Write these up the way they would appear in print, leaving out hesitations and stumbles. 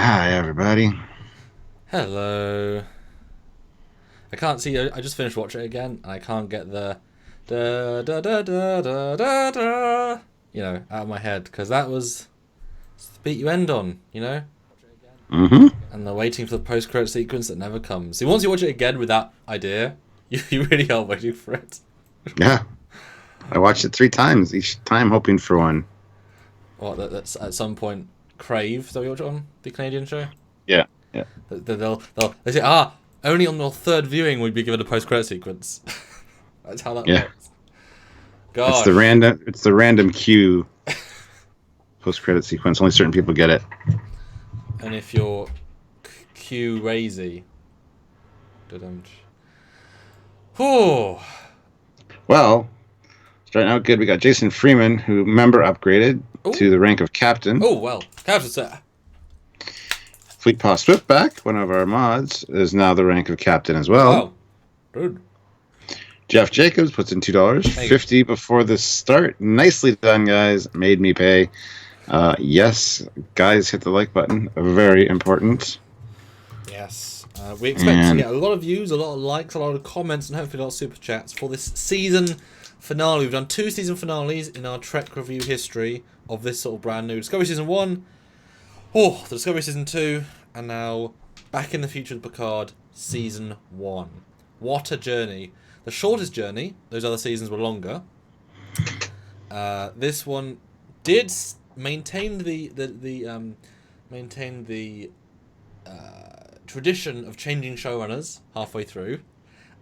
Hi, everybody. Hello. I can't see. I just finished watching it again, and I can't get the da da da da da da da. Out of my head because that was the beat you end on. Mm-hmm. And they're waiting for the post-credit sequence that never comes. See, once you watch it again with that idea, you really are waiting for it. Yeah, I watched it 3 times each time, hoping for one. That's at some point Crave. Is that what you watch it on the Canadian show? Yeah, yeah, They say only on your third viewing would be given a post-credit sequence. That's how that yeah. works. It's the Gosh. random. It's the random cue post-credit sequence. Only certain people get it. And if you're Q Razy. Oh. Well, starting out good. We got Jason Freeman, who member upgraded to the rank of captain. Oh, well. Captain, sir. Fleet Paw Swiftback, one of our mods, is now the rank of captain as well. Wow. Good. Jeff Jacobs puts in $2.50 before the start. Nicely done, guys. Made me pay. Yes, guys, hit the like button. Very important. Yes. We expect to get a lot of views, a lot of likes, a lot of comments, and hopefully a lot of super chats for this season finale. We've done 2 season finales in our Trek review history of this sort of brand new Discovery Season 1. Oh, the Discovery Season 2, and now Back in the Future of Picard Season 1. What a journey. The shortest journey. Those other seasons were longer. This one did maintain the tradition of changing showrunners halfway through,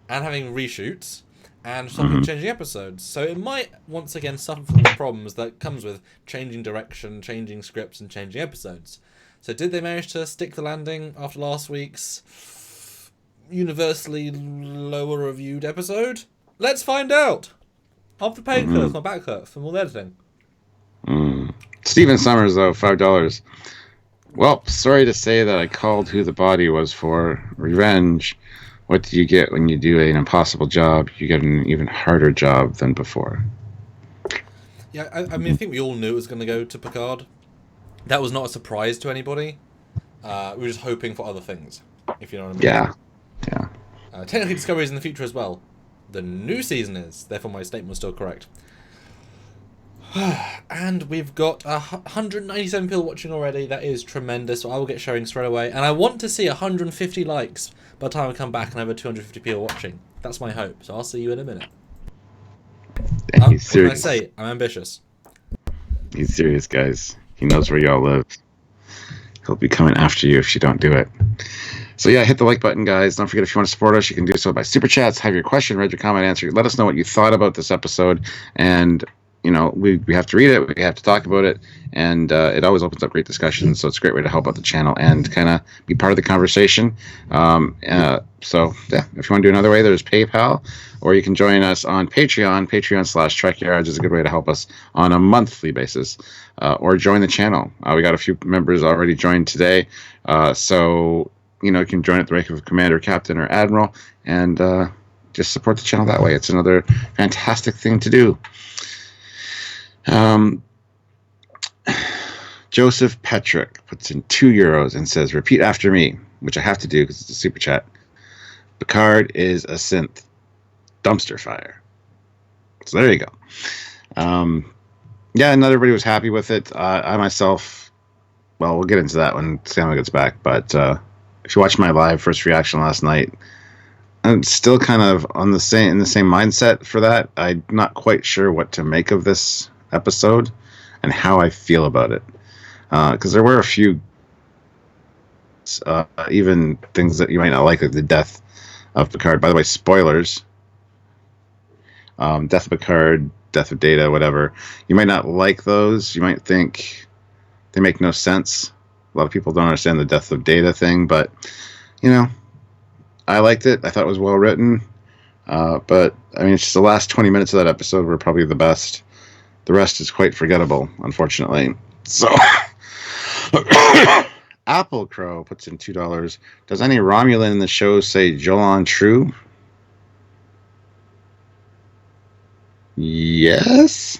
and having reshoots, and stopping changing episodes. So it might once again suffer from the problems that comes with changing direction, changing scripts, and changing episodes. So did they manage to stick the landing after last week's universally lower reviewed episode? Let's find out. Half the pain hurts, my back hurts from all the editing. Stephen Summers, though, $5. Well, sorry to say that I called who the body was for. Revenge. What do you get when you do an impossible job? You get an even harder job than before. Yeah, I mean, I think we all knew it was going to go to Picard. That was not a surprise to anybody. We were just hoping for other things, if you know what I mean. Yeah. Technically, Discovery is in the future as well. The new season is, therefore my statement was still correct. And we've got 197 people watching already. That is tremendous. So I will get sharing straight away. And I want to see 150 likes by the time I come back and have 250 people watching. That's my hope. So I'll see you in a minute. He's serious. What can I say? I'm ambitious. He's serious, guys. He knows where y'all live. He'll be coming after you if you don't do it. So yeah, hit the like button, guys. Don't forget, if you want to support us, you can do so by super chats. Have your question, read your comment, answer. Let us know what you thought about this episode, and we have to read it, we have to talk about it, and it always opens up great discussions. So it's a great way to help out the channel and kind of be part of the conversation. So yeah, if you want to do another way, there's PayPal, or you can join us on Patreon. Patreon/Trekyards is a good way to help us on a monthly basis, or join the channel. We got a few members already joined today, so you can join at the rank of commander, captain, or admiral, and just support the channel that way. It's another fantastic thing to do. Joseph Petrick puts in €2 and says, repeat after me, which I have to do because it's a super chat. Picard is a synth. Dumpster fire. So there you go. Yeah, not everybody was happy with it. I myself, well, we'll get into that when Samuel gets back, but if you watched my live first reaction last night, I'm still kind of in the same mindset for that. I'm not quite sure what to make of this episode and how I feel about it, because there were a few even things that you might not like the death of Picard. By the way, spoilers. Death of Picard, death of Data, whatever. You might not like those. You might think they make no sense. A lot of people don't understand the death of Data thing, but I liked it. I thought it was well written, but I mean, it's just the last 20 minutes of that episode were probably the best. The rest is quite forgettable, unfortunately. So, Apple Crow puts in $2. Does any Romulan in the show say Jolan True? Yes.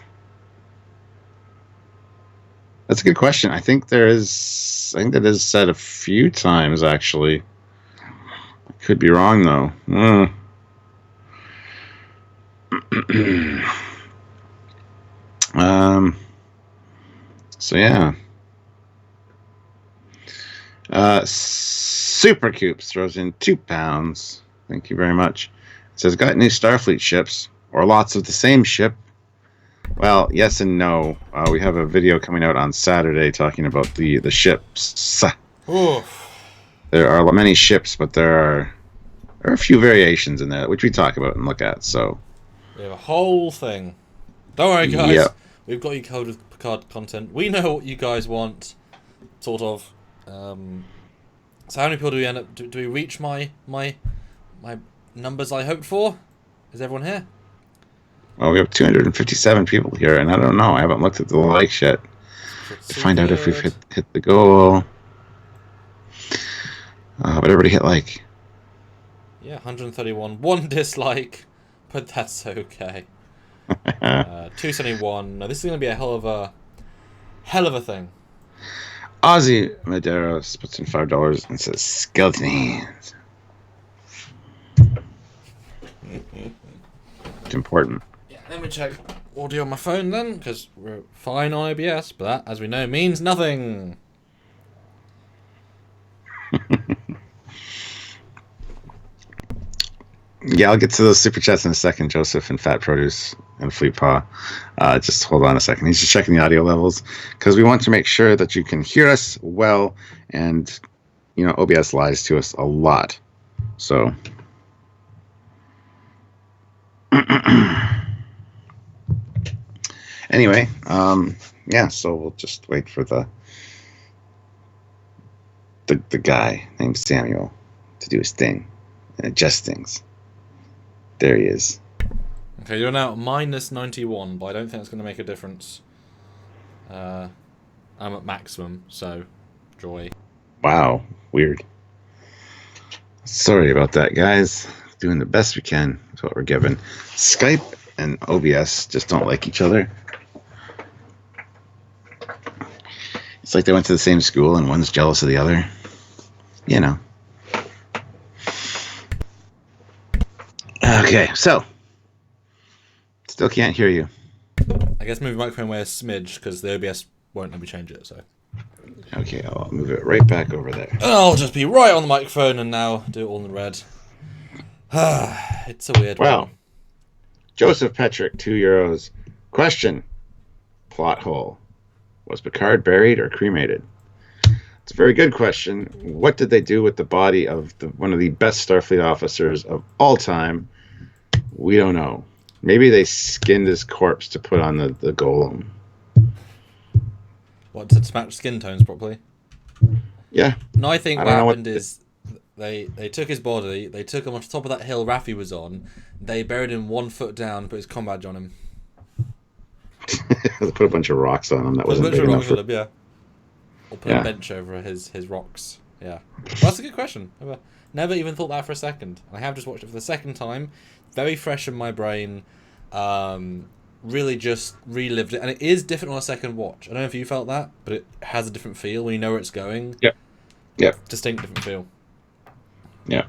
That's a good question. I think that is said a few times, actually. I could be wrong, though. So, yeah. Super Coops throws in £2. Thank you very much. It says, got new Starfleet ships, or lots of the same ship? Well, yes and no. We have a video coming out on Saturday talking about the ships. Oof. There are many ships, but there are a few variations in there, which we talk about and look at. So we have a whole thing. Don't worry, guys. Yep. We've got you covered with Picard content. We know what you guys want, sort of. So how many people do we end up? Do we reach my numbers I hoped for? Is everyone here? Well, we have 257 people here, and I don't know. I haven't looked at the likes yet to find out if we've hit the goal. But everybody hit like. Yeah, 131. One dislike, but that's okay. 271. No, this is going to be a hell of a thing. Ozzy Medeiros puts in $5 and says skeleton hands. It's important. Yeah, let me check audio on my phone then, because we're fine on OBS, but that, as we know, means nothing. Yeah, I'll get to those super chats in a second, Joseph and Fat Produce and Fleet Paw. Just hold on a second. He's just checking the audio levels because we want to make sure that you can hear us well, and OBS lies to us a lot. So anyway, yeah, so we'll just wait for the guy named Samuel to do his thing and adjust things. There he is. Okay, you're now minus 91, but I don't think it's going to make a difference. I'm at maximum, so joy. Wow, weird. Sorry about that, guys. Doing the best we can with what we're given. Skype and OBS just don't like each other. It's like they went to the same school and one's jealous of the other. Okay, so still can't hear you. I guess move the microphone away a smidge because the OBS won't let me change it. So okay, I'll move it right back over there. And I'll just be right on the microphone and now do it all in red. It's a weird one. Joseph Petrick, €2. Question: plot hole. Was Picard buried or cremated? It's a very good question. What did they do with the body of one of the best Starfleet officers of all time? We don't know. Maybe they skinned his corpse to put on the golem. What, to match skin tones properly? Yeah. No, I think what happened is they took his body, they took him on top of that hill Raffi was on, they buried him 1 foot down, put his comm badge on him. They put a bunch of rocks on him. That wasn't big enough. Yeah. Or put a bench over his rocks. Yeah. Well, that's a good question. Never even thought that for a second. I have just watched it for the second time. Very fresh in my brain. Really just relived it. And it is different on a second watch. I don't know if you felt that, but it has a different feel when you know where it's going. Yep. Distinct different feel. Yeah.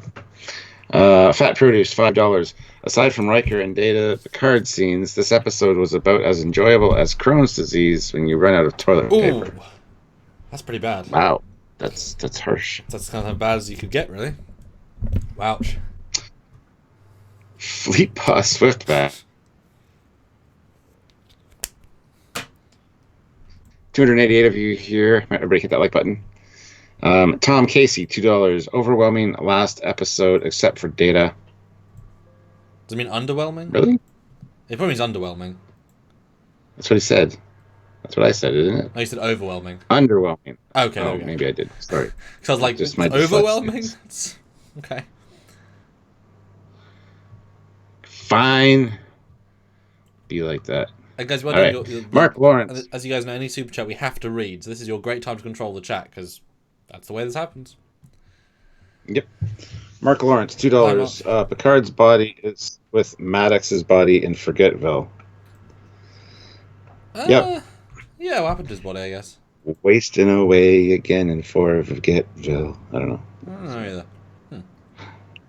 Fat Produce, $5. Aside from Riker and Data, the card scenes, this episode was about as enjoyable as Crohn's disease when you run out of toilet paper. That's pretty bad. Wow. That's harsh. That's kind of as bad as you could get, really. Ouch. Fleet Paw Swiftback. 288 of you here. Everybody hit that like button. Tom Casey, $2. Overwhelming last episode except for Data. Does it mean underwhelming? Really? It probably means underwhelming. That's what he said. That's what I said, isn't it? No, you said overwhelming. Underwhelming. Okay. Oh, maybe I did. Sorry. Because I was like, just my overwhelming? Okay. Fine. Be like that. And guys, well done. Right. Mark Lawrence. As you guys know, any super chat we have to read. So this is your great time to control the chat because that's the way this happens. Yep. Mark Lawrence, $2. Picard's body is with Maddox's body in Forgetville. Yep. Yeah, what happened to his body, I guess. Wasting away again in Forgetville. I don't know. I don't know either.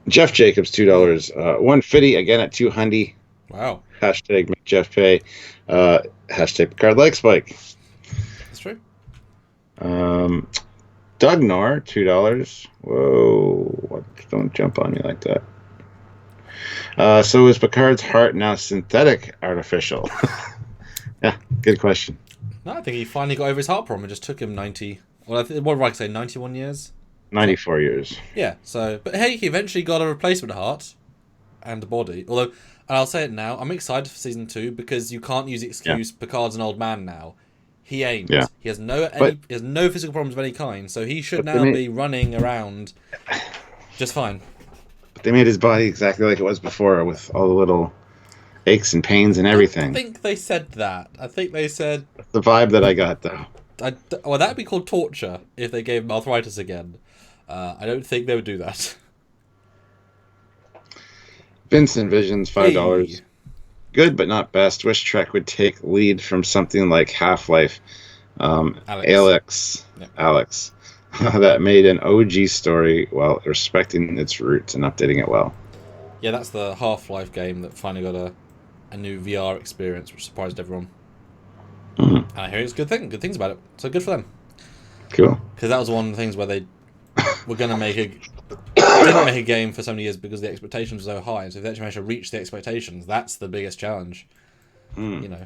Jeff Jacobs, $2. 150 again at 200. Wow. Hashtag make Jeff pay. Hashtag Picard leg spike. That's true. Doug Nor, $2. Whoa. What? Don't jump on me like that. So is Picard's heart now synthetic artificial? Yeah, good question. No, I think he finally got over his heart problem. It just took him 90... Well, what would I say, 91 years? 94 years. Yeah, so... But hey, he eventually got a replacement heart and a body. Although, and I'll say it now, I'm excited for Season 2 because you can't use the excuse Picard's an old man now. He ain't. Yeah. He has no physical problems of any kind, so he should now be running around just fine. But they made his body exactly like it was before with all the little aches and pains and everything. I think they said that. I think they said... That's the vibe that I got, though. Well, that would be called torture if they gave him arthritis again. I don't think they would do that. Vincent Visions, $5. Hey. Good, but not best. Wish Trek would take lead from something like Half-Life. Alex. Yep. Alex. That made an OG story while respecting its roots and updating it well. Yeah, that's the Half-Life game that finally got a new VR experience, which surprised everyone. Mm-hmm. And I hear it's good things about it. So good for them. Cool. Because that was one of the things where they were going to didn't make a game for so many years because the expectations were so high. So if they actually managed to reach the expectations, that's the biggest challenge. You know.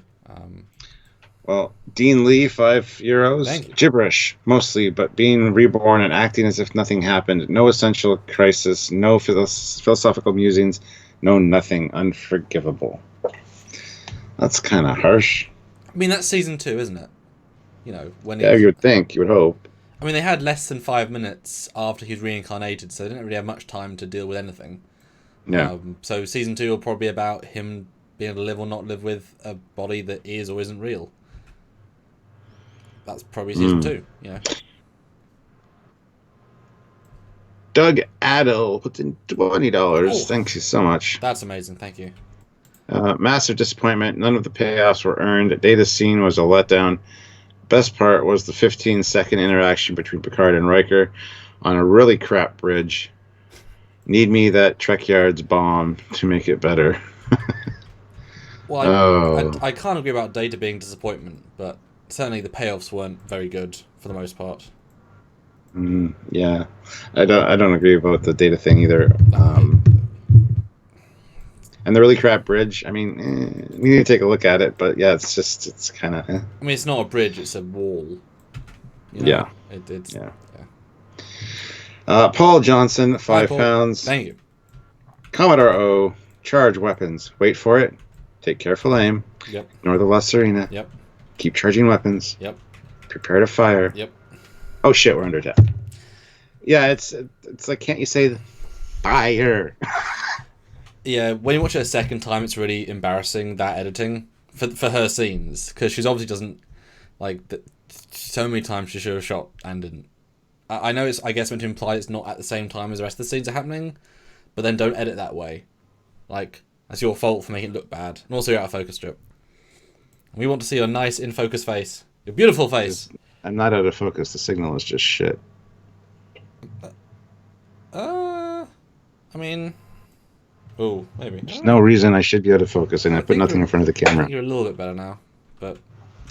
Well, Dean Lee, €5. Thank you. Gibberish, mostly, but being reborn and acting as if nothing happened. No essential crisis, no philosophical musings, no nothing. Unforgivable. That's kind of harsh. I mean, that's Season 2, isn't it? You know, when Yeah, you would think. You would hope. I mean, they had less than 5 minutes after he was reincarnated, so they didn't really have much time to deal with anything. Yeah. So Season 2 will probably be about him being able to live or not live with a body that is or isn't real. That's probably Season 2, you know. Doug Adel puts in $20. Oh. Thank you so much. That's amazing, thank you. Massive disappointment. None of the payoffs were earned. Data's scene was a letdown. Best part was the 15-second interaction between Picard and Riker on a really crap bridge. Need me that Trekyards bomb to make it better. Well, I can't agree about Data being disappointment, but certainly the payoffs weren't very good for the most part. Yeah, I don't agree about the Data thing either. And the really crap bridge. I mean, we need to take a look at it, but yeah, it's kind of. I mean, it's not a bridge; it's a wall. You know? Yeah. It's. Paul Johnson, £5. Thank you. Commodore O, charge weapons. Wait for it. Take careful aim. Yep. Ignore the La Serena. Yep. Keep charging weapons. Yep. Prepare to fire. Yep. Oh shit, we're under attack. Yeah, it's like, can't you say fire? Yeah, when you watch it a second time, it's really embarrassing, that editing for her scenes, because she's obviously doesn't like so many times she should have shot and didn't. I know it's, I guess, meant to imply it's not at the same time as the rest of the scenes are happening, but then don't edit that way. Like, that's your fault for making it look bad, and also you're out of focus strip. We want to see your nice in focus face, your beautiful face. I'm not out of focus. The signal is just shit. I mean. Oh, maybe. There's no reason I should be out of focus, and I put nothing in front of the camera. You're a little bit better now, but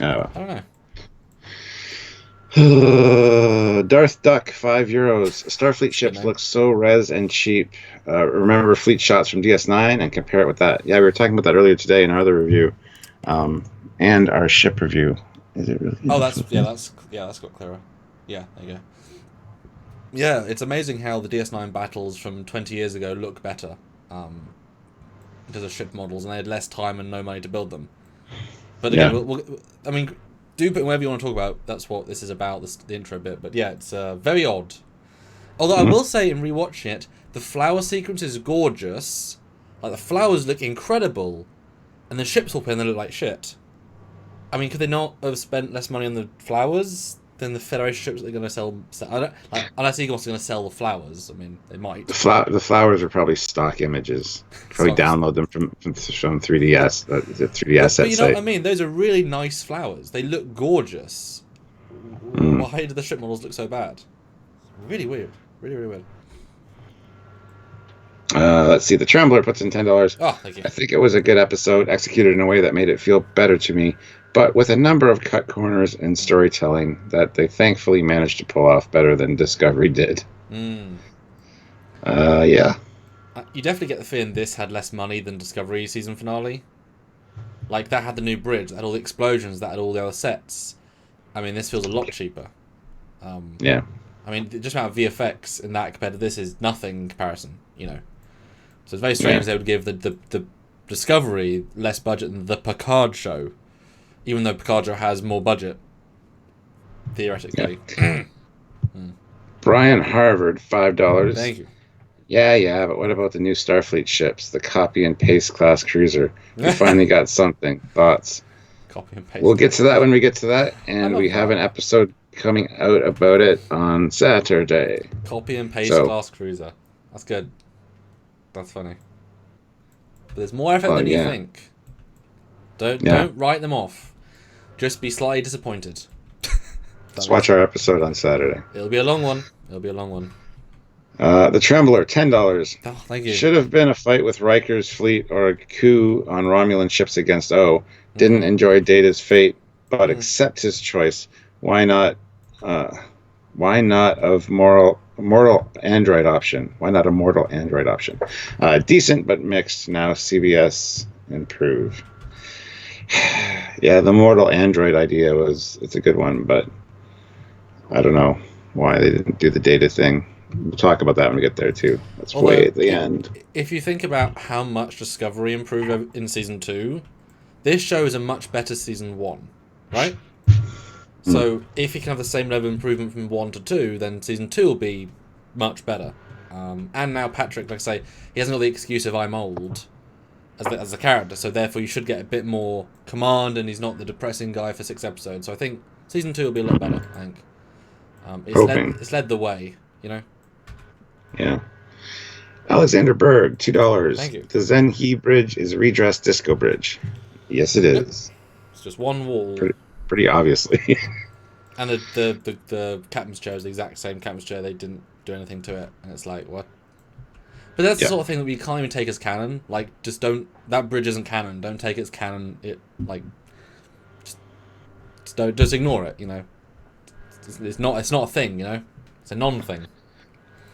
Oh. I don't know. Darth Duck, €5. Starfleet ships look so res and cheap. Remember fleet shots from DS9 and compare it with that. Yeah, we were talking about that earlier today in our other review, and our ship review. Is it really? Oh, that's got clearer. Yeah, there you go. Yeah, it's amazing how the DS9 battles from 20 years ago look better. Because of ship models, and they had less time and no money to build them. But again, I mean, do put whatever you want to talk about. That's what this is about, the intro bit. But yeah, it's very odd. Although I will say, in rewatching it, the flower sequence is gorgeous. Like, the flowers look incredible, and the ships all play and they look like shit. I mean, could they not have spent less money on the flowers than the Federation ships that they're going to sell? I don't, unless Eagles are going to sell the flowers. I mean, they might. The flowers are probably stock images. Probably download them from 3DS, the 3DS but you know site. what I mean? Those are really nice flowers. They look gorgeous. Why do the ship models look so bad? Really weird. Really, really weird. Let's see. The Trembler puts in $10. Oh, thank you. I think it was a good episode, executed in a way that made it feel better to me, but with a number of cut corners in storytelling that they thankfully managed to pull off better than Discovery did. Yeah. You definitely get the feeling this had less money than Discovery season finale. Like, that had the new bridge, that had all the explosions, that had all the other sets. I mean, this feels a lot cheaper. Yeah. I mean, just amount of VFX in that compared to this is nothing in comparison, you know. So it's very strange they would give the Discovery less budget than the Picard show, even though Picard show has more budget, theoretically. Yeah. Brian Harvard, $5. Thank you. Yeah, but what about the new Starfleet ships, the copy and paste class cruiser? We finally got something. Thoughts? Copy and paste. We'll get to that when we get to that, and we have an episode coming out about it on Saturday. Copy and paste class cruiser. That's good. That's funny. But there's more effort than you think. Don't write them off. Just be slightly disappointed. Let's watch our episode on Saturday. It'll be a long one. The Trembler, $10. Oh, thank you. Should have been a fight with Riker's fleet or a coup on Romulan ships against O. Didn't enjoy Data's fate, but accept his choice. Why not? Why not of mortal android option? Why not a mortal android option? Decent but mixed. Now CBS improve. Yeah, the mortal android idea it's a good one, but I don't know why they didn't do the Data thing. We'll talk about that when we get there too. That's way at the end. If you think about how much Discovery improved in season 2, this show is a much better season 1, right? So if you can have the same level of improvement from 1 to 2, then season 2 will be much better. And now Patrick, like I say, he hasn't got the excuse of I'm old as a character, so therefore you should get a bit more command, and he's not the depressing guy for 6 episodes. So I think season 2 will be a lot better. I think it's led the way, you know. Yeah. Alexander Berg, $2. Thank you. The Zen He Bridge is a redressed disco bridge. Yes, it is. It's just one wall. Pretty obviously. And the captain's chair is the exact same captain's chair. They didn't do anything to it, and it's like, what? But that's the sort of thing that we can't even take as canon. Like, just don't. That bridge isn't canon. Don't take it as canon. It just ignore it. You know, it's not a thing. You know, it's a non-thing.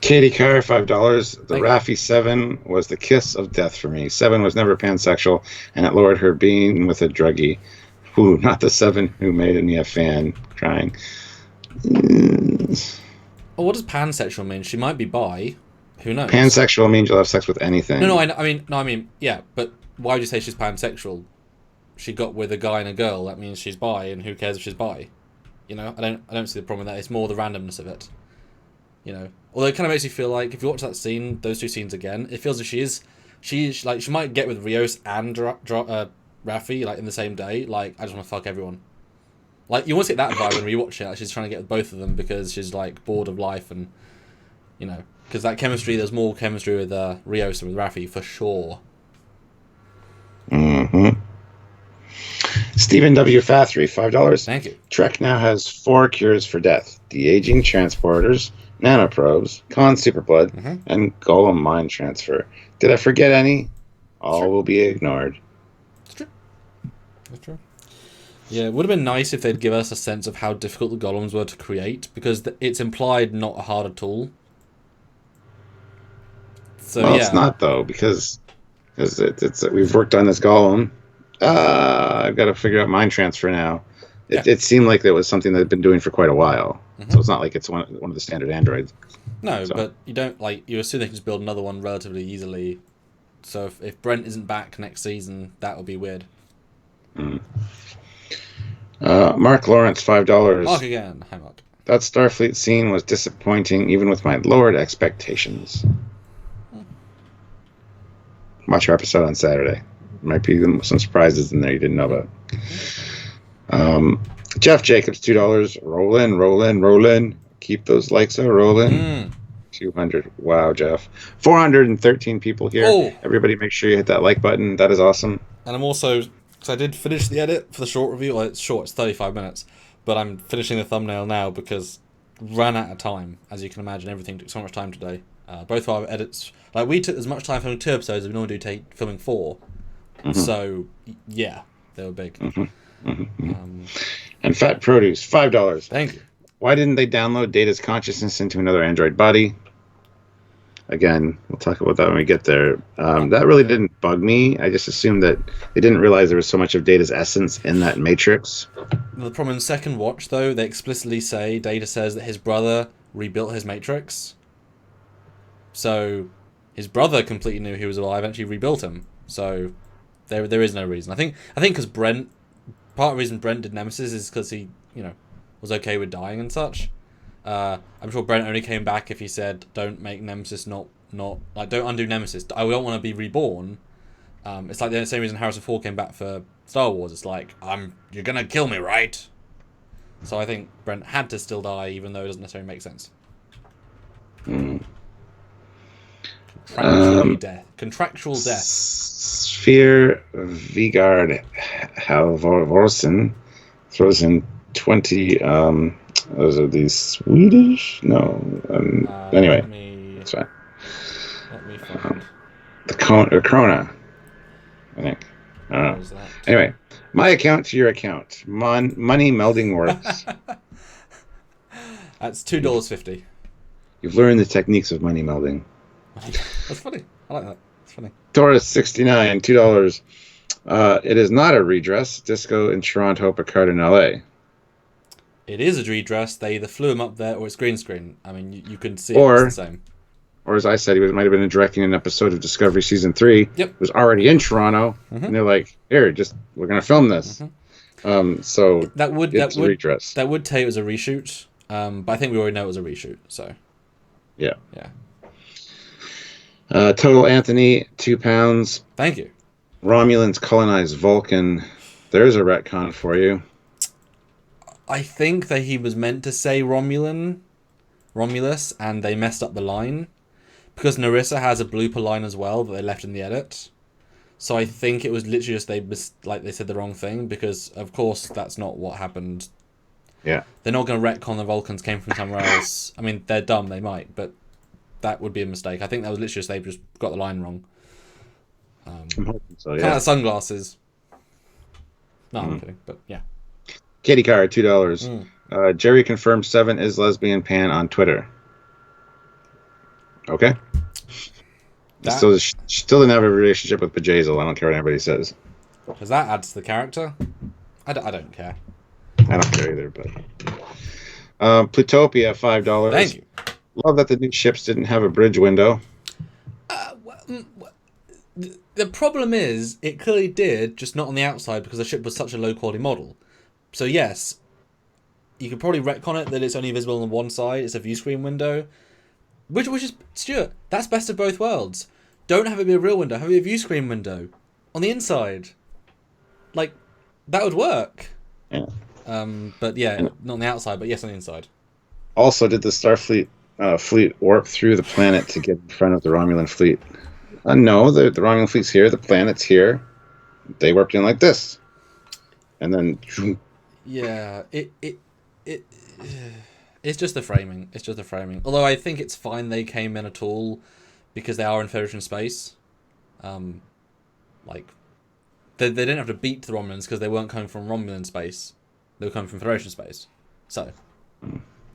Katie Carr, $5. The Raffi 7 was the kiss of death for me. 7 was never pansexual, and it lowered her being with a druggie. Ooh, not the 7 who made me a fan, crying. Well, what does pansexual mean? She might be bi. Who knows? Pansexual means you'll have sex with anything. No, I mean, yeah, but why would you say she's pansexual? She got with a guy and a girl. That means she's bi, and who cares if she's bi? You know, I don't see the problem with that. It's more the randomness of it. You know, although it kind of makes you feel like if you watch that scene, those 2 scenes again, it feels like she might get with Rios and Raffi like in the same day. Like, I just want to fuck everyone. Like, you want to get that vibe when we watch it. Like, she's trying to get with both of them because she's like bored of life, and you know, because that chemistry, there's more chemistry with Rios than with Raffi for sure. Stephen W. Fathry, $5. Thank you. Trek now has 4 cures for death: de-aging transporters, nanoprobes, Khan superblood, and Golem mind transfer. Did I forget any? All will be ignored. That's true. Yeah, it would have been nice if they'd give us a sense of how difficult the golems were to create, because it's implied not hard at all. So well, it's not though, because it's we've worked on this golem. I've got to figure out mind transfer now. It seemed like that was something they've been doing for quite a while, so it's not like it's one of the standard androids. No, but you don't you assume they can just build another one relatively easily. So if Brent isn't back next season, that would be weird. Mark Lawrence, $5. Mark again. Hi, Mark. That Starfleet scene was disappointing, even with my lowered expectations. Watch our episode on Saturday. Might be some surprises in there you didn't know about. Jeff Jacobs, $2. Roll in. Keep those likes rolling. 200. Wow, Jeff. 413 people here. Oh. Everybody make sure you hit that like button. That is awesome. And I'm also, because I did finish the edit for the short review. Well, it's short, it's 35 minutes. but I'm finishing the thumbnail now because ran out of time. As you can imagine, everything took so much time today. Both our edits, like we took as much time filming 2 episodes as we normally do filming 4. So yeah, they were big. And Fat Produce, $5. Thank you. Why didn't they download Data's consciousness into another android body? Again, we'll talk about that when we get there. That really didn't bug me. I just assumed that they didn't realize there was so much of Data's essence in that matrix. The problem in second watch, though, they explicitly say, Data says that his brother rebuilt his matrix. So his brother completely knew he was alive and actually rebuilt him. So there is no reason. I think because part of the reason Brent did Nemesis is because he, was okay with dying and such. I'm sure Brent only came back if he said, "Don't make Nemesis not like don't undo Nemesis. I don't want to be reborn." It's like the same reason Harrison Ford came back for Star Wars. It's like you're gonna kill me, right? So I think Brent had to still die, even though it doesn't necessarily make sense. Contractual death. Sphere Vigard Halvorsen throws in 20. Those are these Swedish? No. Anyway, that's fine. Let me find. The Krona, I think. I don't know. Anyway, my account to your account. Money melding works. That's $2.50. You've learned the techniques of money melding. That's funny. I like that. It's funny. Taurus 69, $2. It is not a redress. Disco in Toronto, Picard in LA. It is a redress. They either flew him up there or it's green screen. I mean, you can see it's the same. Or as I said, he might have been directing an episode of Discovery Season 3. Yep. It was already in Toronto. And they're like, here, we're going to film this. So it's a redress. That would tell you it was a reshoot. But I think we already know it was a reshoot. So yeah. Yeah. Total Anthony, £2. Thank you. Romulans colonized Vulcan. There's a retcon for you. I think that he was meant to say Romulus, and they messed up the line. Because Narissa has a blooper line as well that they left in the edit. So I think it was literally just they said the wrong thing, because of course that's not what happened. Yeah. They're not going to retcon the Vulcans came from somewhere else. I mean, they're dumb, they might, but that would be a mistake. I think that was literally just they just got the line wrong. I'm hoping so, yeah. Kind of like sunglasses. No, I'm kidding, but yeah. Kitty card, $2. Jerry confirmed 7 is lesbian pan on Twitter. Okay. Still didn't have a relationship with Pajazel. I don't care what anybody says. Because that adds to the character. I don't care. I don't care either, but... Plutopia, $5. Thank you. Love that the new ships didn't have a bridge window. The problem is, it clearly did, just not on the outside, because the ship was such a low-quality model. So yes, you could probably retcon it that it's only visible on one side, it's a view screen window. Which is, Stuart, that's best of both worlds. Don't have it be a real window, have it be a view screen window. On the inside. Like, that would work. Yeah. But yeah, not on the outside, but yes, on the inside. Also, did the Starfleet fleet warp through the planet to get in front of the Romulan fleet? No, the Romulan fleet's here, the planet's here. They warped in like this. And then... Yeah, it's just the framing. It's just the framing. Although I think it's fine they came in at all, because they are in Federation space. Like, they didn't have to beat the Romulans because they weren't coming from Romulan space. They were coming from Federation space. So,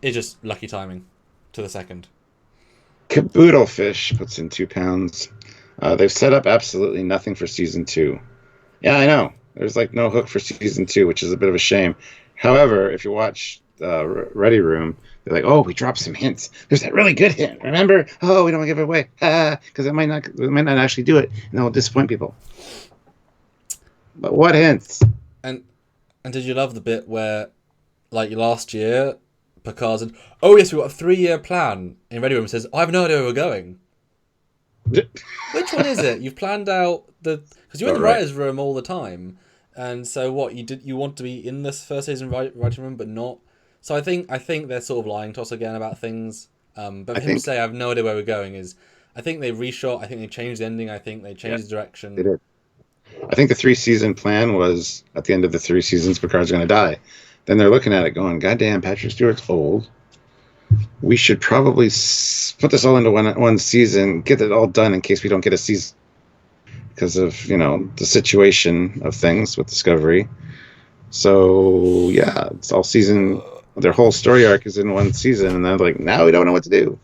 it's just lucky timing to the second. Caboodlefish puts in £2. They've set up absolutely nothing for Season 2. Yeah, I know. There's like no hook for Season 2, which is a bit of a shame. However, if you watch Ready Room, they're like, oh, we dropped some hints. There's that really good hint, remember? Oh, we don't want to give it away. Because it might not actually do it, and it'll disappoint people. But what hints? And did you love the bit where, like last year, Picard said, oh yes, we've got a 3-year plan. In Ready Room it says, I have no idea where we're going. Which one is it? You've planned out because you're in the writer's room all the time, and so what you want to be in this first season writing room, but not. So I think they're sort of lying to us again about things. But for him to say I have no idea where we're going is, I think they reshot. I think they changed the ending. I think they changed the direction. They did. I think the 3-season plan was at the end of the 3 seasons, Picard's going to die. then they're looking at it going, God damn, Patrick Stewart's old. We should probably put this all into one season, get it all done in case we don't get a season because of, the situation of things with Discovery. So, yeah, it's all season. Their whole story arc is in one season, and they're like, now we don't know what to do.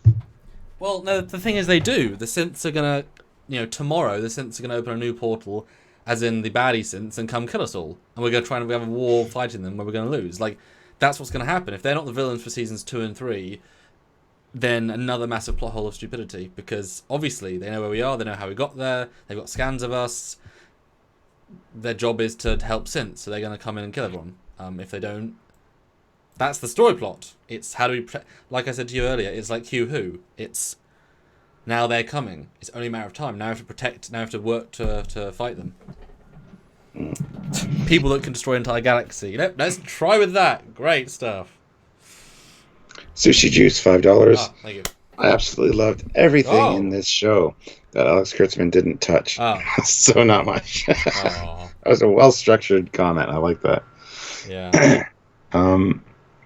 Well, no, the thing is they do. The synths are going to, tomorrow, the synths are going to open a new portal, as in the baddie synths, and come kill us all. And we're going to try and have a war fighting them where we're going to lose. Like, that's what's going to happen. If they're not the villains for seasons 2 and 3, then another massive plot hole of stupidity. Because, obviously, they know where we are, they know how we got there, they've got scans of us. Their job is to help synths, so they're going to come in and kill everyone. If they don't, that's the story plot. It's how do we... like I said to you earlier, it's like Who. It's now they're coming. It's only a matter of time. Now we have to protect, now we have to work to fight them. People that can destroy an entire galaxy. Let's try with that. Great stuff. Sushi Juice, $5. Ah, thank you. I absolutely loved everything in this show that Alex Kurtzman didn't touch. Oh. So not much. Oh. That was a well-structured comment. I like that. Yeah.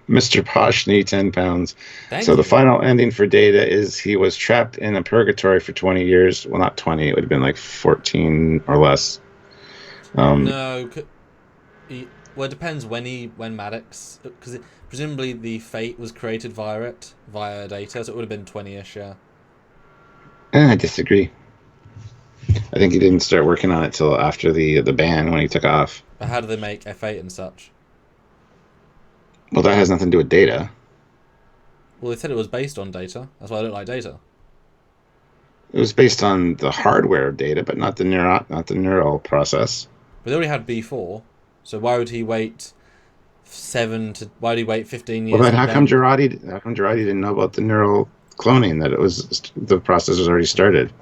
Mr. Poshny, 10 pounds. Thank so you. the final ending for Data is he was trapped in a purgatory for 20 years. Well, not 20. It would have been like 14 or less. No. Well, it depends when Maddox... Because presumably the fate was created via Data, so it would have been 20-ish, yeah. I disagree. I think he didn't start working on it till after the ban when he took off. But how do they make F8 and such? Well, that has nothing to do with Data. Well, they said it was based on Data. That's why I don't like Data. It was based on the hardware of Data, but not the neural process. But they already had B4, so why would he wait why would he wait 15 years? Well, then how come Girardi didn't know about the neural cloning, that the process was already started?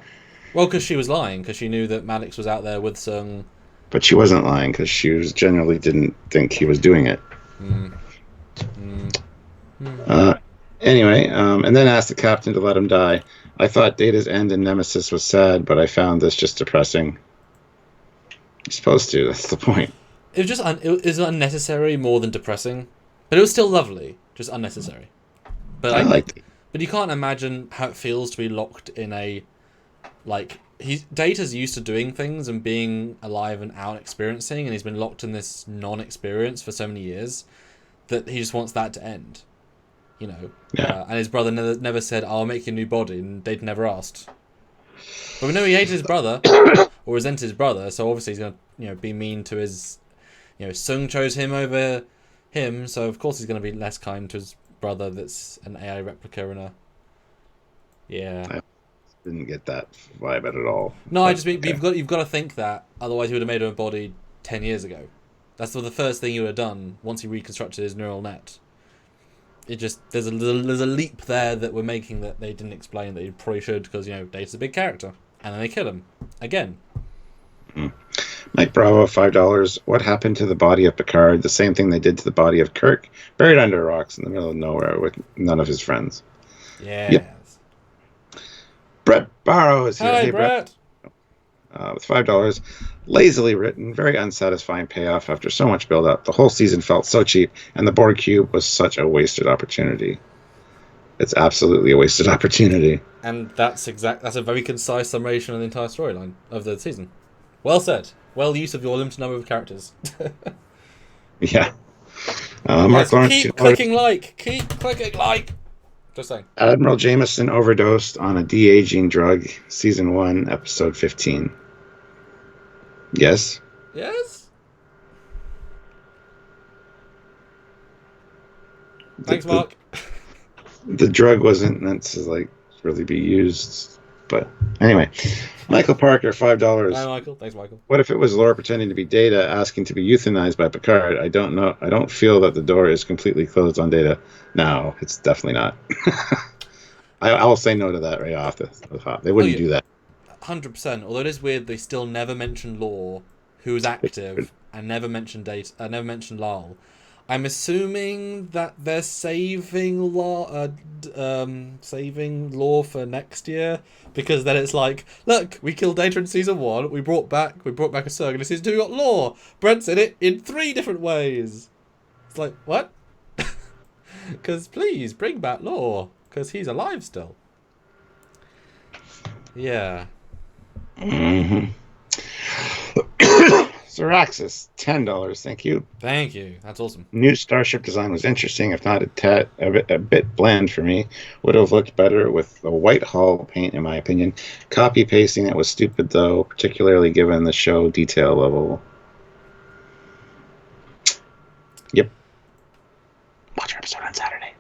Well, because she was lying, because she knew that Maddox was out there with some... But she wasn't lying, because she generally didn't think he was doing it. Anyway, and then asked the captain to let him die. I thought Data's end in Nemesis was sad, but I found this just depressing. You're supposed to, that's the point. It was just it was unnecessary more than depressing, but it was still lovely, just unnecessary. But I liked it. But you can't imagine how it feels to be locked in a, like, Data's used to doing things and being alive and out experiencing, and he's been locked in this non-experience for so many years that he just wants that to end, Yeah. And his brother never said, "I'll make you a new body," and Data never asked. But we know he hated his brother or resented his brother, so obviously he's gonna be mean to his. Sung chose him over him, so of course he's going to be less kind to his brother that's an AI replica and a... Yeah. I didn't get that vibe at all. No, I just mean, okay. You've got to think that, otherwise he would have made him a body 10 years ago. That's the first thing he would have done once he reconstructed his neural net. It just... There's a leap there that we're making that they didn't explain that you probably should, because, Data's a big character. And then they kill him. Again. Mike Bravo, $5. What happened to the body of Picard? The same thing they did to the body of Kirk, buried under rocks in the middle of nowhere with none of his friends. Yeah. Yep. Brett Barrow is here. Hi, hey, Brett. With $5. Lazily written, very unsatisfying payoff after so much build-up. The whole season felt so cheap, and the Borg Cube was such a wasted opportunity. It's absolutely a wasted opportunity. And that's a very concise summation of the entire storyline of the season. Well said. Well use of your limited number of characters. Yeah. Mark Lawrence, keep clicking like. Keep clicking like. Just saying. Admiral Jameson overdosed on a de-aging drug. Season 1, episode 15. Yes? Yes? Thanks, Mark. The drug wasn't meant to, really be used. But anyway, Michael Parker, $5. Hi, Michael. Thanks, Michael. What if it was Laura pretending to be Data, asking to be euthanized by Picard? I don't know. I don't feel that the door is completely closed on Data. No, it's definitely not. I will say no to that right off the top. They wouldn't do that. 100%. Although it is weird, they still never mentioned Law, who was active, and never mentioned Data. Never mentioned Lal. I'm assuming that they're saving Law for next year, because then it's like, look, we killed Data in season 1, we brought back a Surg, and in season 2 we got Law. Brent's in it in 3 different ways. It's like, what? Because please bring back Law, because he's alive still. Yeah. Mm-hmm. Xeraxis, $10. Thank you. Thank you. That's awesome. New starship design was interesting, if not a bit bland for me. Would have looked better with the white hull paint, in my opinion. Copy pasting it was stupid, though, particularly given the show detail level. Yep. Watch our episode on Saturday.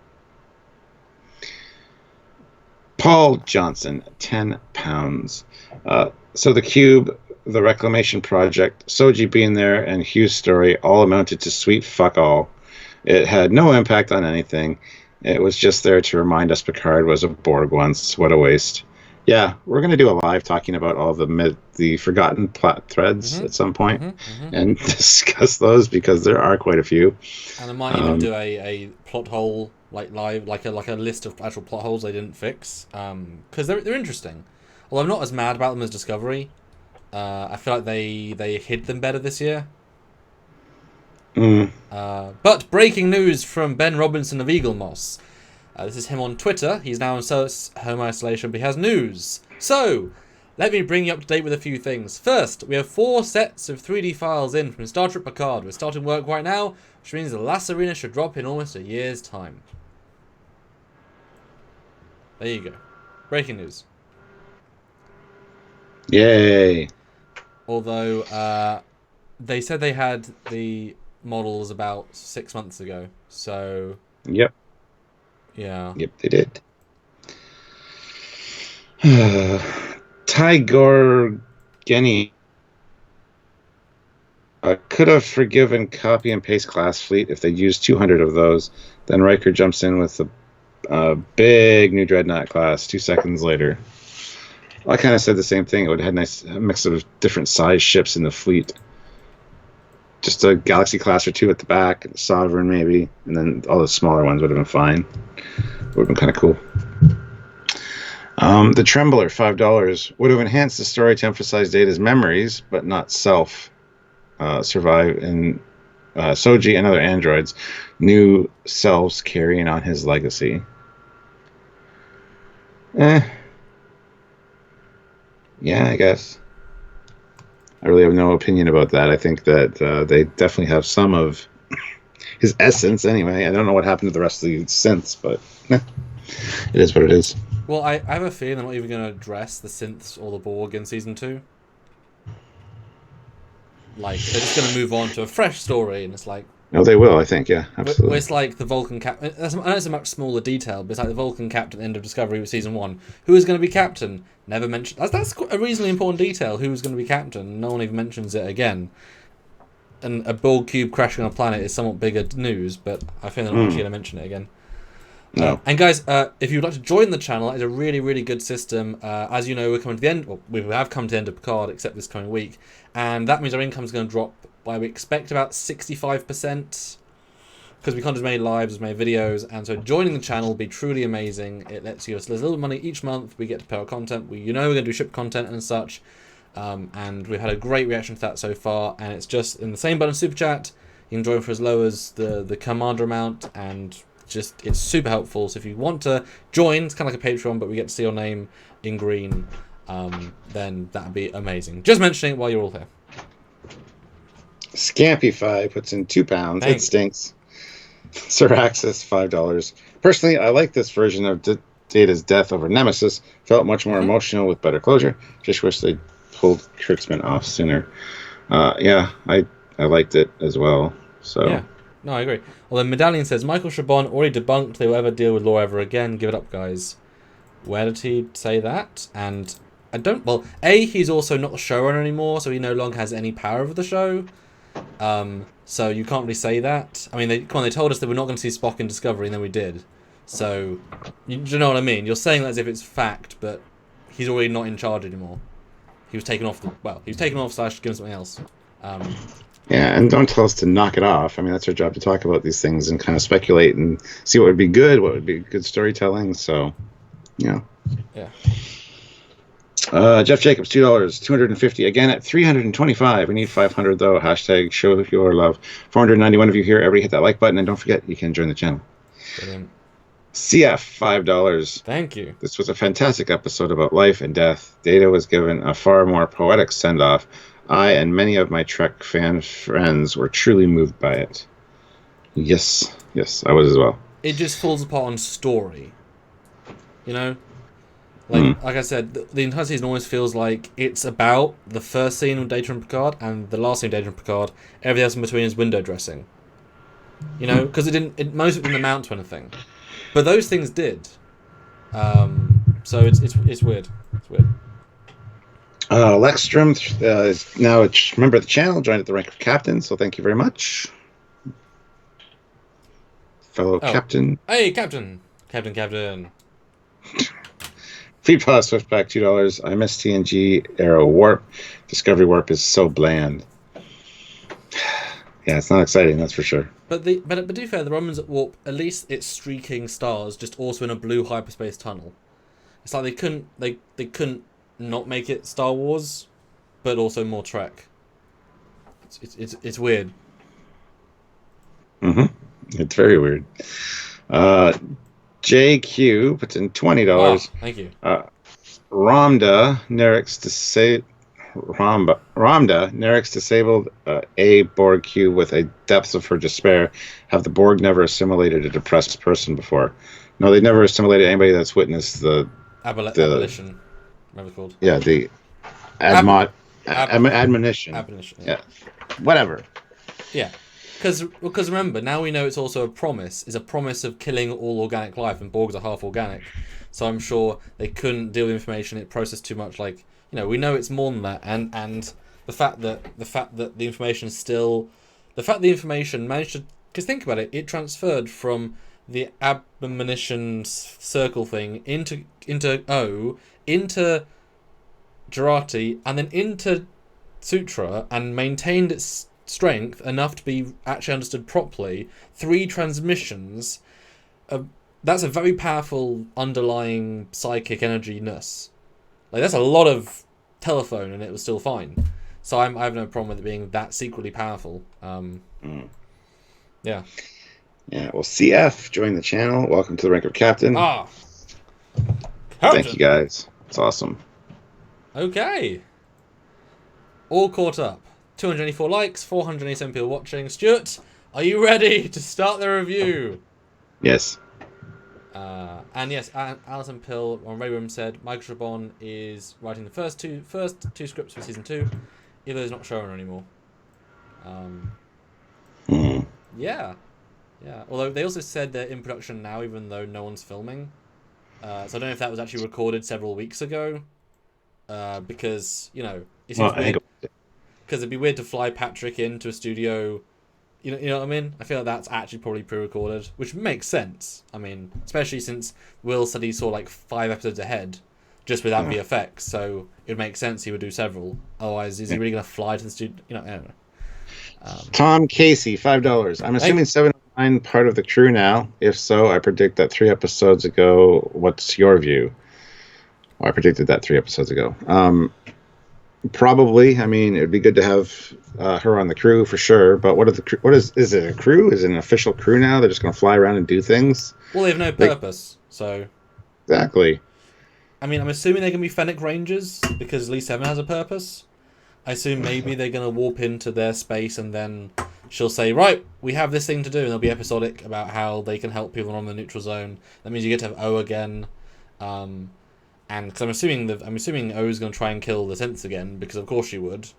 Paul Johnson, £10. So the Cube, the Reclamation Project, Soji being there, and Hugh's story all amounted to sweet fuck all. It had no impact on anything. It was just there to remind us Picard was a Borg once. What a waste. Yeah, we're going to do a live talking about all the forgotten plot threads at some point and discuss those, because there are quite a few. And I might even do a plot hole live, like a list of actual plot holes they didn't fix, because they're interesting. Although I'm not as mad about them as Discovery. I feel like they hid them better this year. But breaking news from Ben Robinson of Eaglemoss. This is him on Twitter. He's now in home isolation, but he has news. So, let me bring you up to date with a few things. First, we have 4 sets of 3D files in from Star Trek Picard. We're starting work right now, which means the last arena should drop in almost a year's time. There you go. Breaking news. Yay. Although, they said they had the models about 6 months ago, so... Yep. Yeah. Yep, they did. Tigor Genny. Could have forgiven copy and paste class fleet if they used 200 of those. Then Riker jumps in with a big new dreadnought class 2 seconds later. Well, I kind of said the same thing. It would have had a nice mix of different size ships in the fleet. Just a Galaxy class or 2 at the back, Sovereign maybe, and then all the smaller ones would have been fine. Would have been kind of cool. The Trembler, $5, would have enhanced the story to emphasize Data's memories, but not self. Survive in Soji and other androids, new selves carrying on his legacy. Yeah, I guess. I really have no opinion about that. I think that they definitely have some of his essence anyway. I don't know what happened to the rest of the synths, but it is what it is. Well, I have a feeling they're not even going to address the synths or the Borg in Season 2. Like, they're just going to move on to a fresh story, and it's like... No, they will, I think, yeah, absolutely. It's like the Vulcan captain... I know it's a much smaller detail, but it's like the Vulcan captain at the end of Discovery with Season 1. Who is going to be captain? Never mentioned... That's a reasonably important detail, who's going to be captain. No one even mentions it again. And a Borg cube crashing on a planet is somewhat bigger news, but I think they're not actually going to mention it again. No. And guys, if you'd like to join the channel, it's a really, really good system. As you know, we're coming to the end... Well, we have come to the end of Picard, except this coming week. And that means our income is going to drop by, we expect, about 65%. Because we can't do as many lives, as many videos. And so joining the channel will be truly amazing. It lets you us a little money each month. We get to pay our content. We're going to do ship content and such. And we've had a great reaction to that so far. And it's just in the same button, Super Chat. You can join for as low as the commander amount. And just, it's super helpful. So if you want to join, it's kind of like a Patreon, but we get to see your name in green. Then that would be amazing. Just mentioning it while you're all here. Scampify puts in £2. Thanks. It stinks. Xeraxis, $5. Personally, I like this version of Data's death over Nemesis. Felt much more emotional with better closure. Just wish they pulled Kurtzman off sooner. Yeah, I liked it as well. So yeah, no, I agree. Well, then Medallion says Michael Chabon already debunked they will ever deal with Law ever again. Give it up, guys. Where did he say that? And I don't... Well, A, he's also not the showrunner anymore, so he no longer has any power over the show. So you can't really say that. I mean, they told us that we're not going to see Spock in Discovery, and then we did. So, you know what I mean? You're saying that as if it's fact, but he's already not in charge anymore. He was taken off / given something else. Yeah, and don't tell us to knock it off. I mean, that's our job to talk about these things and kind of speculate and see what would be good, what would be good storytelling. So, yeah. Yeah. Jeff Jacobs, $2, 250. Again at 325. We need 500 though. Hashtag show your love. 491 of you here. Everybody hit that like button, and don't forget you can join the channel. Brilliant. CF, $5. Thank you. This was a fantastic episode about life and death. Data was given a far more poetic send-off. I and many of my Trek fan friends were truly moved by it. Yes, I was as well. It just falls apart on story. You know? Like I said, the entire season always feels like it's about the first scene of Data and Picard and the last scene of Data and Picard. Everything else in between is window dressing. You know? Because most of it didn't amount to anything. But those things did. So it's weird. It's weird. Lexstrom is now a member of the channel, joined at the rank of captain, so thank you very much. Fellow captain. Hey, Captain. Captain. Feed Pause Swiftback, $2. I miss TNG Arrow Warp. Discovery Warp is so bland. Yeah, it's not exciting, that's for sure. But to be fair, the Romans at Warp, at least it's streaking stars, just also in a blue hyperspace tunnel. It's like they couldn't not make it Star Wars, but also more Trek. It's weird. It's very weird. JQ puts in $20. Oh, thank you. Ramda Nerex disabled a Borg cube with a depth of her despair. Have the Borg never assimilated a depressed person before? No, they never assimilated anybody that's witnessed the abolition. Whatever it's called. Yeah, the admonition. Admonition. Yeah. Whatever. Yeah. Because remember, now we know it's also a promise. It's a promise of killing all organic life, and Borgs are half organic. So I'm sure they couldn't deal with information. It processed too much. Like, you know, we know it's more than that. And the fact that the information managed to, because think about it, it transferred from the admonition circle thing into Jurati, and then into Sutra, and maintained its strength enough to be actually understood properly. 3 transmissions. That's a very powerful underlying psychic energy-ness. Like, that's a lot of telephone, and it was still fine. So I have no problem with it being that secretly powerful. Yeah. Yeah, well, CF joined the channel. Welcome to the rank of captain. Thank you, guys. It's awesome. Okay. All caught up. 284 likes, 487 people watching. Stuart, are you ready to start the review? Yes. And yes, Alison Pill on Ray Room said Michael Chabon is writing the first two scripts for season 2, even though he's not showrunner anymore. Yeah. Although they also said they're in production now, even though no one's filming. So I don't know if that was actually recorded several weeks ago. Because, you know, it seems weird. Because it'd be weird to fly Patrick into a studio. You know what I mean? I feel like that's actually probably pre-recorded, which makes sense. I mean, especially since Will said he saw like 5 episodes ahead, just without VFX. So it would make sense he would do several. Otherwise, is he really going to fly to the studio? You know, I don't know. Tom Casey, $5. I'm assuming 709 part of the crew now. If so, I predict that 3 episodes ago. What's your view? Well, I predicted that 3 episodes ago. Probably. I mean, it'd be good to have her on the crew for sure. But is it a crew? Is it an official crew now? They're just going to fly around and do things? Well, they have no purpose, so... Exactly. I mean, I'm assuming they're going to be Fennec Rangers, because at least 7 has a purpose. I assume maybe they're going to warp into their space, and then she'll say, right, we have this thing to do, and they'll be episodic about how they can help people on the neutral zone. That means you get to have O again. And because I'm assuming O's going to try and kill the synths again, because of course she would.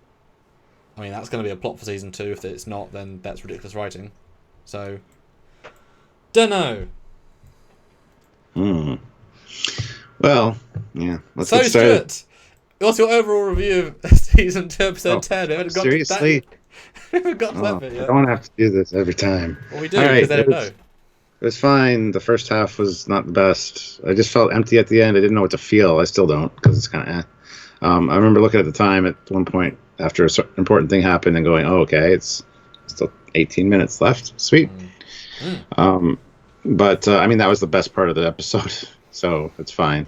I mean, that's going to be a plot for season 2. If it's not, then that's ridiculous writing. So, dunno. Well, yeah. Let's get started. Stuart, what's your overall review of season 2, episode 10? We haven't got seriously? We haven't got to that bit yet. I don't want to have to do this every time. Well, we do, because they don't know. It was fine. The first half was not the best. I just felt empty at the end. I didn't know what to feel. I still don't, because it's kind of I remember looking at the time at one point after an important thing happened and going, oh, okay, it's still 18 minutes left. Sweet. But, I mean, that was the best part of the episode, so it's fine.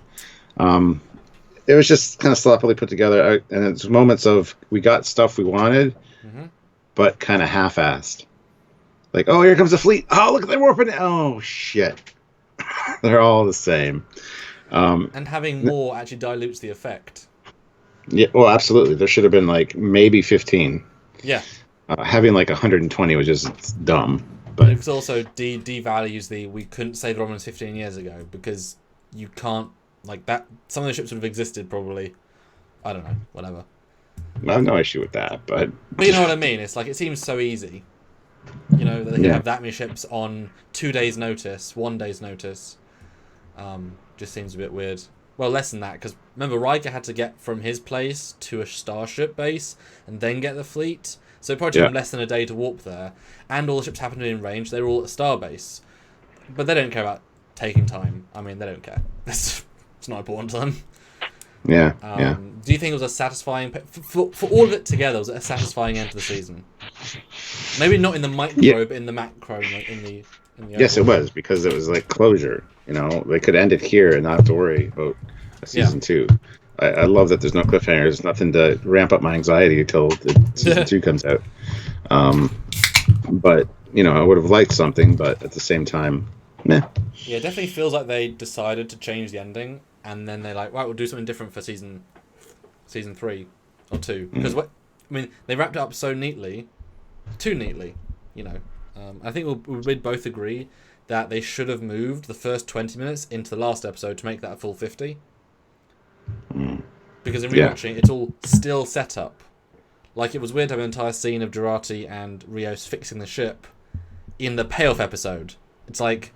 it was just kind of sloppily put together, and it's moments of we got stuff we wanted, but kind of half-assed. Like, oh, here comes the fleet. Oh, look, they're warping. Oh, shit. They're all the same. And having more actually dilutes the effect. Yeah, well, absolutely. There should have been like maybe 15. Yeah. Having like 120 was just dumb. But it also devalues the we couldn't save the Romans 15 years ago because you can't like that. Some of the ships would have existed probably. I don't know, whatever. I have no issue with that, but you know what I mean. It's like it seems so easy. You know, they can have that many ships on 2 days' notice, 1 day's notice. Just seems a bit weird. Well, less than that, because remember, Riker had to get from his place to a starship base and then get the fleet. So it probably took them less than a day to warp there. And all the ships happened to be in range. They were all at star base. But they don't care about taking time. I mean, they don't care. It's not important to them. Yeah, Do you think it was a satisfying... For all of it together, was it a satisfying end to the season? Maybe not in the micro, but in the macro, in the yes, it was, because it was like closure. You know, they could end it here and not have to worry about a season 2. I love that there's no cliffhangers, nothing to ramp up my anxiety until season 2 comes out. But, you know, I would have liked something, but at the same time, meh. Yeah, it definitely feels like they decided to change the ending, and then they're like, right, we'll do something different for season 3 or 2. Because, I mean, they wrapped it up so neatly, too neatly, you know. I think we'd both agree that they should have moved the first 20 minutes into the last episode to make that a full 50. Because in rewatching, it's all still set up. Like, it was weird to have an entire scene of Jurati and Rios fixing the ship in the payoff episode. It's like,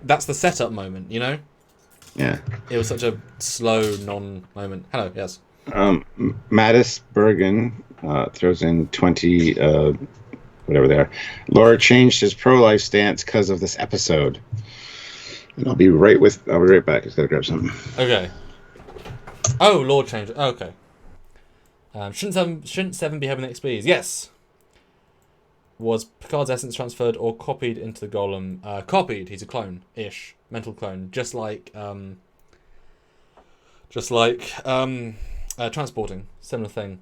that's the setup moment, you know? Yeah. It was such a slow, non-moment. Hello, yes. Mattis Bergen throws in 20, whatever they are. Laura changed his pro-life stance because of this episode. And I'll be right back. I just gotta grab something. Okay. Oh, Lord changed. Oh, okay. Shouldn't Seven be having XPs? Yes. Was Picard's essence transferred or copied into the Golem? Copied. He's a clone-ish, mental clone, just like transporting. Similar thing.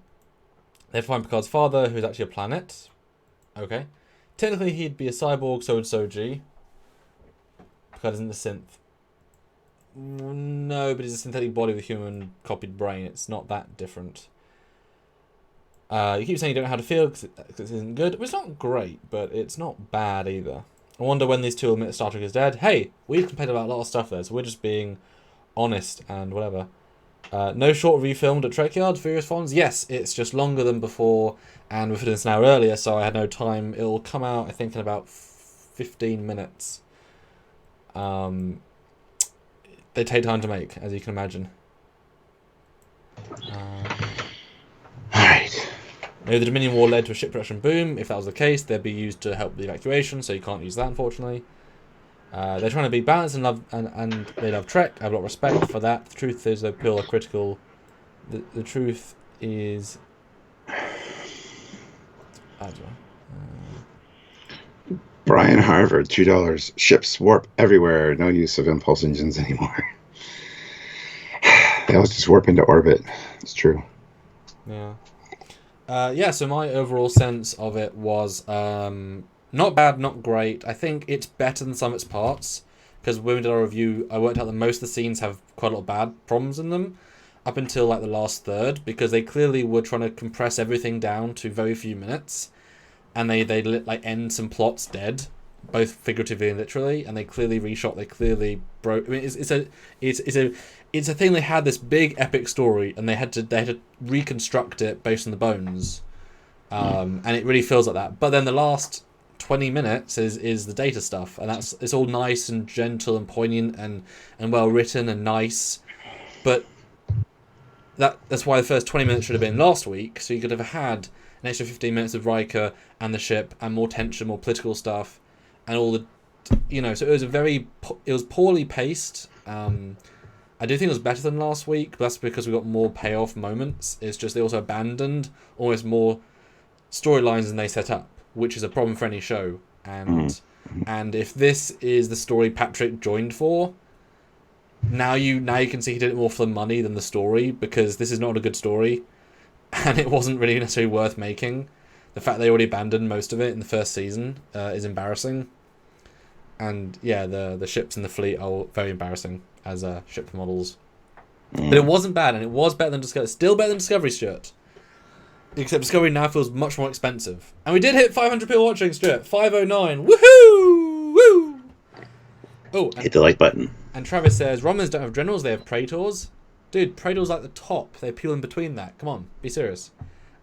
They find Picard's father, who's actually a planet. Okay. Technically, he'd be a cyborg, so would Soji. Picard isn't a synth. No, but he's a synthetic body with a human copied brain. It's not that different. You keep saying you don't know how to feel because it isn't good. Well, it's not great, but it's not bad either. I wonder when these two will admit Star Trek is dead. Hey, we've complained about a lot of stuff there, so we're just being honest and whatever. No short review filmed at Trekyards for various fans. Yes, it's just longer than before, and we're finishing this an hour earlier, so I had no time. It'll come out, I think, in about 15 minutes. They take time to make, as you can imagine. Alright. Maybe the Dominion War led to a ship production boom. If that was the case, they'd be used to help the evacuation, so you can't use that, unfortunately. They're trying to be balanced and love, and they love Trek. I have a lot of respect for that. The truth is, though, people are critical. The truth is... I don't know. Brian Harvard, $2. Ships warp everywhere. No use of impulse engines anymore. They always just warp into orbit. It's true. Yeah. So my overall sense of it was not bad, not great. I think it's better than some of its parts. Because when we did our review, I worked out that most of the scenes have quite a lot of bad problems in them. Up until like the last third. Because they clearly were trying to compress everything down to very few minutes. And they like end some plots dead, both figuratively and literally, and they clearly reshot. They clearly broke. I mean, it's a thing. They had this big epic story, and they had to reconstruct it based on the bones, and it really feels like that. But then the last 20 minutes is the data stuff, and it's all nice and gentle and poignant and well written and nice, but that's why the first 20 minutes should have been last week, so you could have had an extra 15 minutes of Riker and the ship and more tension, more political stuff, and all the, you know. So it was poorly paced. I do think it was better than last week, but that's because we got more payoff moments. It's just they also abandoned almost more storylines than they set up, which is a problem for any show. And if this is the story Patrick joined for, now you can see he did it more for the money than the story, because this is not a good story, and it wasn't really necessarily worth making. The fact they already abandoned most of it in the first season is embarrassing. And yeah, the ships in the fleet are very embarrassing as ship models. But it wasn't bad, and it was better than Discovery. Still better than Discovery's shirt. Except Discovery now feels much more expensive. And we did hit 500 people watching, Stuart. 509. Woohoo! Woo! Oh, Hit the like button. And Travis says, Romans don't have generals, they have praetors. Dude, praetors like the top. They peel in between that. Come on, be serious.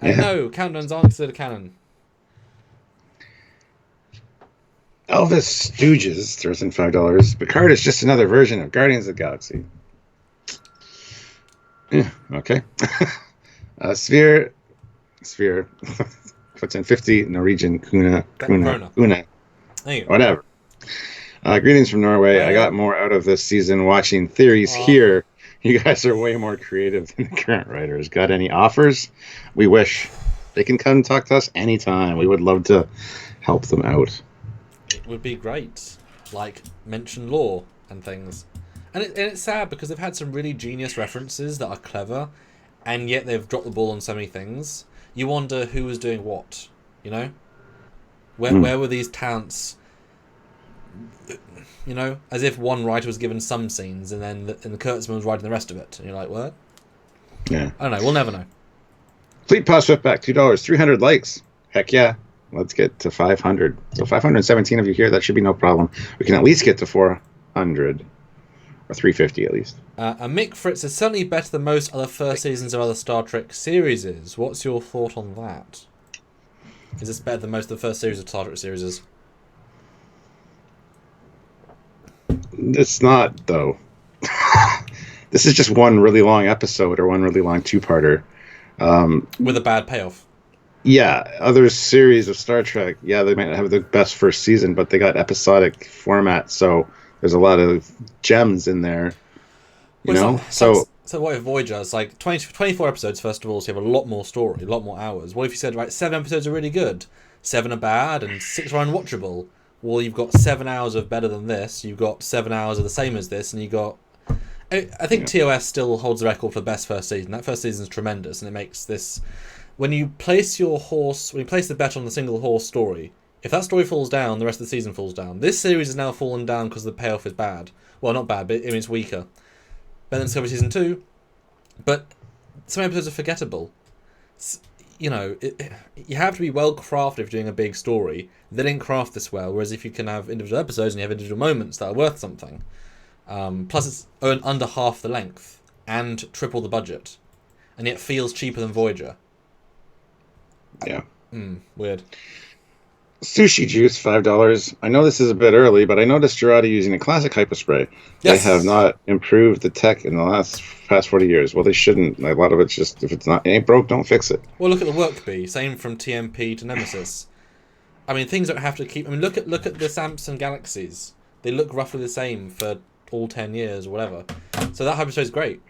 And no, countdowns aren't considered canon. Elvis Stooges throws in $5. Picard is just another version of Guardians of the Galaxy. Yeah, okay. Sphere puts in 50. Norwegian Kuna. Whatever. Greetings from Norway. I got more out of this season watching theories here. You guys are way more creative than the current writers. Got any offers? We wish. They can come and talk to us anytime. We would love to help them out. It would be great. Like, mention lore and things. And it's sad because they've had some really genius references that are clever, and yet they've dropped the ball on so many things. You wonder who was doing what, you know? Where were these talents? You know, as if one writer was given some scenes and then the Kurtzman was writing the rest of it. And you're like, what? Yeah. I don't know. We'll never know. Fleet Pass Swiftback, $2. 300 likes. Heck yeah. Let's get to 500. So 517 of you here. That should be no problem. We can at least get to 400. Or 350 at least. Mick Fritz is certainly better than most other first seasons of other Star Trek series. What's your thought on that? Is this better than most of the first series of Star Trek series? It's not, though. This is just one really long episode or one really long two-parter. With a bad payoff. Yeah, other series of Star Trek, yeah, they might not have the best first season, but they got episodic format, so there's a lot of gems in there. You know? So what if Voyager is like 24 episodes, first of all, so you have a lot more story, a lot more hours. What if you said, right, 7 episodes are really good, 7 are bad, and 6 are unwatchable? Well, you've got 7 hours of better than this, you've got 7 hours of the same as this, and you got... I think TOS still holds the record for the best first season. That first season is tremendous, and it makes this... When you place the bet on the single horse story, if that story falls down, the rest of the season falls down. This series has now fallen down because the payoff is bad. Well, not bad, but it's weaker. Better than Discovery Season 2, but some episodes are forgettable. You know, you have to be well crafted if you're doing a big story. They didn't craft this well, whereas if you can have individual episodes and you have individual moments that are worth something, plus it's under half the length and triple the budget, and yet feels cheaper than Voyager. Yeah. Weird. Sushi Juice, $5. I know this is a bit early, but I noticed you're already using a classic hyperspray. Yes. They have not improved the tech in the past 40 years. Well, they shouldn't. A lot of it's just, if it ain't broke, don't fix it. Well, look at the Workbee. Same from TMP to Nemesis. I mean, things don't have to keep... I mean, look at the Samsung Galaxies. They look roughly the same for all 10 years or whatever. So that hyperspray is great.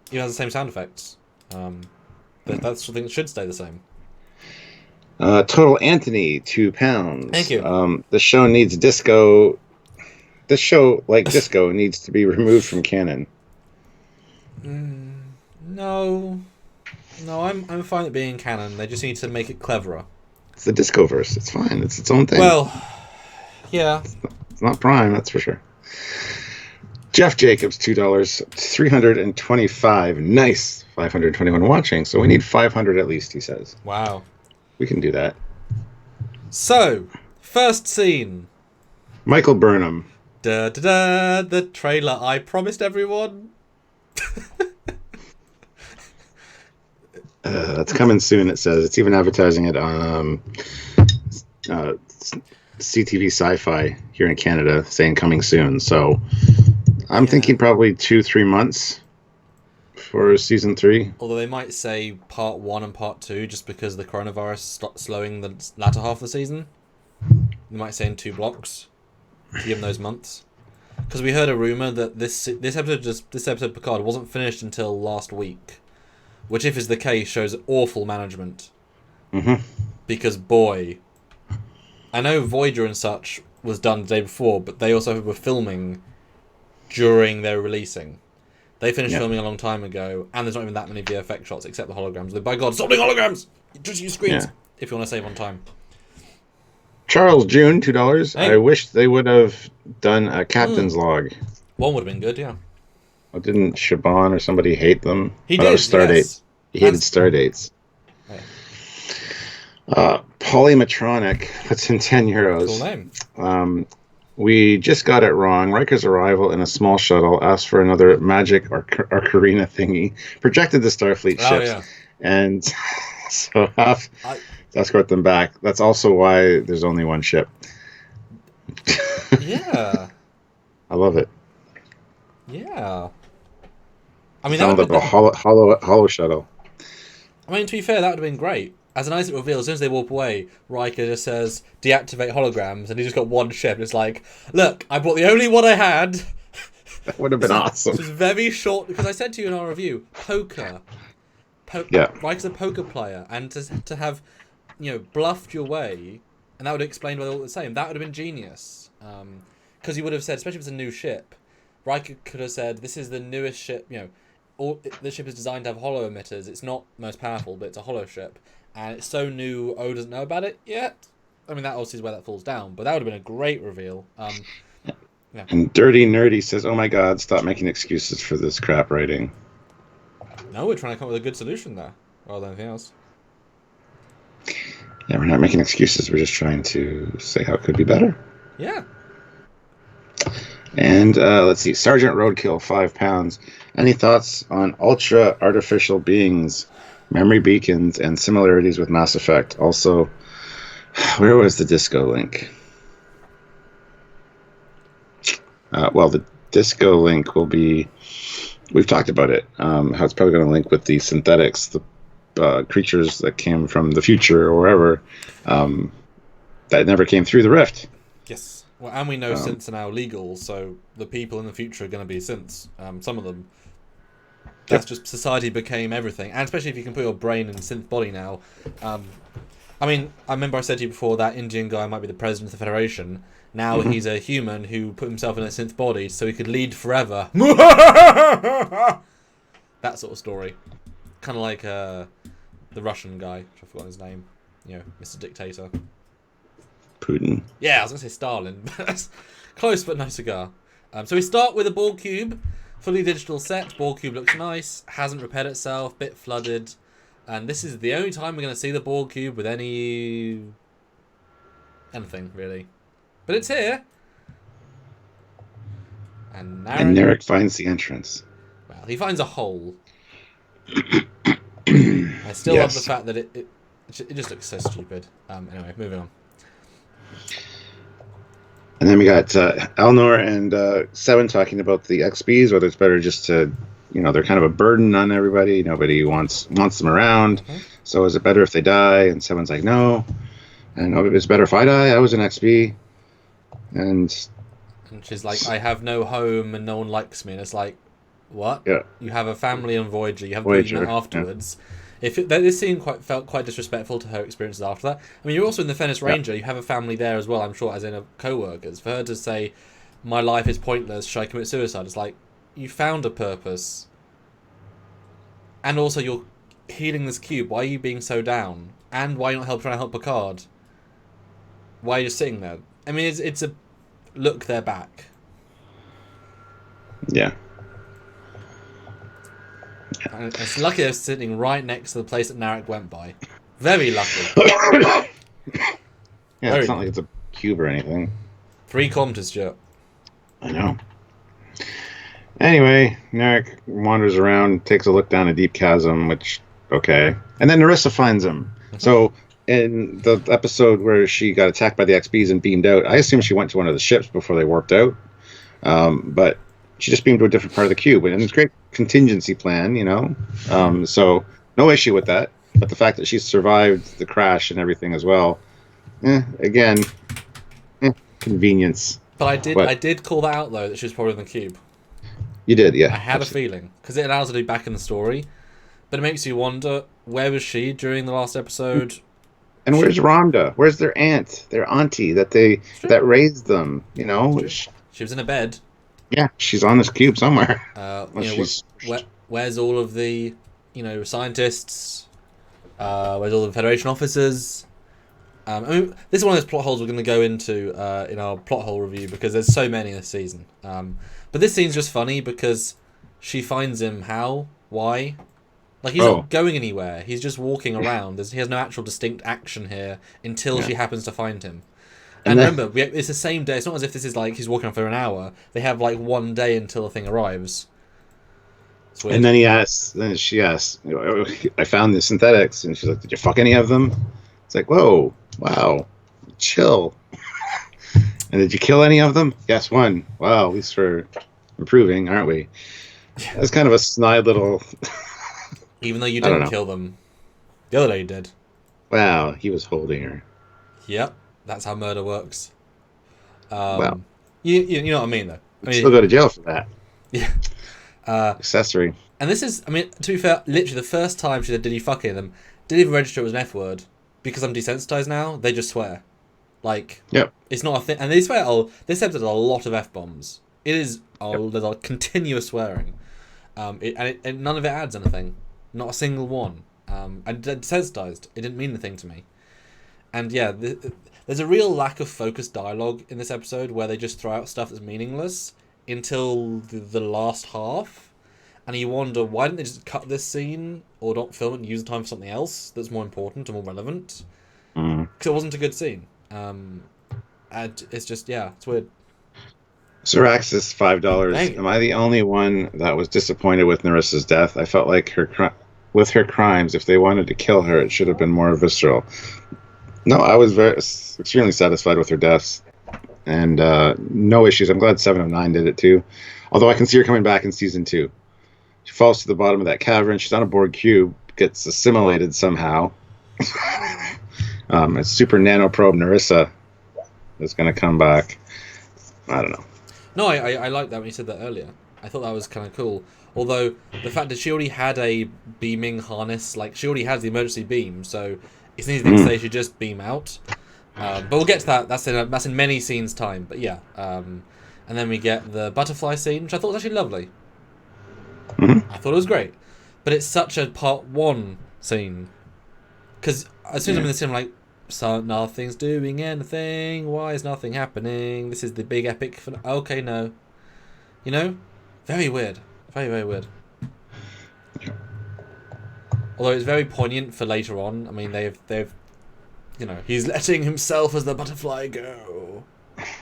Even has the same sound effects. That's something that should stay the same. Total Anthony, £2. Thank you. The show needs disco. This show, like disco, needs to be removed from canon. No, I'm fine with being canon. They just need to make it cleverer. It's the Discoverse. It's fine. It's its own thing. Well, yeah. It's not Prime, that's for sure. Jeff Jacobs, $2. 325. Nice. 521 watching. So we need 500 at least, he says. Wow. We can do that. So, first scene. Michael Burnham. The trailer I promised everyone. It's coming soon, it says. It's even advertising it on CTV Sci-Fi here in Canada, saying coming soon. So I'm thinking probably 2-3 months for season 3. Although they might say part 1 and part 2 just because the coronavirus slowing the latter half of the season. They might say in 2 blocks to give them those months. Because we heard a rumor that this episode Picard wasn't finished until last week, which, if is the case, shows awful management. Mm-hmm. Because boy, I know Voyager and such was done the day before, but they also were filming during their releasing. They finished filming a long time ago, and there's not even that many VFX shots except the holograms. By God, stop doing holograms! Just use screens if you want to save on time. Charles June, $2. Hey. I wish they would have done a captain's log. One would have been good, yeah. Well, didn't Shaban or somebody hate them? He did. That was Stardate. Yes. He hated Stardates. Polymetronic puts in €10. Cool name. We just got it wrong. Riker's arrival in a small shuttle asked for another magic or Karina thingy, projected the Starfleet ships, and so have to escort them back. That's also why there's only one ship. Yeah. I love it. Yeah. I mean, that would be a hollow shuttle. I mean, to be fair, that would have been great. As an nice reveal, as soon as they warp away, Riker just says, deactivate holograms, and he's just got one ship. And it's like, look, I brought the only one I had. That would have been awesome. It was very short, because I said to you in our review, poker. Riker's a poker player, and to have, bluffed your way, and that would have explained why they're all the same. That would have been genius. Because you would have said, especially if it's a new ship, Riker could have said, this is the newest ship, the ship is designed to have holo emitters. It's not most powerful, but it's a holo ship. And it's so new, O doesn't know about it yet. I mean, that obviously is where that falls down, but that would have been a great reveal. Yeah. And Dirty Nerdy says, oh my God, stop making excuses for this crap writing. No, we're trying to come up with a good solution there, rather than anything else. Yeah, we're not making excuses. We're just trying to say how it could be better. Yeah. And let's see, Sergeant Roadkill, £5. Any thoughts on ultra artificial beings, memory beacons, and similarities with Mass Effect? Also, where was the disco link? Well, the disco link will be, we've talked about it, how it's probably going to link with the synthetics, the creatures that came from the future or wherever, that never came through the rift. Yes. Well, and we know synths are now legal, so the people in the future are going to be synths. Some of them. That's just society became everything, and especially if you can put your brain in a synth body now. I mean, I remember I said to you before that Indian guy might be the president of the Federation. Now he's a human who put himself in a synth body so he could lead forever. That sort of story. Kind of like the Russian guy, which I've forgotten his name. Mr. Dictator. Putin. Yeah, I was going to say Stalin. Close, but no cigar. So we start with a Borg cube. Fully digital set. Borg cube looks nice. Hasn't repaired itself. Bit flooded. And this is the only time we're going to see the Borg cube with anything, really. But it's here. And Narek finds the entrance. Well, he finds a hole. I still love the fact that it just looks so stupid. Anyway, moving on. And then we got Elnor and Seven talking about the XBs, whether it's better just to, they're kind of a burden on everybody. Nobody wants them around. Mm-hmm. So is it better if they die? And Seven's like, no. And it's better if I die. I was an XB. And she's like, I have no home and no one likes me. And it's like, what? Yeah. You have a family on Voyager. You have Voyager afterwards. Yeah. This scene felt quite disrespectful to her experiences after that. I mean, you're also in the Fenris Ranger. You have a family there as well, I'm sure, as in a co-workers. For her to say, my life is pointless, should I commit suicide? It's like, you found a purpose. And also, you're healing this cube. Why are you being so down? And why are you not trying to help Picard? Why are you just sitting there? I mean, it's a look, they're back. Yeah. And it's lucky they're sitting right next to the place that Narek went by. Very lucky. It's not like it's a cube or anything. 3 kilometers, Stuart. I know. Anyway, Narek wanders around, takes a look down a deep chasm, which, okay. And then Narissa finds him. So, in the episode where she got attacked by the XBs and beamed out, I assume she went to one of the ships before they warped out. But she just beamed to a different part of the cube. And it's a great contingency plan, So, no issue with that. But the fact that she survived the crash and everything as well, again, convenience. But I did call that out, though, that she was probably in the cube. You did, yeah. I had a feeling. Because it allows her to be back in the story. But it makes you wonder, where was she during the last episode? And where's Rhonda? Where's their aunt, their auntie that raised them? She was in a bed. Yeah, she's on this cube somewhere. Unless You know, she's where's all of the, scientists? Where's all the Federation officers? I mean, this is one of those plot holes we're going to go into in our plot hole review because there's so many this season. But this scene's just funny because she finds him. How? Why? Like, he's not going anywhere. He's just walking around. He has no actual distinct action here until she happens to find him. And remember, it's the same day. It's not as if this is like he's walking around for an hour. They have like one day until the thing arrives. And then she asks, I found the synthetics. And she's like, did you fuck any of them? It's like, whoa, wow, chill. And did you kill any of them? Yes, one. Wow, at least we're improving, aren't we? That's kind of a snide little... Even though you didn't kill them. The other day you did. Wow, he was holding her. Yep, that's how murder works. Wow. You know what I mean, though. Still go to jail for that. Yeah. Accessory. And this is, I mean, to be fair, literally the first time she said, did you fuck any of them, didn't even register it was an F word. Because I'm desensitized now, they just swear. Like, it's not a thing. And they swear, this episode has a lot of F-bombs. It is, there's a continuous swearing. And none of it adds anything. Not a single one. And desensitized. It didn't mean the thing to me. And yeah, there's a real lack of focused dialogue in this episode where they just throw out stuff that's meaningless until the last half. And you wonder, why didn't they just cut this scene or not film it and use the time for something else that's more important and more relevant? Because it wasn't a good scene. And it's just, it's weird. Siraxis, $5. Am I the only one that was disappointed with Narissa's death? I felt like with her crimes, if they wanted to kill her, it should have been more visceral. No, I was extremely satisfied with her deaths. And no issues. I'm glad 7 of 9 did it too. Although I can see her coming back in season 2. She falls to the bottom of that cavern. She's on a Borg cube. Gets assimilated somehow. A super nanoprobe Narissa is going to come back. I don't know. No, I like that when you said that earlier. I thought that was kind of cool. Although, the fact that she already had a beaming harness, like, she already has the emergency beam, so it's an easy thing to say she should just beam out. But we'll get to that. That's in many scenes' time. But yeah. And then we get the butterfly scene, which I thought was actually lovely. I thought it was great. But it's such a part 1 scene. Because as soon as I'm in the scene, I'm like, so nothing's doing anything. Why is nothing happening? This is the big epic. Okay, no. You know? Very weird. Very, very weird. Although it's very poignant for later on. I mean, they've he's letting himself as the butterfly go.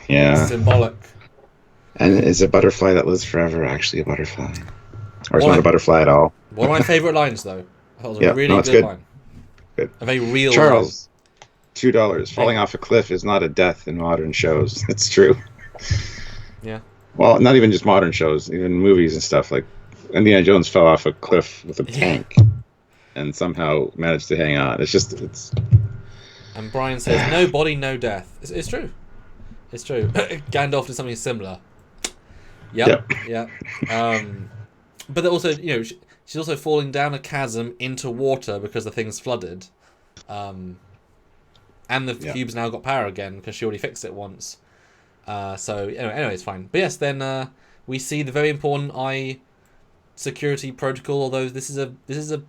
Yeah. It's symbolic. And is a butterfly that lives forever actually a butterfly? Or is it not a butterfly at all? One of my favourite lines, though. I thought it was a really good line. Good. A very real Charles, $2. Falling off a cliff is not a death in modern shows. It's true. Yeah. Well, not even just modern shows, even movies and stuff. Like Indiana Jones fell off a cliff with a tank and somehow managed to hang on. It's. And Brian says, "No body, no death." It's true. It's true. Gandalf did something similar. Yep. Yeah. But also, she's also falling down a chasm into water because the thing's flooded. And the cube's now got power again because she already fixed it once. So anyway, it's fine. But yes, then we see the very important eye security protocol. Although this is a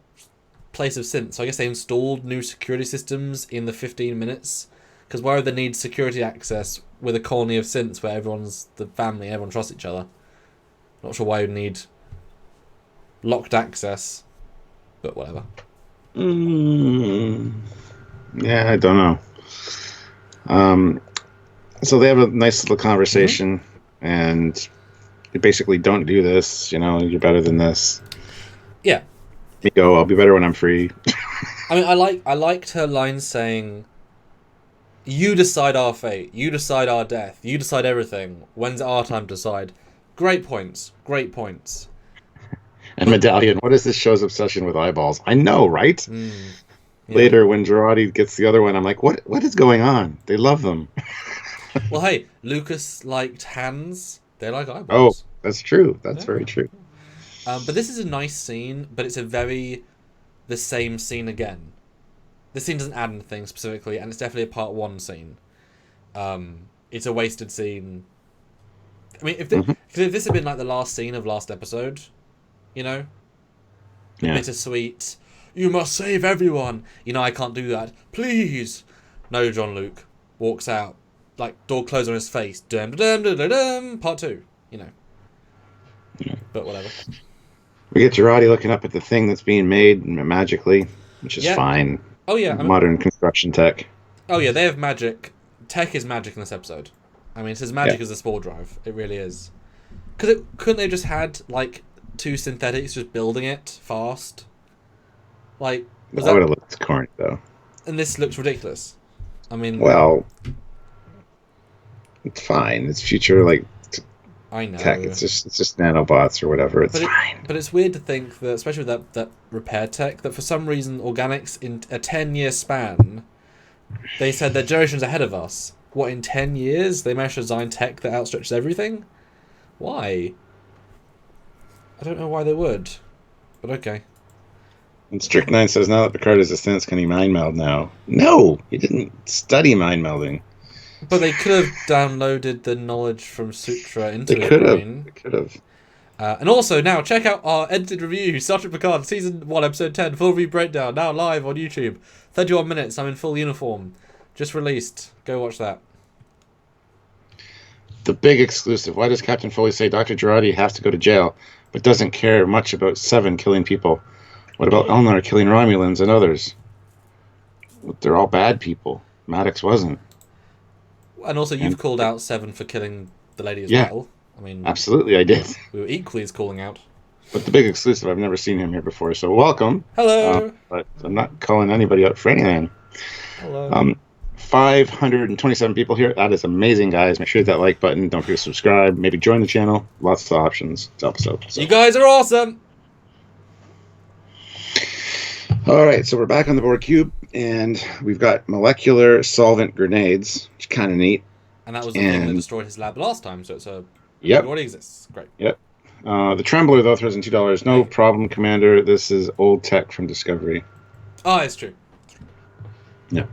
place of synth, so I guess they installed new security systems in the 15 minutes. Because why would they need security access with a colony of synths where everyone's the family, everyone trusts each other? Not sure why you'd need locked access, but whatever. Yeah, I don't know. So they have a nice little conversation, and you basically don't do this. You're better than this. Yeah. You go. I'll be better when I'm free. I mean, I liked her line saying, "You decide our fate. You decide our death. You decide everything. When's our time to decide?" Great points. Great points. And Medallion, what is this show's obsession with eyeballs? I know, right? Yeah. Later, when Girardi gets the other one, I'm like, what is going on? They love them. Well, hey, Lucas liked hands. They like eyeballs. Oh, that's true. That's very true. But this is a nice scene, but it's the same scene again. This scene doesn't add anything specifically, and it's definitely a part 1 scene. It's a wasted scene I mean, if this had been like the last scene of last episode, you know, bittersweet. You must save everyone. You know, I can't do that. Please. No, John Luke walks out, like door closed on his face. Dum dum dum dum dum. Part 2. You know. Yeah. But whatever. We get Girardi looking up at the thing that's being made magically, which is fine. Oh yeah, modern construction tech. Oh yeah, they have magic. Tech is magic in this episode. I mean, it's as magic as the spore drive. It really is. Couldn't they just had like 2 synthetics just building it fast? Like that would have looked corny though. And this looks ridiculous. I mean, well, it's fine. It's future I know. tech. It's just nanobots or whatever. It's fine. But it's weird to think that, especially with that repair tech, that for some reason organics in a 10-year span, they said they're generations ahead of us. What, in 10 years they managed to design tech that outstretches everything? Why? I don't know why they would, but okay. And Strychnine says now that Picard is a sense, can he mind meld now? No, he didn't study mind melding. But they could have downloaded the knowledge from Sutra into his brain. They could have. And also, now, check out our edited review, Star Trek Picard, Season 1, Episode 10, full review breakdown, now live on YouTube. 31 minutes, I'm in full uniform. Just released. Go watch that. The big exclusive. Why does Captain Foley say Dr. Girardi has to go to jail, but doesn't care much about Seven killing people? What about Elnor killing Romulans and others? They're all bad people. Maddox wasn't. And also, you've called out Seven for killing the lady as well. I mean, absolutely, I did. We were equally as calling out. But the big exclusive, I've never seen him here before, so welcome. Hello. But I'm not calling anybody out for anything. Hello. 527 people here. That is amazing, guys. Make sure you hit that like button. Don't forget to subscribe. Maybe join the channel. Lots of options to help us out. So. You guys are awesome. All right, so we're back on the board cube, and we've got molecular solvent grenades, which is kind of neat. And that was the thing that destroyed his lab last time, so it's it already exists. Great. Yep. The Trembler, though, throws in $2. No problem, Commander. This is old tech from Discovery. Oh, it's true. Yeah.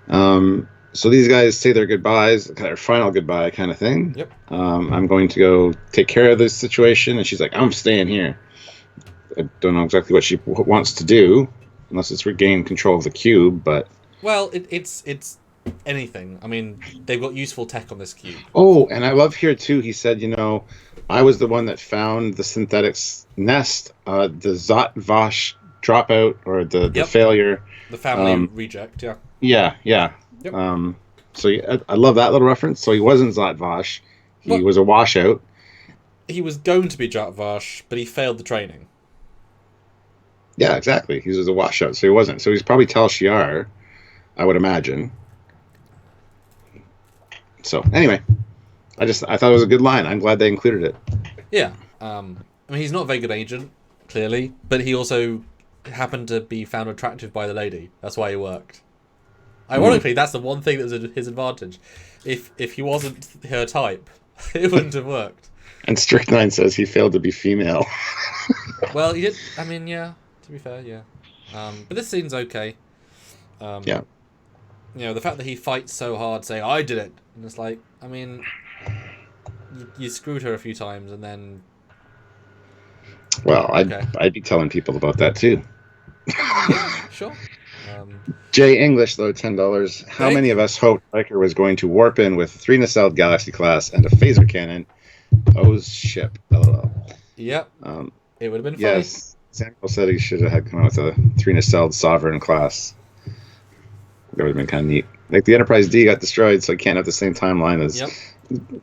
So these guys say their goodbyes, their final goodbye kind of thing. Yep. I'm going to go take care of this situation, and she's like, I'm staying here. I don't know exactly what she wants to do, unless it's regain control of the cube, but... Well, it's anything. I mean, they've got useful tech on this cube. Oh, and I love here, too, he said, I was the one that found the synthetics nest, the Zot-Vosh dropout, or the failure. The family reject, yeah. Yeah. Yep. So I love that little reference. So he wasn't Zot-Vosh. He was a washout. He was going to be Zot-Vosh, but he failed the training. Yeah, exactly. He was a washout, so he wasn't. So he's probably Tal Shiar, I would imagine. So anyway, I thought it was a good line. I'm glad they included it. Yeah. I mean, he's not a very good agent, clearly, but he also happened to be found attractive by the lady. That's why he worked. Ironically, that's the one thing that was his advantage. If he wasn't her type, it wouldn't have worked. And Strychnine says he failed to be female. Well, he did. I mean, yeah. To be fair, yeah. But this scene's okay. Yeah. The fact that he fights so hard, saying "I did it," and it's like, I mean, you screwed her a few times, and then. Well, I'd be telling people about that too. Yeah, sure. Jay English, though, $10. How many of us hoped Riker was going to warp in with 3 nacelled Galaxy class and a phaser cannon? Poe's ship. LOL. Yep. It would have been funny. Yes. Samuel said he should have had come out with a 3 nacelled Sovereign class. That would have been kind of neat. Like the Enterprise D got destroyed, so it can't have the same timeline as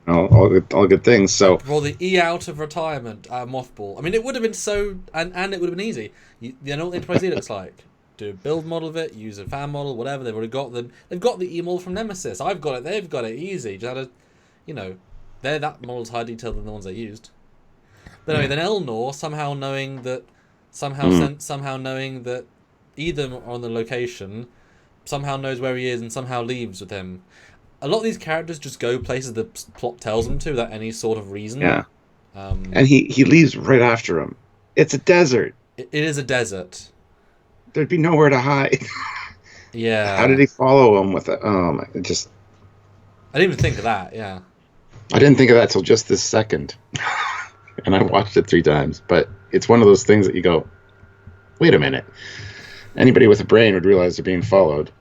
all good things. So for the E out of retirement, mothball. I mean, it would have been so, and it would have been easy. You know what the Enterprise D looks like. Do a build model of it, use a fan model, whatever. They've already got them. They've got the E model from Nemesis. I've got it. They've got it. Easy. Just had that model's higher detail than the ones they used. But anyway, then Elnor somehow knowing that either are on the location, somehow knows where he is and somehow leaves with him. A lot of these characters just go places the plot tells them to without any sort of reason. Yeah. And he leaves right after him. It's a desert. It is a desert. There'd be nowhere to hide. Yeah. How did he follow him with it? I didn't even think of that, yeah. I didn't think of that till just this second. And I watched it 3 times. But it's one of those things that you go, wait a minute. Anybody with a brain would realize they're being followed.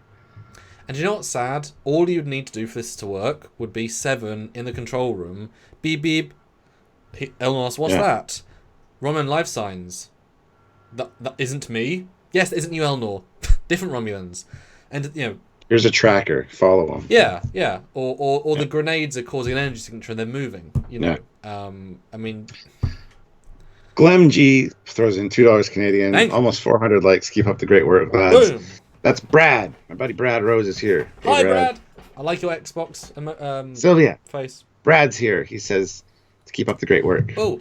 And you know what's sad? All you'd need to do for this to work would be Seven in the control room. Beep beep. Elnos, what's that? Roman life signs. That isn't me. Yes, that isn't you, Elnor. Different Romulans. And, you know... Here's a tracker. Follow them. Yeah. Or the grenades are causing an energy signature and they're moving. You know? Yeah. I mean... Glem G throws in $2 Canadian. Thanks. Almost 400 likes. Keep up the great work, lads. Boom. That's Brad. My buddy Brad Rose is here. Hey, hi, Brad. I like your Xbox Sylvia. face. Brad's here. He says to keep up the great work. Oh,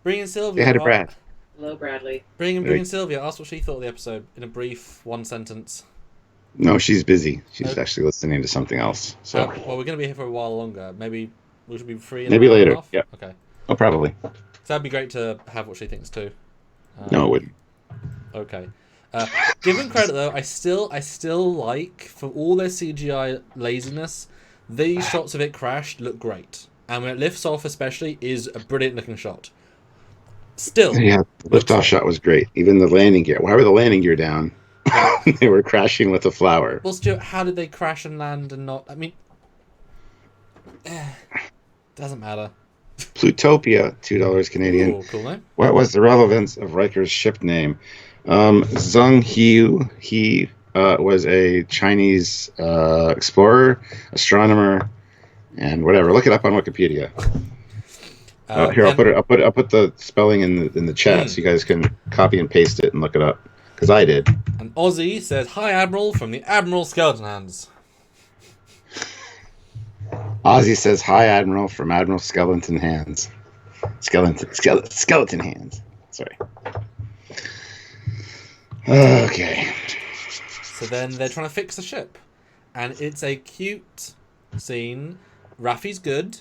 bring in Sylvia. Say hi to Brad. Hello, Bradley. Bring in Sylvia. Ask what she thought of the episode in a brief 1 sentence. No, she's busy. She's actually listening to something else. So. Well, we're going to be here for a while longer. Maybe we should be free. Maybe later. Yeah. Okay. Oh, probably. So that'd be great to have what she thinks too. No, it wouldn't. Okay. Given credit though, I still like, for all their CGI laziness, these shots of it crashed look great, and when it lifts off, especially, is a brilliant looking shot. Still, yeah, the liftoff shot was great. Even the landing gear. Why were the landing gear down? They were crashing with a flower. Well, Stuart, how did they crash and land and not? I mean, doesn't matter. Plutopia, $2 Canadian. Ooh, cool name. What was the relevance of Riker's ship name? Zheng Hu. He was a Chinese explorer, astronomer, and whatever. Look it up on Wikipedia. Here, I'll put the spelling in the chat so you guys can copy and paste it and look it up, because I did. And Ozzy says, "Hi, Admiral," from the Admiral Skeleton Hands. Ozzy says, "Hi, Admiral," from Admiral Skeleton Hands. Skeleton Hands. Sorry. Okay. So then they're trying to fix the ship, and it's a cute scene. Raffi's good.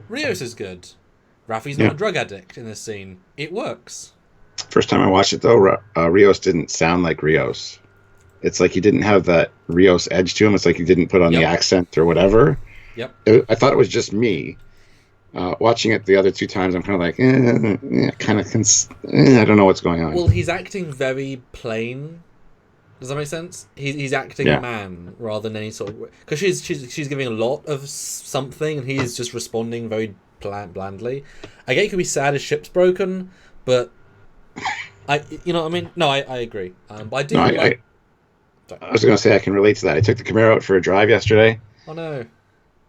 Rios is good. Raffi's not a drug addict in this scene. It works. First time I watched it, though, Rios didn't sound like Rios. It's like he didn't have that Rios edge to him. It's like he didn't put on the accent or whatever. Yep. I thought it was just me. Watching it the other 2 times, I'm kind of like, I don't know what's going on. Well, he's acting very plain. Does that make sense? He's acting man rather than any sort of... Because she's giving a lot of something, and he's just responding very blandly. I get he could be sad his ship's broken, but... I agree. But I do... No, I was going to say I can relate to that. I took the Camaro out for a drive yesterday. Oh, no.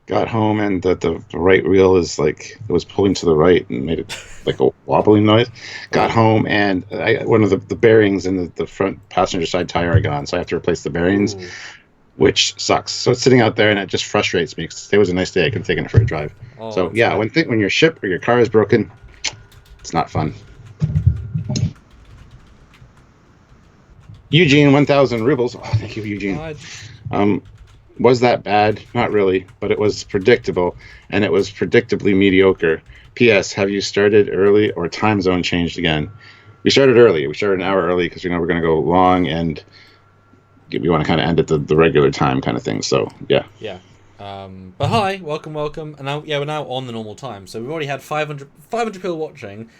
Got home, and the right wheel is like... It was pulling to the right and made it like a wobbling noise. Got home, and one of the bearings in the front passenger side tire are gone, so I have to replace the bearings, which sucks. So it's sitting out there, and it just frustrates me, because today was a nice day. I could have taken it for a drive. Oh, so, yeah, when your ship or your car is broken, it's not fun. Eugene, 1,000 rubles. Oh, thank you, Eugene. Was that bad? Not really, but it was predictable, and it was predictably mediocre. P.S. Have you started early or time zone changed again? We started early. We started an hour early because we're going to go long, and we want to kind of end at the regular time kind of thing. So, yeah. Yeah. But hi, welcome. And now, we're now on the normal time. So we've already had 500 people watching.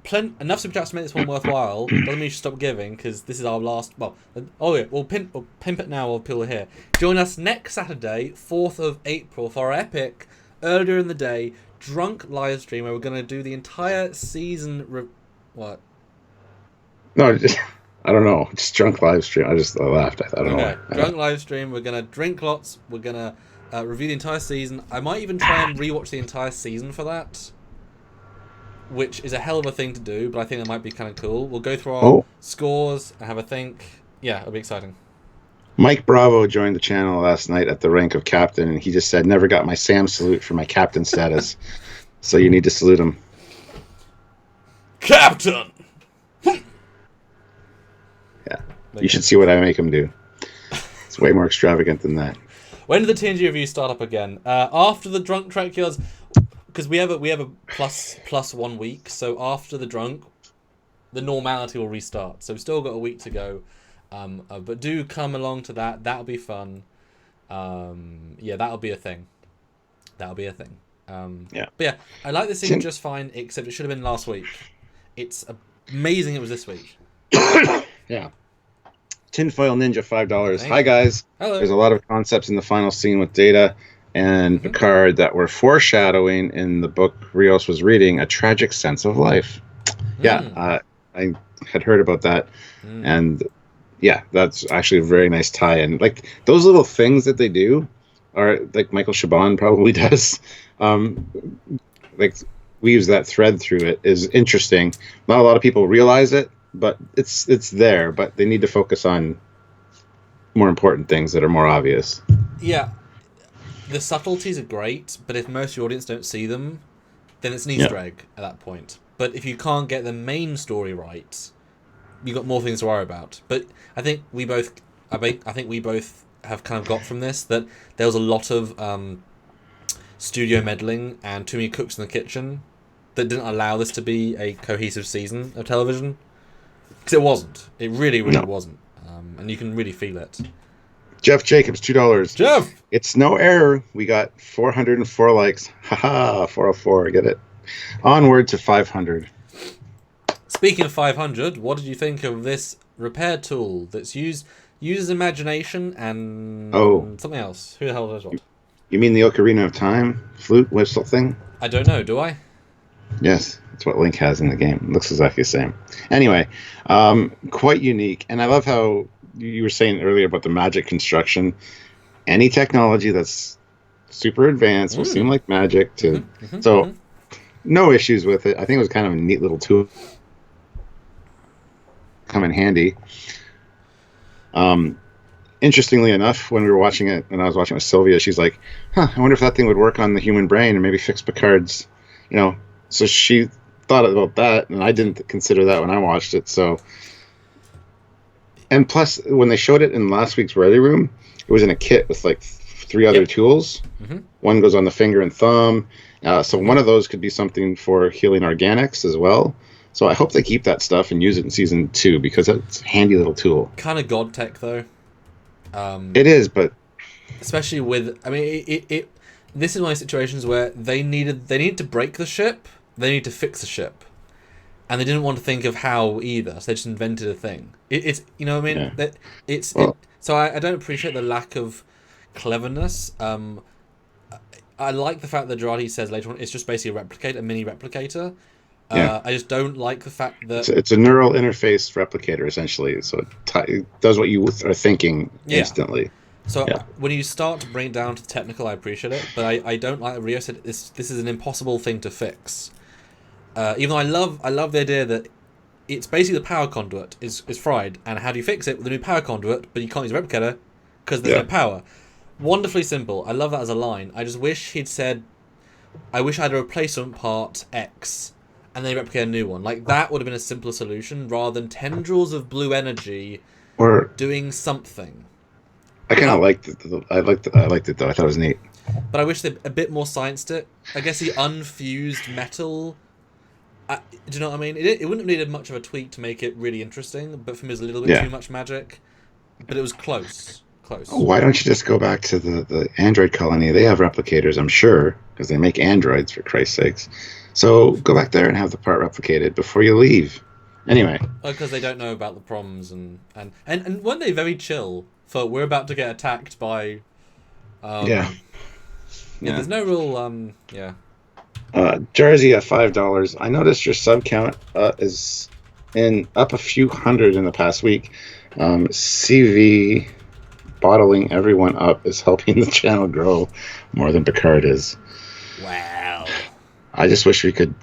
Enough super chats to make this one worthwhile. Doesn't mean you should stop giving, because this is our last... We'll pimp it now while people are here. Join us next Saturday, 4th of April, for our epic, earlier in the day, drunk live stream, where we're going to do the entire season... What? No, I don't know. Just drunk live stream. I laughed. I don't know. Drunk live stream. We're going to drink lots. We're going to review the entire season. I might even try and rewatch the entire season for that, which is a hell of a thing to do, but I think that might be kind of cool. We'll go through our scores and have a think. Yeah, it'll be exciting. Mike Bravo joined the channel last night at the rank of captain, and he just said, "Never got my Sam salute for my captain status." So you need to salute him. Captain! Yeah. You should see what I make him do. It's way more extravagant than that. When did the TNG review start up again? After the drunk Trekyards... Because we have a plus 1 week, so after the drunk, the normality will restart. So we've still got a week to go, but do come along to that. That'll be fun. That'll be a thing. Yeah. But yeah, I like this scene just fine, except it should have been last week. It's amazing it was this week. Yeah. Tinfoil Ninja, $5. Thank Hi, you. guys. Hello. There's a lot of concepts in the final scene with Data and Picard that were foreshadowing in the book Rios was reading, A Tragic Sense of Life. Yeah, I had heard about that. And yeah, that's actually a very nice tie-in. Like, those little things that they do are, like Michael Chabon probably does, like, weaves that thread through it, is interesting. Not a lot of people realize it, but it's there, but they need to focus on more important things that are more obvious. Yeah, the subtleties are great, but if most of your audience don't see them, then it's an Easter egg at that point. But if you can't get the main story right, you've got more things to worry about. But I think we both have kind of got from this that there was a lot of studio meddling and too many cooks in the kitchen that didn't allow this to be a cohesive season of television. Because it wasn't. It really wasn't. And you can really feel it. Jeff Jacobs, $2. Jeff! It's no error. We got 404 likes. Haha, 404. Get it? Onward to 500. Speaking of 500, what did you think of this repair tool that's uses imagination and something else? Who the hell knows what? You mean the Ocarina of Time flute whistle thing? I don't know, do I? Yes, that's what Link has in the game. It looks exactly the same. Anyway, quite unique. And I love how you were saying earlier about the magic construction. Any technology that's super advanced will seem like magic to... No issues with it. I think it was kind of a neat little tool. Come in handy. Interestingly enough, when we were watching it, and I was watching it with Sylvia, she's like, I wonder if that thing would work on the human brain and maybe fix Picard's, so she thought about that, and I didn't consider that when I watched it, so. And plus, when they showed it in last week's Ready Room, it was in a kit with like 3 other tools. One goes on the finger and thumb, so one of those could be something for healing organics as well. So I hope they keep that stuff and use it in season 2 because it's a handy little tool. Kind of god tech though. It is, but especially with, I mean, it this is one of those situations where they needed to break the ship, they need to fix the ship, and they didn't want to think of how either, so they just invented a thing. It's you know what I mean? Yeah. So I don't appreciate the lack of cleverness. I like the fact that Girardi says later on it's just basically a mini replicator. I just don't like the fact that it's a neural interface replicator essentially, so it does what you are thinking instantly. So when you start to bring it down to the technical, I appreciate it, but I don't like that Rio said this is an impossible thing to fix. Even though I love the idea that it's basically the power conduit is fried, and how do you fix it with a new power conduit? But you can't use a replicator because there's no power. Wonderfully simple. I love that as a line. I just wish he'd said, I wish I had a replacement part X, and then replicate a new one. Like, that would have been a simpler solution, rather than tendrils of blue energy or doing something. I kind of liked it. I liked it though. I thought it was neat. But I wish they a bit more scienced it. I guess the unfused metal. Do you know what I mean? It wouldn't have needed much of a tweak to make it really interesting, but for me, it was a little bit too much magic. But it was close. Oh, why don't you just go back to the android colony? They have replicators, I'm sure, because they make androids, for Christ's sakes. So go back there and have the part replicated before you leave. Anyway. Because they don't know about the problems and weren't they very chill for we're about to get attacked by... there's no real... Jersey at $5. I noticed your sub count is up a few hundred in the past week. CV bottling everyone up is helping the channel grow more than Picard is. Wow. I just wish we could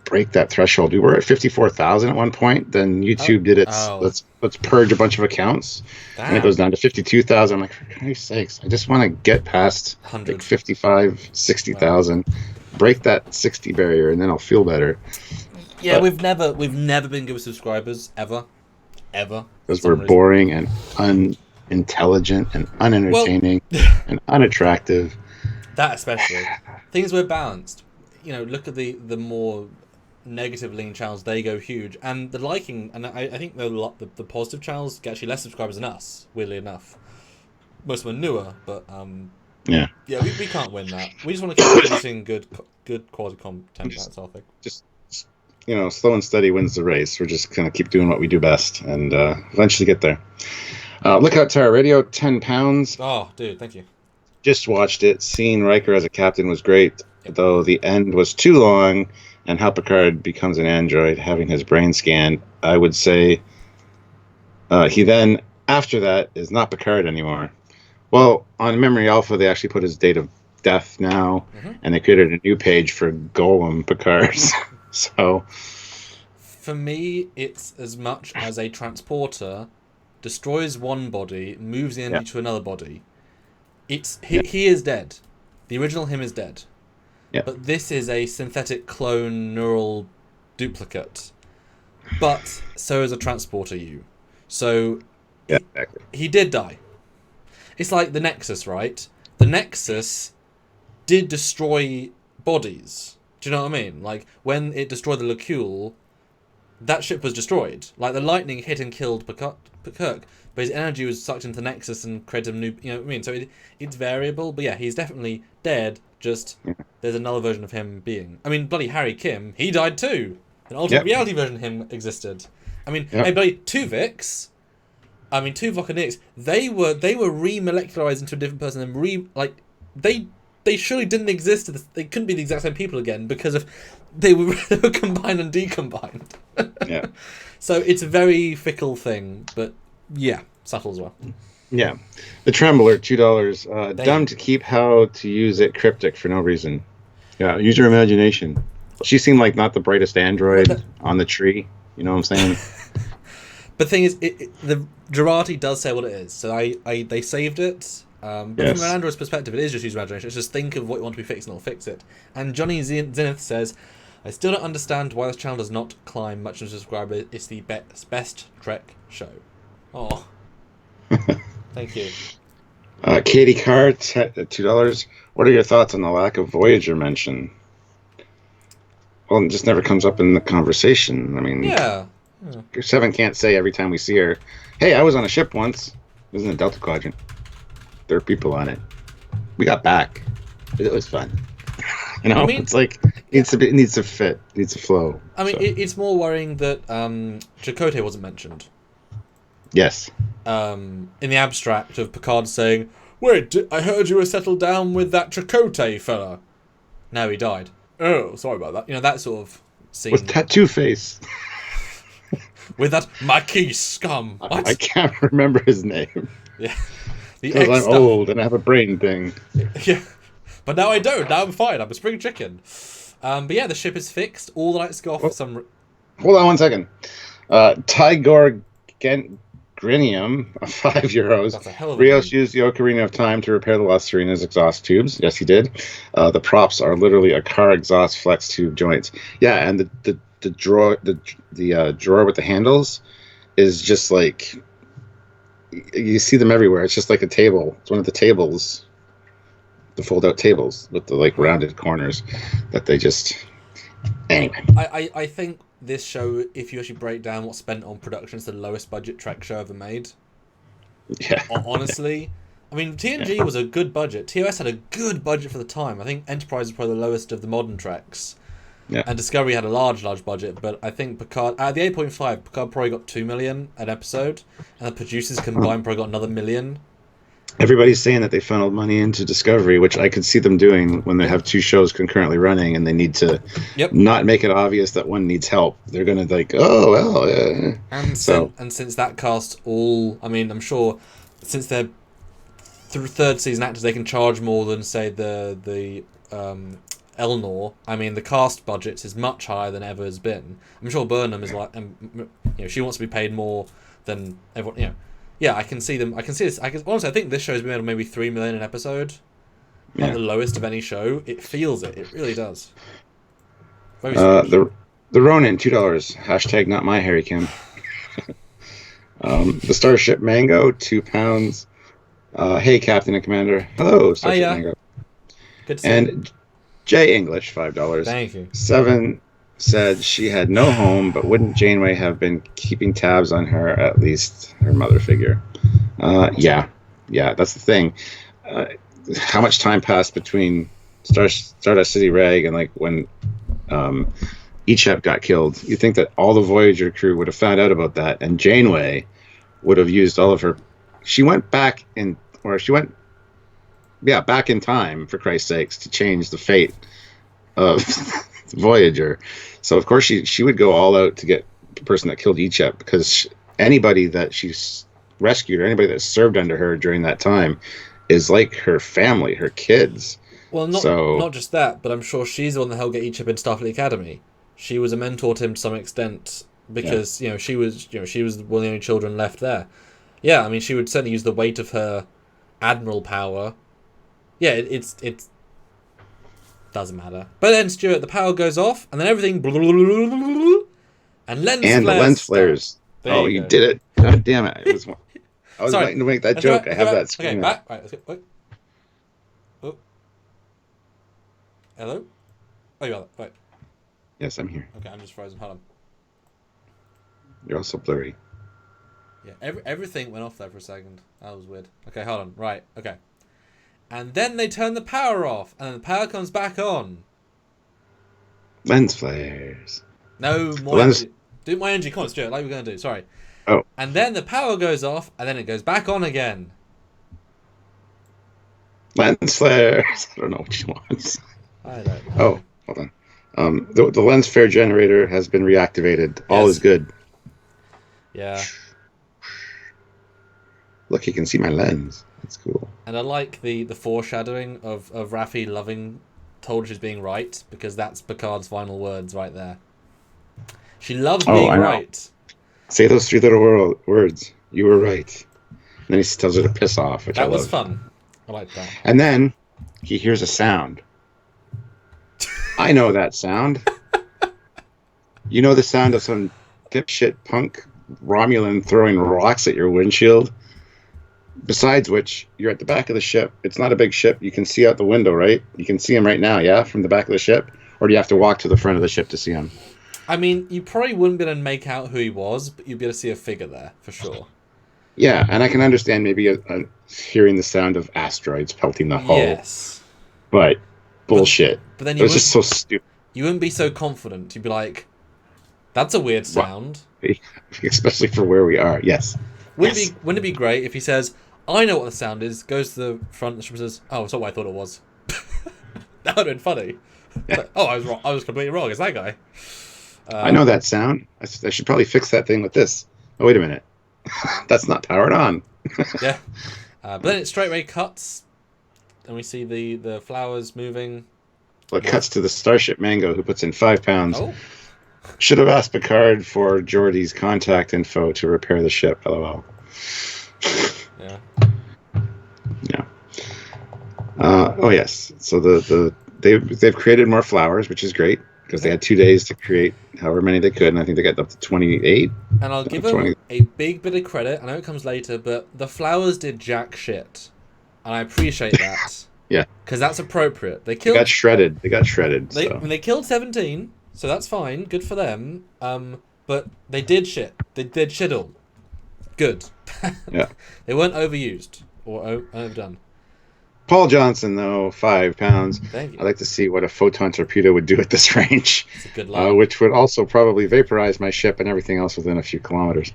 break that threshold. We were at 54,000 at one point. Then YouTube did it. Let's purge a bunch of accounts, and it goes down to 52,000. I'm like, for Christ's sakes, I just want to get past like 55, 60,000, break that 60 barrier, and then I'll feel better. Yeah, we've never been good with subscribers ever. Because we're boring and unintelligent and unentertaining and unattractive. That especially. Things were balanced. Look at the more negative leaning channels, they go huge, and the liking, and I think the positive channels get actually less subscribers than us, weirdly enough. Most of them are newer, but Yeah. Yeah, we can't win that. We just want to keep producing good quality content. That's our thing. Just slow and steady wins the race. We're just gonna keep doing what we do best, and eventually get there. Look out, Terra Radio, 10 pounds. Oh, dude, thank you. Just watched it. Seeing Riker as a captain was great, though the end was too long, and how Picard becomes an android, having his brain scanned. I would say he then, after that, is not Picard anymore. Well, on Memory Alpha, they actually put his date of death now, and they created a new page for Golem Picard. So, for me, it's as much as a transporter destroys one body, moves the energy to another body. He is dead. The original him is dead. Yeah. But this is a synthetic clone neural duplicate. But so is a transporter you. So exactly. He did die. It's like the Nexus, right? The Nexus did destroy bodies. Do you know what I mean? Like, when it destroyed the Locule, that ship was destroyed. Like, the lightning hit and killed Kirk, but his energy was sucked into the Nexus and created a new... You know what I mean? So it's variable, but yeah, he's definitely dead, just there's another version of him being... I mean, bloody Harry Kim, he died too! An alternate reality version of him existed. I mean, hey, bloody Tuvix... Tuvok and Nix, they were re-molecularized into a different person and they surely didn't exist. They couldn't be the exact same people again because of they were combined and decombined. Yeah. So it's a very fickle thing, but yeah, subtle as well. Yeah. The Trembler, $2. Dumb to keep how to use it cryptic for no reason. Yeah, use your imagination. She seemed like not the brightest android on the tree. You know what I'm saying? But the thing is, the Jurati does say what it is. So they saved it. But from an android's perspective, it is just use imagination. It's just think of what you want to be fixed and it'll fix it. And Johnny Zenith says, I still don't understand why this channel does not climb much as a subscriber. It's the best Trek show. Oh. Thank you. Katie Carr, $2. What are your thoughts on the lack of Voyager mention? Well, it just never comes up in the conversation. I mean, Seven can't say every time we see her, hey, I was on a ship once. It was in the Delta Quadrant. There are people on it. We got back. It was fun. It's like it needs to fit, needs to flow. I mean, it's more worrying that Chakotay wasn't mentioned. Yes. In the abstract of Picard saying, "Wait, I heard you were settled down with that Chakotay fella." No, he died. Oh, sorry about that. That sort of scene with tattoo face. With that Maquis scum. What? I can't remember his name. Yeah. Because I'm old and I have a brain thing. Yeah. But now I don't. Now I'm fine. I'm a spring chicken. But yeah, the ship is fixed. All the lights go off for some... Hold on 1 second. Tigor Grinium, €5. That's a hell of a Rios used the Ocarina of Time to repair the lost Serena's exhaust tubes. Yes, he did. The props are literally a car exhaust flex tube joints. Yeah, and the drawer, the drawer with the handles is just like... You see them everywhere. It's just like a table. It's one of the tables, the fold-out tables with the rounded corners that they just... Anyway. I think this show, if you actually break down what's spent on production, is the lowest budget Trek show ever made. Yeah. Honestly. I mean, TNG was a good budget. TOS had a good budget for the time. I think Enterprise is probably the lowest of the modern Treks. Yeah. And Discovery had a large budget, but I think Picard, at the 8.5, Picard probably got $2 million an episode, and the producers combined probably got another $1 million. Everybody's saying that they funneled money into Discovery, which I could see them doing when they have two shows concurrently running and they need to not make it obvious that one needs help. They're going to And since that cast I'm sure since they're third season actors, they can charge more than, say, the Elnor. I mean, the cast budget is much higher than ever has been. I'm sure Burnham is she wants to be paid more than everyone. Yeah, I can see them. I can see this. Honestly, I think this show's been made maybe $3 million an episode. Like the lowest of any show. It feels it. It really does. The Ronin, $2. Hashtag not my Harry Kim. The Starship Mango, £2. Hey, Captain and Commander. Hello, Starship Mango. Good to see you. Jay English, $5. Thank you. 7 said she had no home, but wouldn't Janeway have been keeping tabs on her, at least her mother figure? Yeah, that's the thing. how much time passed between Stardust City Reg and like when Ichep got killed. You think that all the Voyager crew would have found out about that, and Janeway would have used all of her. She went back in, or she went, back in time, for Christ's sakes, to change the fate of Voyager. So of course she would go all out to get the person that killed Ichep, because anybody that she's rescued or anybody that served under her during that time is like her family, her kids. Well, not just that, but I'm sure she's the one that helped get Ichep in Starfleet Academy. She was a mentor to him to some extent because she was one of the only children left there. Yeah, I mean, she would certainly use the weight of her admiral power. Yeah, it's doesn't matter. But then, Stuart, the power goes off, and then everything and the lens flares. Oh, you did it! God damn it! I was waiting to make that joke. I have that screen. Okay, back. Right, let's go. Wait. Oh. Hello? Oh, you got it. Wait. Yes, I'm here. Okay, I'm just frozen. Hold on. You're also blurry. Yeah, everything went off there for a second. That was weird. Okay, hold on. Right, okay. And then they turn the power off, and then the power comes back on. Lens flares. No, more energy. Do my energy. Come on, Stuart, like we're going to do. Sorry. Oh. And then the power goes off, and then it goes back on again. Lens flares. I don't know what you want. I don't know. Oh, hold on. The lens flare generator has been reactivated. All is good. Yeah. Look, you can see my lens. That's cool. And I like the foreshadowing of Raffi loving told she's being right, because that's Picard's final words right there. She loves being right. Say those 3 little words. You were right. And then he tells her to piss off, which I love. That was fun. I like that. And then he hears a sound. I know that sound. You know the sound of some dipshit punk Romulan throwing rocks at your windshield? Besides which, you're at the back of the ship. It's not a big ship. You can see out the window, right? You can see him right now, yeah? From the back of the ship? Or do you have to walk to the front of the ship to see him? I mean, you probably wouldn't be able to make out who he was, but you'd be able to see a figure there, for sure. Yeah, and I can understand maybe hearing the sound of asteroids pelting the hull. Yes. But bullshit. But then it was just so stupid. You wouldn't be so confident. You'd be like, that's a weird sound. Especially for where we are, yes. Wouldn't it be great if he says, I know what the sound is, goes to the front and the ship says, oh, it's not what I thought it was. That would have been funny. Yeah. Like, oh, I was wrong. I was completely wrong. It's that guy. I know that sound. I should probably fix that thing with this. Oh, wait a minute. That's not powered on. Yeah. But then it straight away cuts, and we see the flowers moving. Well, it cuts to the Starship Mango, who puts in 5 pounds. Oh. Should have asked Picard for Geordi's contact info to repair the ship. LOL. Yeah. Yeah. Oh yes. So they've created more flowers, which is great because they had 2 days to create however many they could, and I think they got up to 28. And I'll give them a big bit of credit. I know it comes later, but the flowers did jack shit, and I appreciate that. Yeah. Because that's appropriate. They got shredded. They killed 17, so that's fine. Good for them. But they did shit. They did shiddle. Good. Yeah. They weren't overused or overdone. Paul Johnson, though, 5 pounds. Thank you. I'd like to see what a photon torpedo would do at this range. That's a good line. Which would also probably vaporize my ship and everything else within a few kilometers.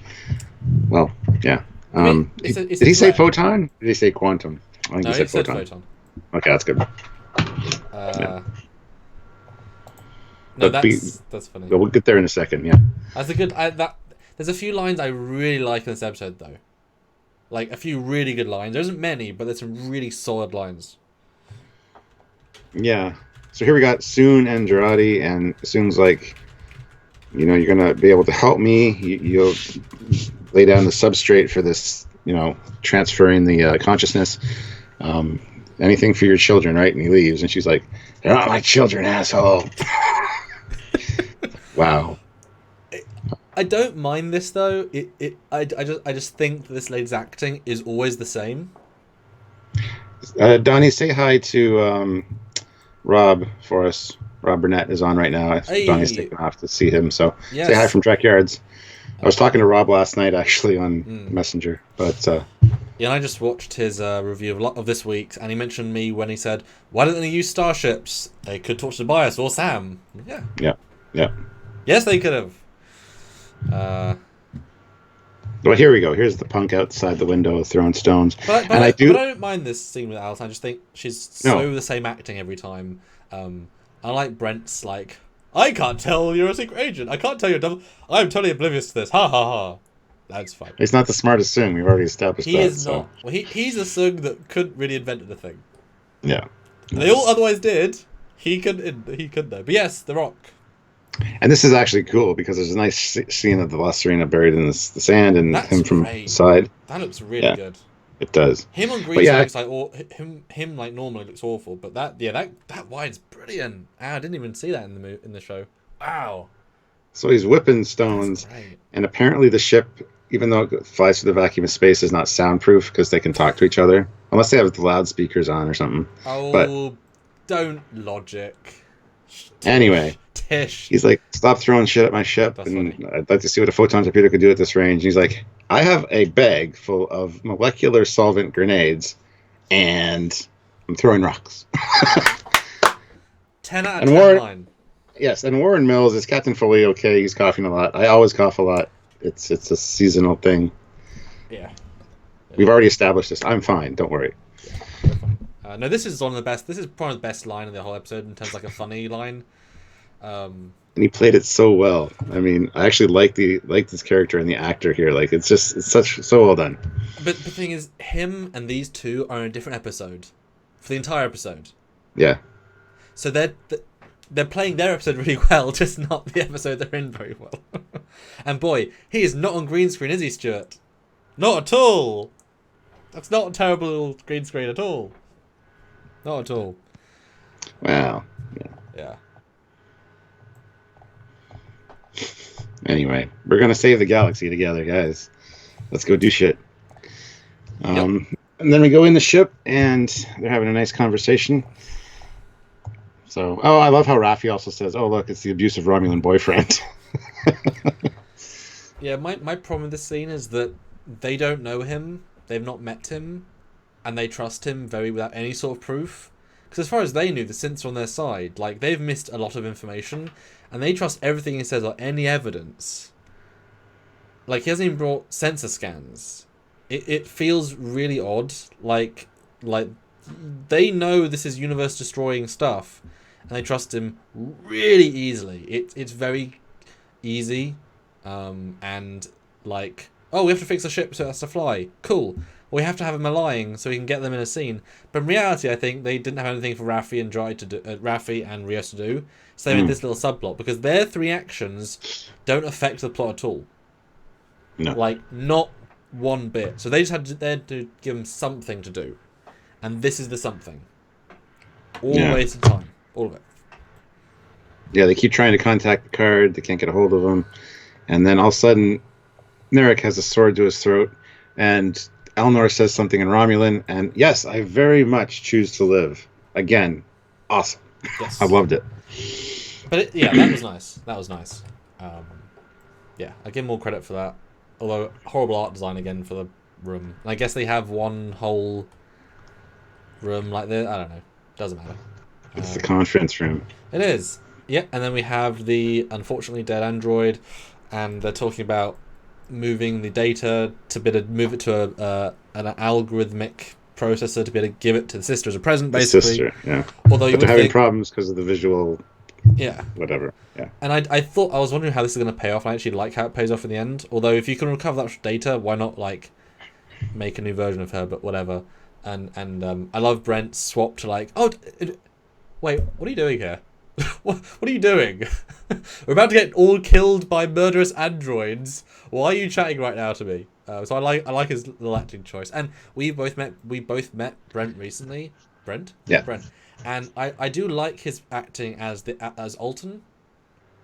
Well, yeah. Did he say photon? Did he say quantum? I think he said photon. Okay, that's good. Yeah. No, that's funny. We'll get there in a second, yeah. That's a good... There's a few lines I really like in this episode, though. Like, a few really good lines. There isn't many, but there's some really solid lines. Yeah. So here we got Soon and Girardi, and Soon's like, you're going to be able to help me. You'll lay down the substrate for this, transferring the consciousness. Anything for your children, right? And he leaves, and she's like, they're not my children, asshole. Wow. I don't mind this though. I just think that this lady's acting is always the same. Donnie, say hi to Rob for us. Rob Burnett is on right now. Hey. Donnie's taken off to see him, so yes. Say hi from Trekyards. I was talking to Rob last night actually on Messenger, but Yeah, I just watched his review of this week's, and he mentioned me when he said, "Why don't they use starships? They could talk to Tobias or Sam." Yeah. Yeah. Yeah. Yes, they could have. Well, here we go. Here's the punk outside the window throwing stones. But I don't mind this scene with Alice. I just think she's so the same acting every time. I like Brent's like, I can't tell you're a secret agent. I can't tell you're double. I'm totally oblivious to this. Ha ha ha. That's fine. He's not the smartest Sung. We've already established that. He is not. Well, he's a Sung that couldn't really invent the thing. Yeah. They all otherwise did. He couldn't though. But yes, The Rock. And this is actually cool because there's a nice scene of the La Serena buried in the sand and him from the side. That looks really good. It does. Him on green looks like him like normally looks awful, but that wide's brilliant. I didn't even see that in the show. Wow. So he's whipping stones, and apparently the ship, even though it flies through the vacuum of space, is not soundproof because they can talk to each other unless they have the loudspeakers on or something. Oh, but don't logic. Anyway. Tish. He's like, stop throwing shit at my ship, and I'd like to see what a photon torpedo could do at this range. And he's like, I have a bag full of molecular solvent grenades, and I'm throwing rocks. 10 out of 10 line. Yes, and Warren Mills is Captain Foley. Okay, he's coughing a lot. I always cough a lot. It's a seasonal thing. Yeah. We've already established this. I'm fine. Don't worry. Yeah, no, this is one of the best. This is probably the best line in the whole episode in terms of like a funny line. And he played it so well. I mean, I actually like this character and the actor here. Like, it's so well done. But the thing is, him and these two are in a different episode for the entire episode. Yeah. So they're playing their episode really well, just not the episode they're in very well. And boy, he is not on green screen, is he, Stuart? Not at all. That's not a terrible green screen at all. Not at all. Wow. Yeah. Anyway, we're gonna save the galaxy together, guys. Let's go do shit. And then we go in the ship, and they're having a nice conversation. So, I love how Raffi also says, "Oh, look, it's the abusive Romulan boyfriend." Yeah, my problem with this scene is that they don't know him, they've not met him, and they trust him without any sort of proof. Because as far as they knew, the synths are on their side. Like, they've missed a lot of information, and they trust everything he says or any evidence. Like, he hasn't even brought sensor scans. It feels really odd. Like they know this is universe-destroying stuff, and they trust him really easily. It's very easy, and like, oh, we have to fix the ship so it has to fly. Cool. Well, we have to have him lying so we can get them in a scene. But in reality, I think they didn't have anything for Raffi and Raffi and Rios to do, so they made this little subplot because their three actions don't affect the plot at all. No. Like, not one bit. So they just had to give him something to do, and this is the something. All the waste of time, all of it. Yeah, they keep trying to contact Picard. They can't get a hold of him, and then all of a sudden, Narek has a sword to his throat, and Elnor says something in Romulan, and yes, I very much choose to live. Again, awesome. Yes. I loved it. But that was nice. That was nice. Yeah, I give more credit for that. Although, horrible art design again for the room. I guess they have one whole room like this. I don't know. Doesn't matter. It's the conference room. It is. Yep, and then we have the unfortunately dead android, and they're talking about moving the data to be able to move it to an algorithmic processor to be able to give it to the sister as a present, basically. The sister, yeah. Although but they're having problems because of the visual. Yeah. Whatever. Yeah. And I was wondering how this is going to pay off. I actually like how it pays off in the end. Although if you can recover that much data, why not like make a new version of her? But whatever. And I love Brent's swap to like, wait, what are you doing here? What are you doing? We're about to get all killed by murderous androids. Why are you chatting right now to me? So I like his little acting choice. And we both met Brent recently. Brent? Yeah. Brent. And I do like his acting as Alton.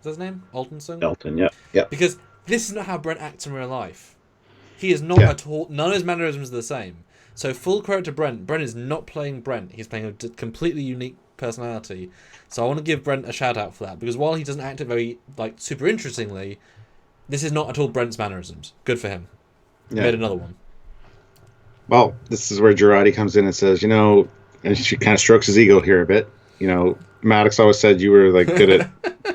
Is that his name? Alton Sung? Alton, yeah. Yeah. Because this is not how Brent acts in real life. He is not at all. None of his mannerisms are the same. So full credit to Brent. Brent is not playing Brent. He's playing a completely unique personality. So I want to give Brent a shout out for that, because while he doesn't act it very like super interestingly, this is not at all Brent's mannerisms. Good for him. He made another one. Well, this is where Girardi comes in and says, and she kind of strokes his ego here a bit. Maddox always said you were like good at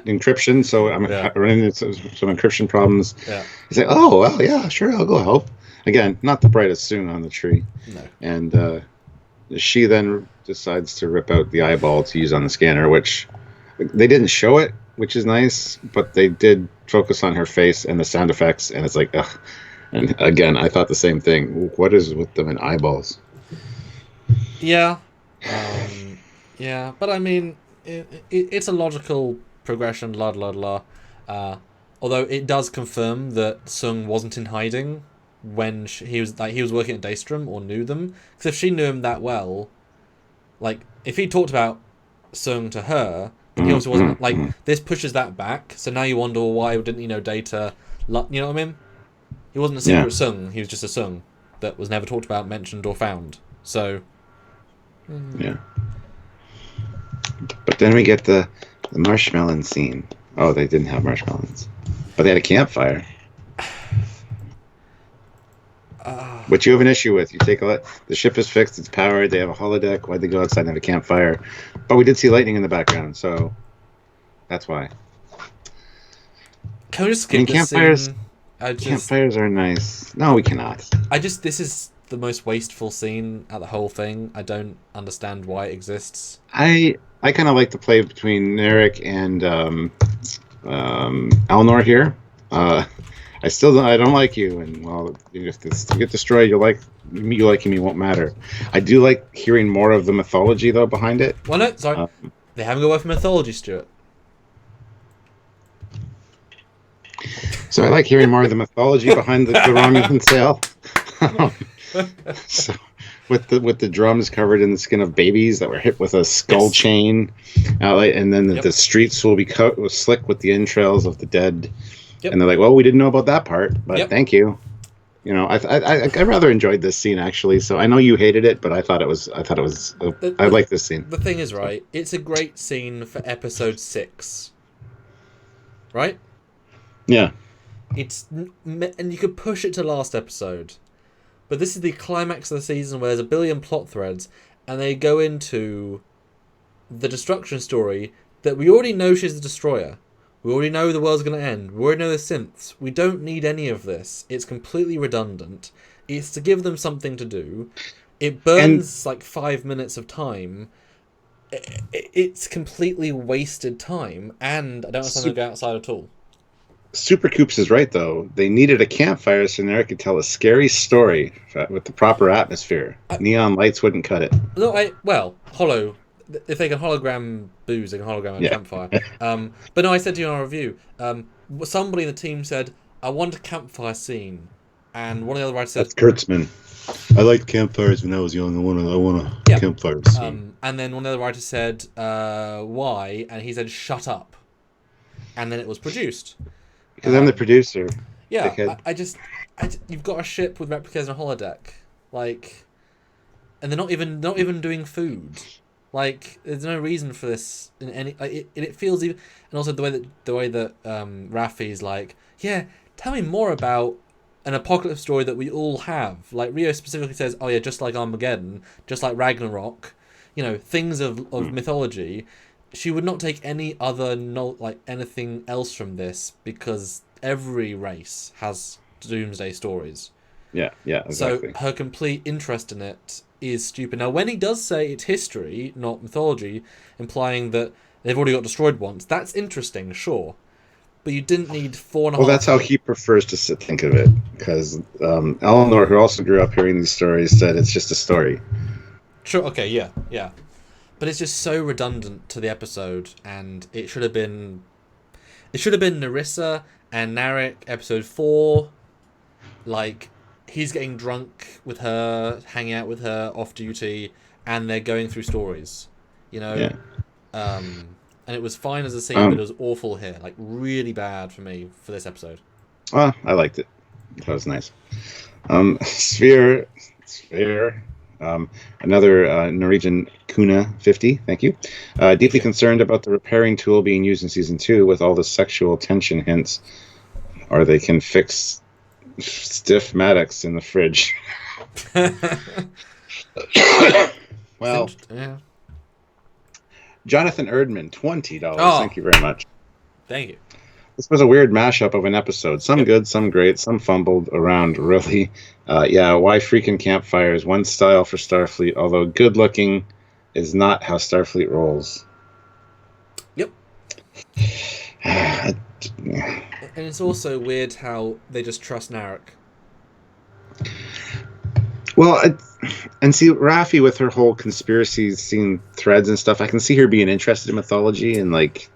encryption, so I'm Yeah. running into some encryption problems. Yeah. He's like, oh, well, yeah, sure, I'll go help. Again, not the brightest stone on the tree. No. And she then decides to rip out the eyeball to use on the scanner, which they didn't show it, which is nice, but they did focus on her face and the sound effects, and it's like, ugh. And again, I thought the same thing. What is with them and eyeballs? Yeah. Yeah, but I mean, it's a logical progression, la la la. Although it does confirm that Sung wasn't in hiding when he was working at Daystrom or knew them. Because if she knew him that well, like if he talked about Sung to her, then he also wasn't like this pushes that back. So now you wonder why didn't Data? You know what I mean? He wasn't a secret Sung. He was just a Sung that was never talked about, mentioned, or found. So yeah. But then we get the marshmallow scene. Oh, they didn't have marshmallows, but they had a campfire. Which you have an issue with. You take a look. The ship is fixed. It's powered. They have a holodeck. Why'd they go outside and have a campfire? But we did see lightning in the background, so that's why. Can we just skip this campfires? scene? Campfires are nice. No, we cannot. This is the most wasteful scene out of the whole thing. I don't understand why it exists. I kind of like the play between Narek and Elnor here. I don't like you, and well, if you get destroyed, you liking me won't matter. I do like hearing more of the mythology though behind it. Well, no, sorry, they haven't got away from mythology, Stuart. So I like hearing more of the mythology behind the Romulan tale. So with the drums covered in the skin of babies that were hit with a skull chain, and then the streets will be slick with the entrails of the dead. Yep. And they're like, well, we didn't know about that part, but thank you. I rather enjoyed this scene actually. So I know you hated it, but I like this scene. The thing is, right? It's a great scene for episode 6, right? Yeah. And you could push it to last episode, but this is the climax of the season where there's a billion plot threads, and they go into the destruction story that we already know she's the destroyer. We already know the world's going to end. We already know the synths. We don't need any of this. It's completely redundant. It's to give them something to do. It burns like 5 minutes of time. It's completely wasted time, and I don't understand them to go outside at all. Super Coops is right, though. They needed a campfire so Narek could tell a scary story with the proper atmosphere. Neon lights wouldn't cut it. No, Hollow. If they can hologram booze, they can hologram a campfire. But no, I said to you in our review, somebody in the team said, I want a campfire scene. And one of the other writers said... That's Kurtzman. I liked campfires when I was young. I want a campfire scene. And then one of the writers said, why? And he said, shut up. And then it was produced. Because I'm the producer. Yeah, I just you've got a ship with replicas and a holodeck. Like... And they're not even doing food. Like, there's no reason for this in any. Like, it feels even, and also the way that Raffi's like, yeah, tell me more about an apocalypse story that we all have. Like Rio specifically says, oh yeah, just like Armageddon, just like Ragnarok, things of mythology. She would not take any other anything else from this because every race has doomsday stories. Yeah, exactly. So her complete interest in it is stupid. Now, when he does say it's history, not mythology, implying that they've already got destroyed once, that's interesting, sure. But you didn't need 4.5... Well, that's how he prefers to think of it. Because Eleanor, who also grew up hearing these stories, said it's just a story. Sure, okay, yeah. But it's just so redundant to the episode, and it should have been... It should have been Narissa and Narek, episode 4, like... He's getting drunk with her, hanging out with her off duty, and they're going through stories, Yeah. And it was fine as a scene, but it was awful here, like really bad for me for this episode. Well, I liked it. That was nice. Sphere. Another Norwegian Kuna 50. Thank you. Deeply concerned about the repairing tool being used in season 2 with all the sexual tension hints, or they can fix Stiff Maddox in the fridge. Well, yeah. Jonathan Erdman, $20. Oh, Thank you very much. thank you. This was a weird mashup of an episode. Some Yep. good, some great, some fumbled around, really. Yeah, why freaking campfires? One style for Starfleet, although good looking is not how Starfleet rolls. Yep. And And it's also weird how they just trust Narek. well, and see, Raffi with her whole conspiracy scene threads and stuff, I can see her being interested in mythology and, like,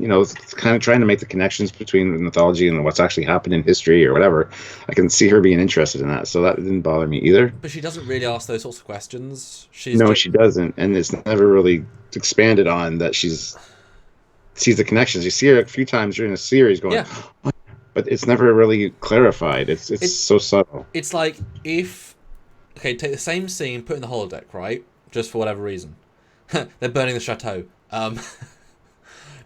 it's kind of trying to make the connections between the mythology and what's actually happened in history or whatever. I can see her being interested in that, so that didn't bother me either. But she doesn't really ask those sorts of questions. She doesn't, and it's never really expanded on that she sees the connections. You see her a few times during the series going, yeah. But it's never really clarified. It's so subtle. It's like take the same scene, put in the holodeck, right? Just for whatever reason. They're burning the chateau.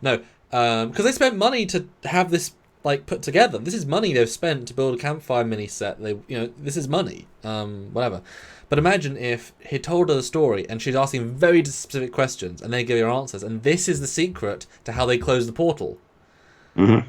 No, because they spent money to have this put together. This is money they've spent to build a campfire mini set. This is money. Whatever. But imagine if he told her the story and she's asking very specific questions and they give her answers, and this is the secret to how they close the portal. Mm-hmm.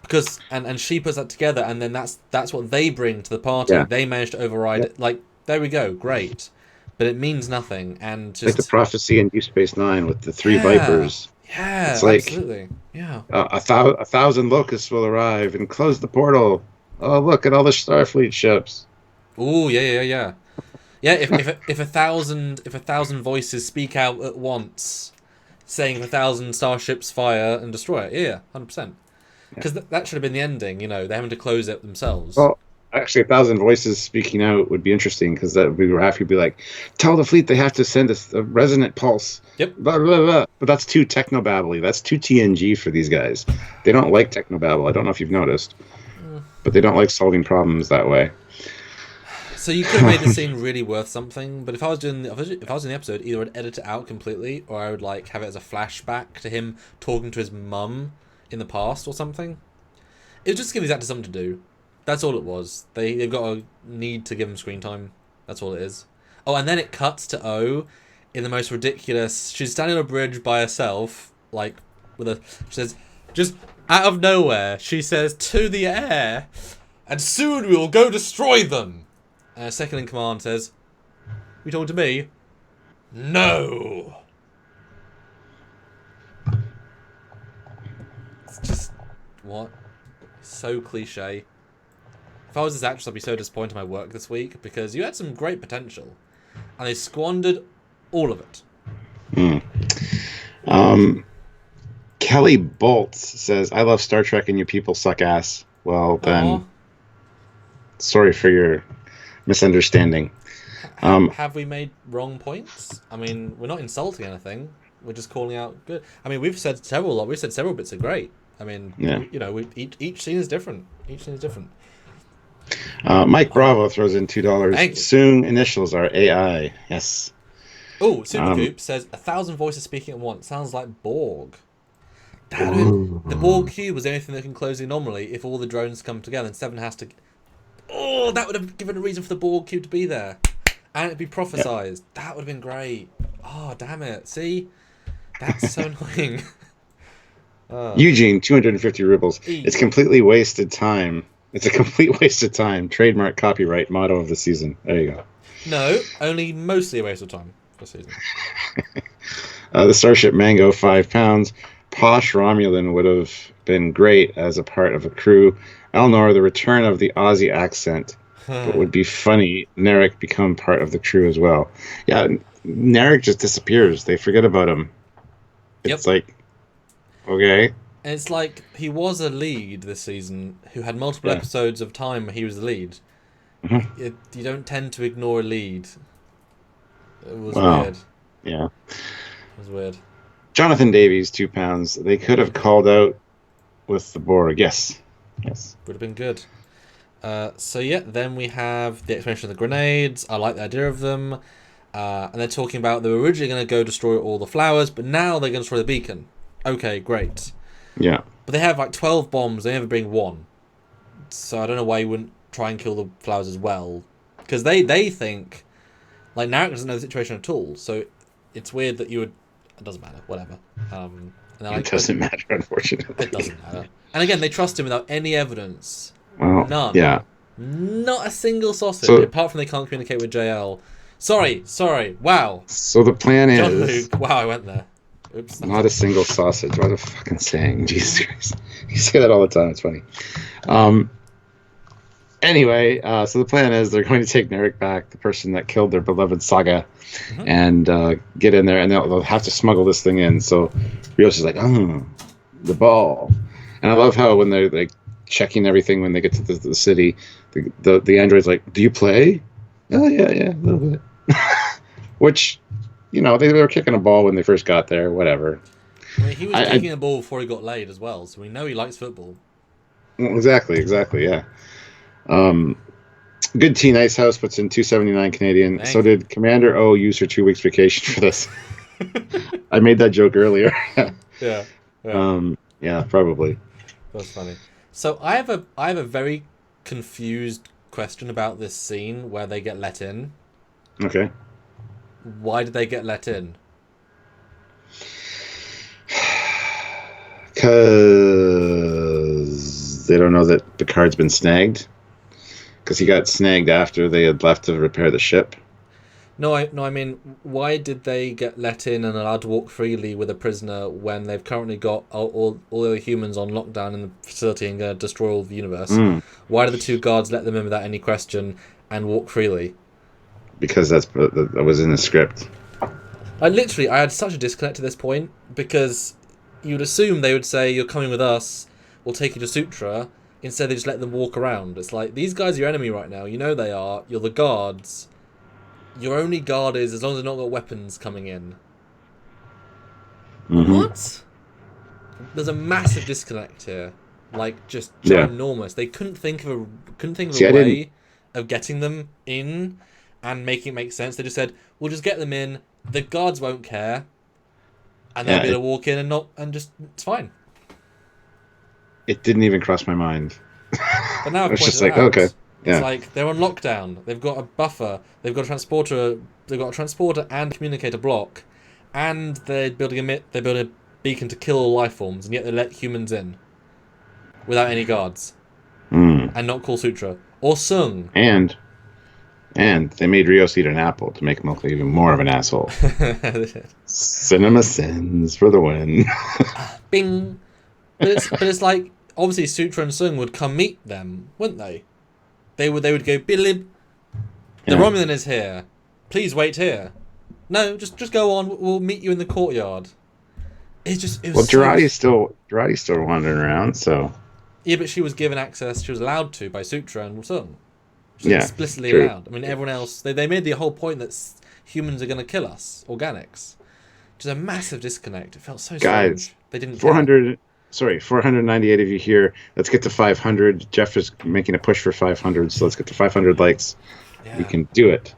Because and she puts that together, and then that's what they bring to the party. Yeah. They manage to override it. There we go, great. But it means nothing, and just like the prophecy in Deep Space Nine with the three Vipers. Yeah, it's like, absolutely. Yeah. A thousand locusts will arrive and close the portal. Oh, look at all the Starfleet ships. Oh, yeah. Yeah, if a thousand voices speak out at once, saying 1,000 starships fire and destroy it. Yeah, 100%. Because that should have been the ending. They're having to close it themselves. Well, actually, 1,000 voices speaking out would be interesting, because that would be Raffi would be like, tell the fleet they have to send us a resonant pulse. Yep. Blah, blah, blah. But that's too technobabbly. That's too TNG for these guys. They don't like technobabble. I don't know if you've noticed, but they don't like solving problems that way. So you could have made the scene really worth something, but if I was in the episode, either I'd edit it out completely, or I would have it as a flashback to him talking to his mum in the past or something. It would just give these actors something to do. That's all it was. They've got a need to give him screen time. That's all it is. Oh, and then it cuts to O in the most ridiculous. She's standing on a bridge by herself, she says, just out of nowhere, she says, to the air, and soon we will go destroy them. And second in command says, you talking to me? No. It's just, what? So cliche. If I was this actress, I'd be so disappointed in my work this week, because you had some great potential, and they squandered all of it. Kelly Boltz says, I love Star Trek and you people suck ass. Well, then, sorry for your misunderstanding. Have we made wrong points? I mean, we're not insulting anything. We're just calling out good. I mean, we've said several bits are great. I mean, each scene is different. Mike Bravo throws in $2. Soon initials are AI. Yes. Oh, Supercoop says 1,000 voices speaking at once. Sounds like Borg. The Borg cube was the only thing that can close the anomaly if all the drones come together, and Seven has to. Oh, that would have given a reason for the Borg cube to be there, and it'd be prophesized. Yep. That would have been great. Oh, damn it! See, that's so annoying. Eugene, 250 rubles. It's completely wasted time. It's a complete waste of time. Trademark copyright motto of the season. There you go. No, only mostly a waste of time for the season. The Starship Mango, £5. Posh Romulan would have been great as a part of a crew. Elnor, the return of the Aussie accent. But would be funny. Narek become part of the crew as well. Yeah, Narek just disappears. They forget about him. It's like, okay. And it's like he was a lead this season who had multiple episodes of time where he was the lead. Mm-hmm. You don't tend to ignore a lead. It was weird. Yeah. It was weird. Jonathan Davies, £2. They could have called out with the Borg. Yes. Would have been good. Then we have the explanation of the grenades. I like the idea of them. And they're talking about they were originally going to go destroy all the flowers, but now they're going to destroy the beacon. Okay, great. Yeah. But they have 12 bombs. They never bring one. So I don't know why he wouldn't try and kill the flowers as well. Because they think... Like, Narek doesn't know the situation at all. So it's weird that you would... It doesn't matter. Whatever. It doesn't matter, unfortunately. It doesn't matter. And again, they trust him without any evidence. Well, none. Yeah. Not a single sausage, apart from they can't communicate with JL. Sorry. Wow. So the plan is... John Luke. Wow, I went there. Oops. Not a single sausage. What a fucking saying. Jesus Christ. You say that all the time. It's funny. Anyway, so the plan is they're going to take Narek back, the person that killed their beloved Saga, and get in there, and they'll have to smuggle this thing in. So Rios is like, the ball. And I love how when they're like checking everything when they get to the city, the android's like, do you play? Oh, yeah, a little bit. Which, they were kicking a ball when they first got there, whatever. I mean, he was kicking a ball before he got laid as well, so we know he likes football. Exactly, yeah. Good Tea Nice House puts in $2.79 Canadian. Thanks. So did Commander O use her 2 weeks vacation for this? I made that joke earlier. Yeah. Yeah, probably. That's funny. So I have a very confused question about this scene where they get let in. Okay. Why did they get let in? Because they don't know that Picard's been snagged. Because he got snagged after they had left to repair the ship. No, I mean, why did they get let in and allowed to walk freely with a prisoner when they've currently got all the humans on lockdown in the facility and going to destroy all the universe? Why did the two guards let them in without any question and walk freely? Because that was in the script. I had such a disconnect at this point, because you'd assume they would say, you're coming with us, we'll take you to Sutra. Instead, they just let them walk around. It's like, these guys are your enemy right now. You know they are. You're the guards. Your only guard is as long as they've not got weapons coming in. What? There's a massive disconnect here. Like, just ginormous. They couldn't think of a way of getting them in and making it make sense. They just said, we'll just get them in. The guards won't care. And they'll be able to walk in it's fine. It didn't even cross my mind. But now it's just like, okay. Yeah. It's like they're on lockdown. They've got a buffer. They've got a transporter. They've got a transporter and communicator block, and they're building a beacon to kill all life forms, and yet they let humans in without any guards, and not call Sutra or Sung. And they made Rios eat an apple to make him look even more of an asshole. Cinema sins for the win. Bing. But it's like, obviously Sutra and Sung would come meet them, wouldn't they? They would go, Bilib, the Romulan is here. Please wait here. No, just go on. We'll meet you in the courtyard. Girardi's still wandering around, so. Yeah, but she was given access. She was allowed to by Sutra and Sung. She was explicitly allowed. I mean, everyone else. They made the whole point that humans are going to kill us, organics. Which is a massive disconnect. It felt so strange. Guys, they didn't. 498 of you here. Let's get to 500. Jeff is making a push for 500, so let's get to 500 likes. Yeah. We can do it.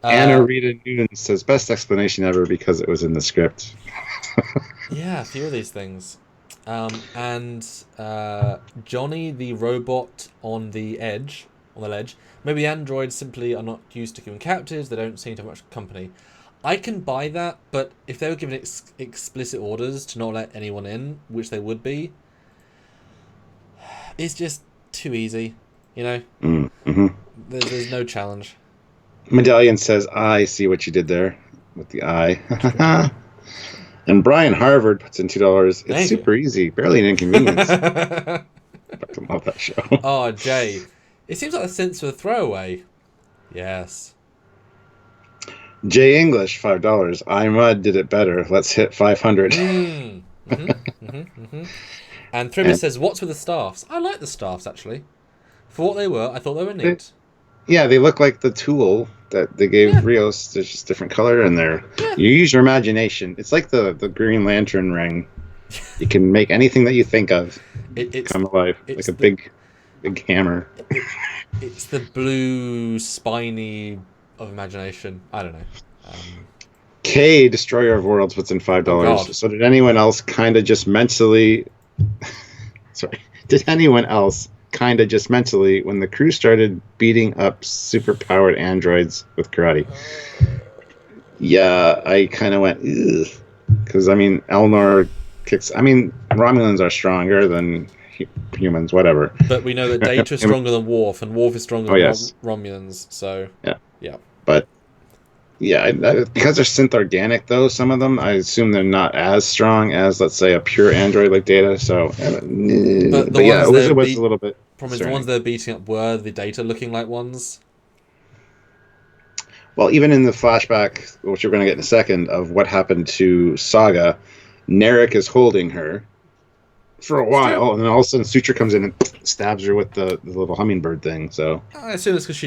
Anna Rita Noonan says, best explanation ever because it was in the script. Yeah, a few of these things. And Johnny the robot on the ledge. Maybe the androids simply are not used to human captives. They don't seem to have much company. I can buy that, but if they were given explicit orders to not let anyone in, which they would be, it's just too easy, There's no challenge. Medallion says, I see what you did there with the eye. And Brian Harvard puts in $2. It's super easy, barely an inconvenience. I fucking love that show. Oh, Jay. It seems like a sense of a throwaway. Yes. Jay English, $5. Imud did it better. Let's hit 500. And Thribbis says, what's with the staffs? I like the staffs, actually. For what they were, I thought they were neat. They look like the tool that they gave Rios. There's just different color in there. You use your imagination. It's like the Green Lantern ring. You can make anything that you think of come alive. Like a big hammer. It's the blue, spiny of imagination. I don't know. K, Destroyer of Worlds, puts in $5. Did anyone else kind of just mentally... Sorry. Did anyone else kind of just mentally when the crew started beating up super-powered androids with karate. Yeah, I kind of went, ugh. Because, I mean, Elnor kicks... I mean, Romulans are stronger than humans, whatever. But we know that Data is stronger than Worf, and Worf is stronger than Romulans, so... Yeah. But, yeah, because they're synth-organic, though, some of them, I assume they're not as strong as, let's say, a pure android like Data, so... But yeah, it was a little bit... The ones they're beating up were the Data-looking like ones. Well, even in the flashback, which we're going to get in a second, of what happened to Saga, Narek is holding her for a while, and then all of a sudden Suture comes in and stabs her with the little hummingbird thing. So I assume it's because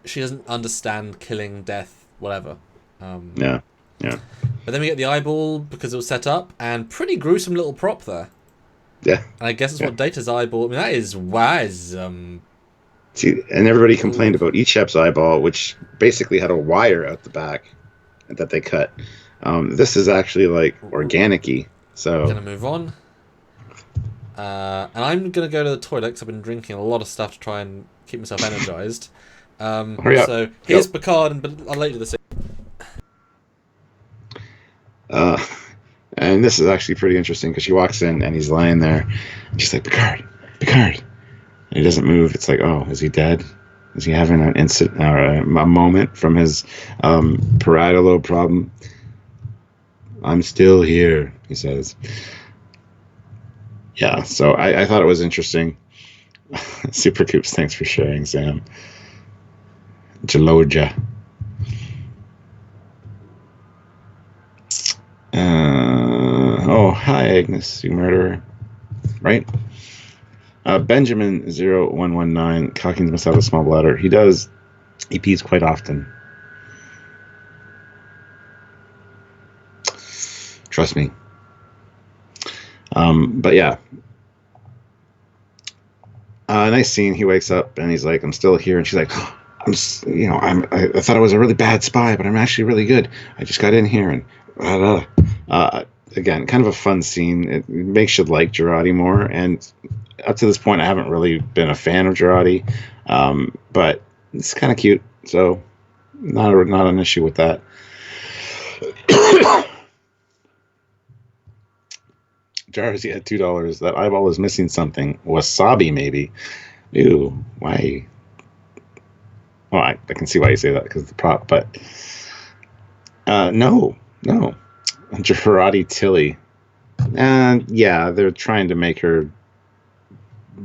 she doesn't understand killing, death, whatever. Yeah. But then we get the eyeball because it was set up, and pretty gruesome little prop there. Yeah. And I guess it's what Data's eyeball. I mean, that is wise. See, and everybody complained about Echep's eyeball, which basically had a wire out the back that they cut. This is actually like organic-y. So I'm gonna move on, and I'm gonna go to the toilet because I've been drinking a lot of stuff to try and keep myself energized. So here's Picard, but I'll later this. And this is actually pretty interesting because she walks in and he's lying there, and she's like, Picard. And he doesn't move. It's like, oh, is he dead? Is he having an instant or a moment from his parietal lobe problem? I'm still here, he says. Yeah, so I thought it was interesting. Super Coops, thanks for sharing, Sam. Jaloja. Oh, hi, Agnes, you murderer. Right? Benjamin 0119, Calkins must have a small bladder. He does. He pees quite often. Trust me. But yeah. Nice scene. He wakes up and he's like, I'm still here. And she's like, I thought I was a really bad spy, but I'm actually really good. I just got in here and again, kind of a fun scene. It makes you like Jurati more. And up to this point, I haven't really been a fan of Jurati, but it's kind of cute. So not an issue with that. Jarvis, you had $2. That eyeball is missing something. Wasabi, maybe. Ew, why? Well, I can see why you say that because of the prop, but no. Jurati Tilly. And yeah, they're trying to make her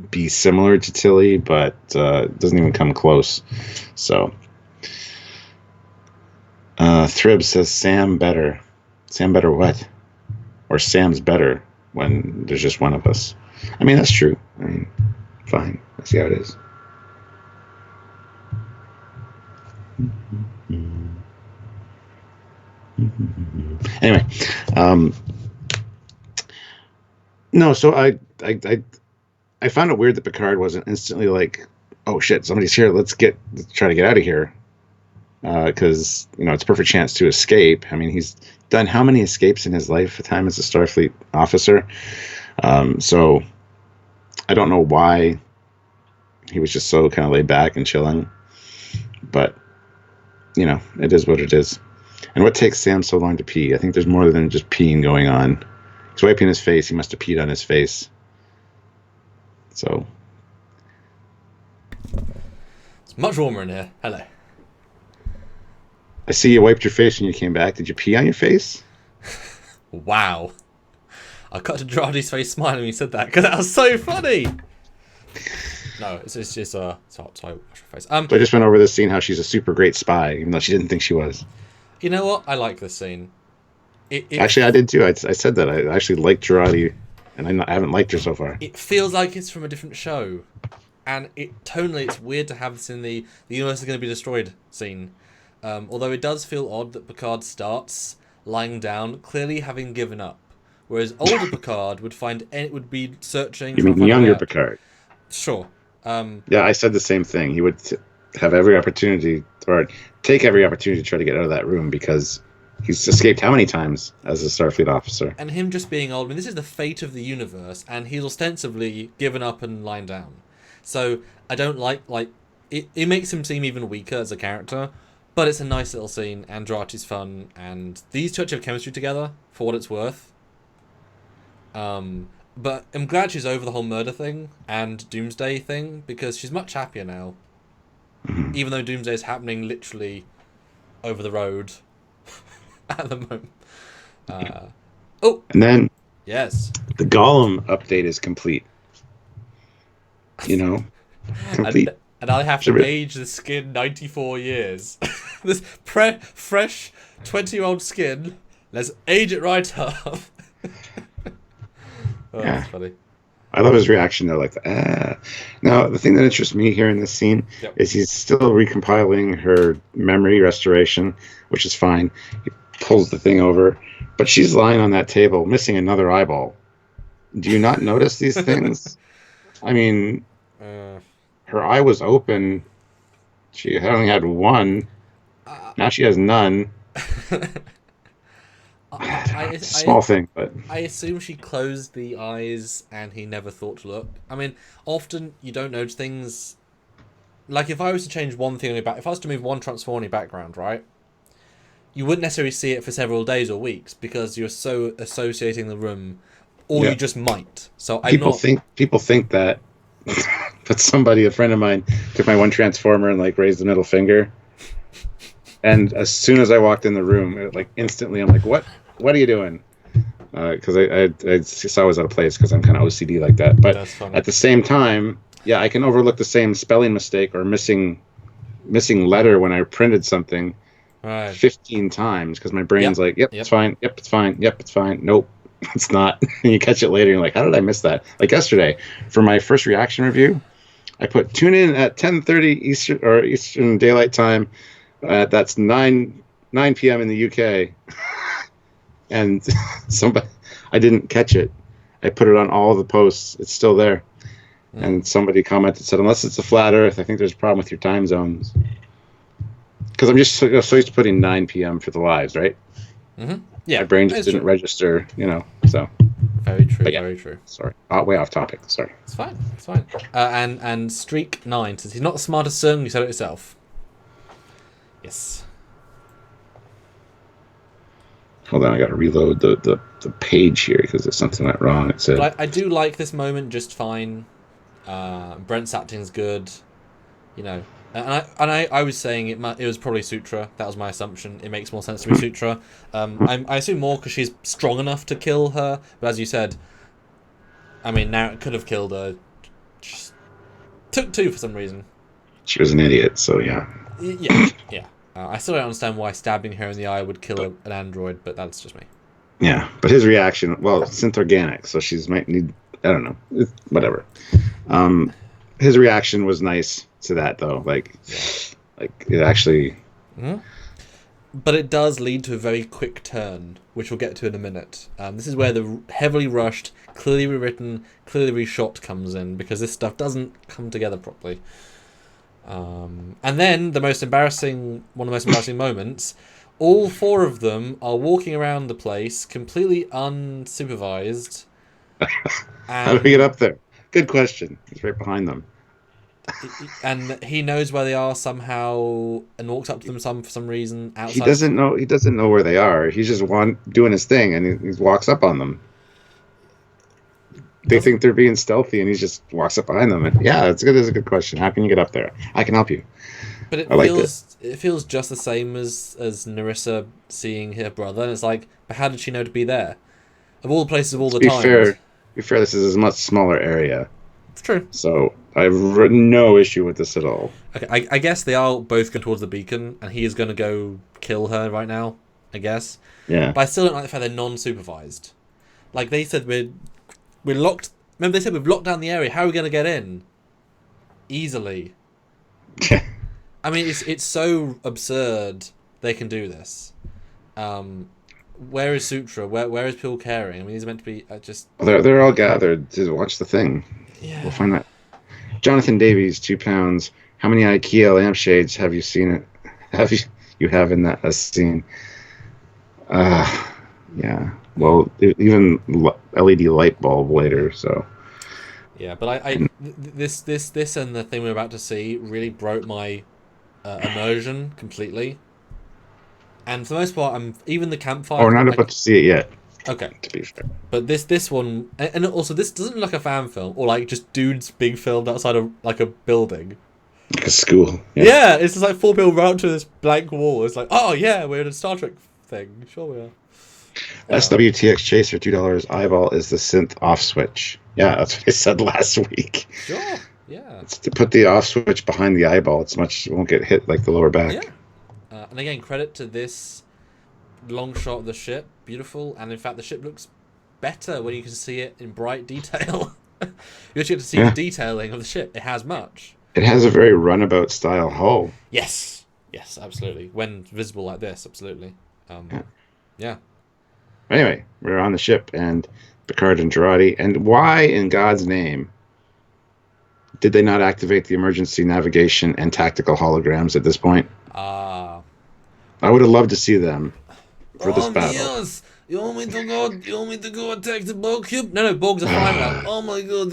be similar to Tilly, but it doesn't even come close. So Thrib says Sam better. Sam better what? Or Sam's better when there's just one of us. I mean, that's true. I mean, fine. I see how it is. Anyway, no. So I found it weird that Picard wasn't instantly like, "Oh shit, somebody's here. Let's try to get out of here," because it's a perfect chance to escape. I mean, he's done how many escapes in his lifetime as a Starfleet officer? So I don't know why he was just so kind of laid back and chilling, but it is what it is. And what takes Sam so long to pee? I think there's more than just peeing going on. He's wiping his face. He must have peed on his face. So. It's much warmer in here. Hello. I see you wiped your face when you came back. Did you pee on your face? Wow. I cut to Jurati's face smiling when you said that because that was so funny. No, it's just sorry, wash your face. So I just went over this scene how she's a super great spy, even though she didn't think she was. You know what? I like this scene. Actually, I did too. I said that. I actually liked Jurati, and I haven't liked her so far. It feels like it's from a different show. And tonally, it's weird to have this in the universe is going to be destroyed scene. Although it does feel odd that Picard starts lying down, clearly having given up. Whereas older Picard would be searching. You mean younger Picard? Sure. Yeah, I said the same thing. He would have every opportunity, or take every opportunity to try to get out of that room because he's escaped how many times as a Starfleet officer? And him just being old. I mean, this is the fate of the universe, and he's ostensibly given up and lying down. So I don't like it makes him seem even weaker as a character, but it's a nice little scene, and Jurati's fun, and these two actually have chemistry together for what it's worth. But I'm glad she's over the whole murder thing and Doomsday thing, because she's much happier now. Mhm. Even though Doomsday is happening literally over the road at the moment. And then Yes. the Gollum update is complete. You know, complete. And I have to age the skin 94 years. This fresh 20-year-old skin. Let's age it right up. Oh, Yeah. that's funny. I love his reaction though, like, ah. Now, the thing that interests me here in this scene is he's still recompiling her memory restoration, which is fine. He pulls the thing over, but she's lying on that table, missing another eyeball. Do you not notice these things? I mean, her eye was open. She only had one. Now she has none. Small thing, but I assume she closed the eyes and he never thought to look. I mean, often you don't notice things. Like if I was to change one thing on your back, if I was to move one transform on your background, right? You wouldn't necessarily see it for several days or weeks because you're so associating the room, or you just might. So people think that, but a friend of mine, took my one transformer and like raised the middle finger. And as soon as I walked in the room, like instantly, I'm like, "What? What are you doing?" Because I saw I was out of place because I'm kind of OCD like that. But at the same time, yeah, I can overlook the same spelling mistake or missing letter when I printed something 15 times because my brain's like, "Yep, it's fine. Yep, it's fine. Yep, it's fine. Nope, it's not." And you catch it later, and you're like, "How did I miss that?" Like yesterday, for my first reaction review, I put tune in at 10:30 Eastern Daylight Time. That's 9 p.m. in the UK, and I didn't catch it. I put it on all the posts. It's still there, and somebody commented, said, "Unless it's a flat Earth, I think there's a problem with your time zones." Because I'm just so used to putting 9 p.m. for the lives, right? Mm-hmm. Yeah, my brain just didn't register, So very true, very true. Sorry, way off topic. Sorry. It's fine. It's fine. And Streak 9 says he's not the smartest son. You said it yourself. Yes. Hold on, I got to reload the page here because there's something went wrong. It said. But I do like this moment just fine. Brent's acting's good, and I was saying it was probably Sutra. That was my assumption. It makes more sense to be Sutra. I assume more because she's strong enough to kill her. But as you said, I mean, now it could have killed her. Just took two for some reason. She was an idiot, so yeah. Yeah. I still don't understand why stabbing her in the eye would kill an android, but that's just me. Yeah, but his reaction, well, synth organic, so she's might need, I don't know, whatever. His reaction was nice to that, though. Like it actually. Mm-hmm. But it does lead to a very quick turn, which we'll get to in a minute. This is where the heavily rushed, clearly rewritten, clearly reshot comes in, because this stuff doesn't come together properly. And then one of the most embarrassing moments, all four of them are walking around the place completely unsupervised. How do we get up there? Good question. He's right behind them. And he knows where they are somehow and walks up to them for some reason outside. He doesn't know where they are. He's just doing his thing and he walks up on them. They think they're being stealthy, and he just walks up behind them. And yeah, it's a good question. How can you get up there? I can help you. But it feels just the same as Narissa seeing her brother, and it's like, but how did she know to be there? Of all the places, of all the times. To be fair, this is a much smaller area. It's true. So I have no issue with this at all. Okay, I guess they are both going towards the beacon, and he is going to go kill her right now. I guess. Yeah. But I still don't like the fact they're non-supervised. Like they said, we're locked. Remember, they said we've locked down the area. How are we going to get in? Easily. I mean, it's so absurd they can do this. Where is Sutra? Where is people caring? I mean, these are meant to be just. Well, they're all gathered to watch the thing. Yeah. We'll find that. Jonathan Davies, 2 pounds. How many IKEA lampshades have you seen it? You have in that scene? Yeah. Well, even LED light bulb later. So, Yeah, but this and the thing we're about to see really broke my immersion completely. And for the most part, even the Oh, we're campfire. not about to see it yet, Okay, to be fair. but this one, and also this doesn't look like a fan film or like just dudes being filmed outside of like a building. Like a school. Yeah, it's just like four people run up to this blank wall. It's like, oh yeah, we're in a Star Trek thing. Sure we are. SWTX Chaser $2 eyeball is the synth off switch. Yeah, that's what I said last week. Sure. Yeah. It's to put the off switch behind the eyeball. It won't get hit like the lower back. Yeah. And again, credit to this long shot of the ship. Beautiful. And in fact, the ship looks better when you can see it in bright detail. You actually get to see the detailing of the ship. It has much. It has a very runabout style hull. Yes. Yes, absolutely. When visible like this, absolutely. Yeah. Anyway, we're on the ship, and Picard and Girardi. And why, in God's name, did they not activate the emergency navigation and tactical holograms at this point? I would have loved to see them for this battle. Yes. You want me to go? You want me to go attack the Borg cube? No, Borgs are fine now. Oh my god,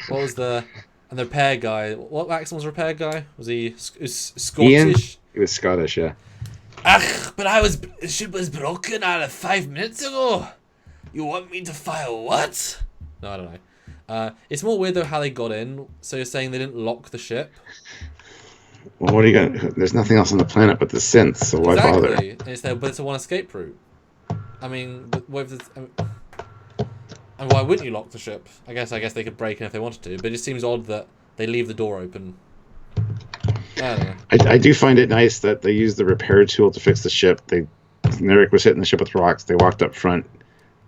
what was the repair guy? What accent was the repair guy? Was he Scottish? Ian? He was Scottish, yeah. Ach, but the ship was broken out of 5 minutes ago. You want me to fire what? No, I don't know. It's more weird though how they got in. So you're saying they didn't lock the ship? Well, what are you gonna? There's nothing else on the planet but the synths, so why bother? Exactly. But it's a one escape route. I mean, what if and why wouldn't you lock the ship? I guess they could break in if they wanted to, but it just seems odd that they leave the door open. I don't know. I do find it nice that they used the repair tool to fix the ship. Narek was hitting the ship with rocks. They walked up front.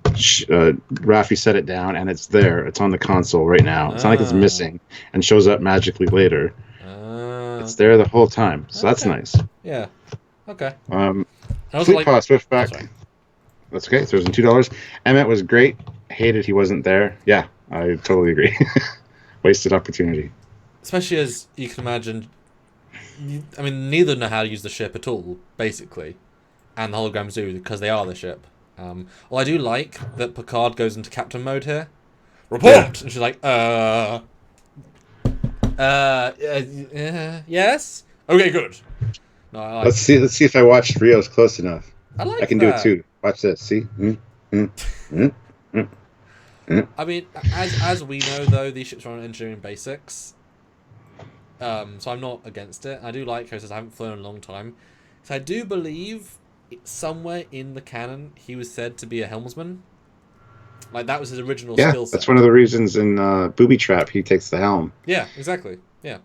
Raffi set it down, and it's there. It's on the console right now. It's not like it's missing and shows up magically later. It's there the whole time, so that's nice. Yeah. Okay. Fleet Paw, Swift back. That's okay. So it was $2. Emmett was great. Hated he wasn't there. Yeah, I totally agree. Wasted opportunity. Especially as you can imagine. I mean, neither know how to use the ship at all, basically, and the holograms do because they are the ship. Well, I do like that Picard goes into captain mode here. Report, and she's like, yes. Okay, good. No, I like let's see if I watched Rios close enough. I can do it too. Watch this. See. I mean, as we know though, these ships are on engineering basics. So I'm not against it. I do like how he says I haven't flown in a long time. So I do believe somewhere in the canon he was said to be a helmsman. Like that was his original skill set. That's one of the reasons in Booby Trap he takes the helm. Yeah, exactly. Yeah.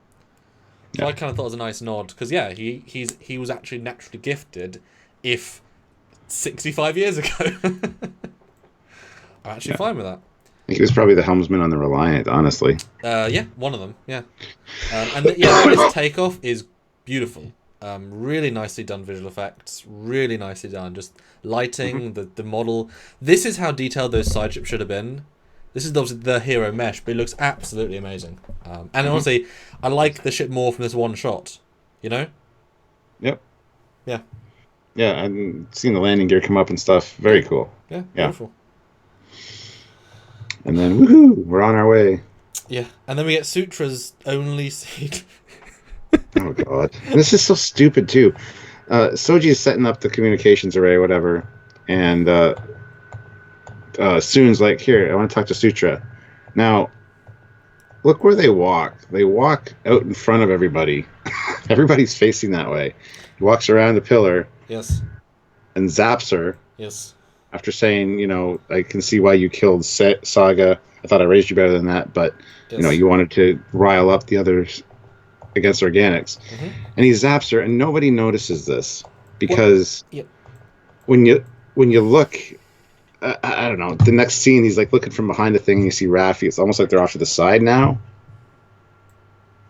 So I kind of thought it was a nice nod because he was actually naturally gifted, if 65 years ago. I'm actually fine with that. I think he was probably the helmsman on the Reliant, honestly. Yeah, one of them. Yeah, this takeoff is beautiful. Really nicely done visual effects. Really nicely done. Just lighting, the model. This is how detailed those side ships should have been. This is obviously the hero mesh, but it looks absolutely amazing. And honestly, I like the ship more from this one shot. You know? Yep. Yeah. Yeah, I've seen the landing gear come up and stuff. Very cool. Yeah, beautiful. And then, woohoo, we're on our way. Yeah, and then we get Sutra's only scene. Oh, God. This is so stupid, too. Soji is setting up the communications array, whatever, and Soon's like, here, I want to talk to Sutra. Now, look where they walk. They walk out in front of everybody. Everybody's facing that way. He walks around the pillar. Yes. And zaps her. Yes. After saying, I can see why you killed Saga. I thought I raised you better than that, but, you wanted to rile up the others against organics. Mm-hmm. And he zaps her, and nobody notices this. Because when you look, I don't know, the next scene, he's like looking from behind the thing, and you see Raffi. It's almost like they're off to the side now.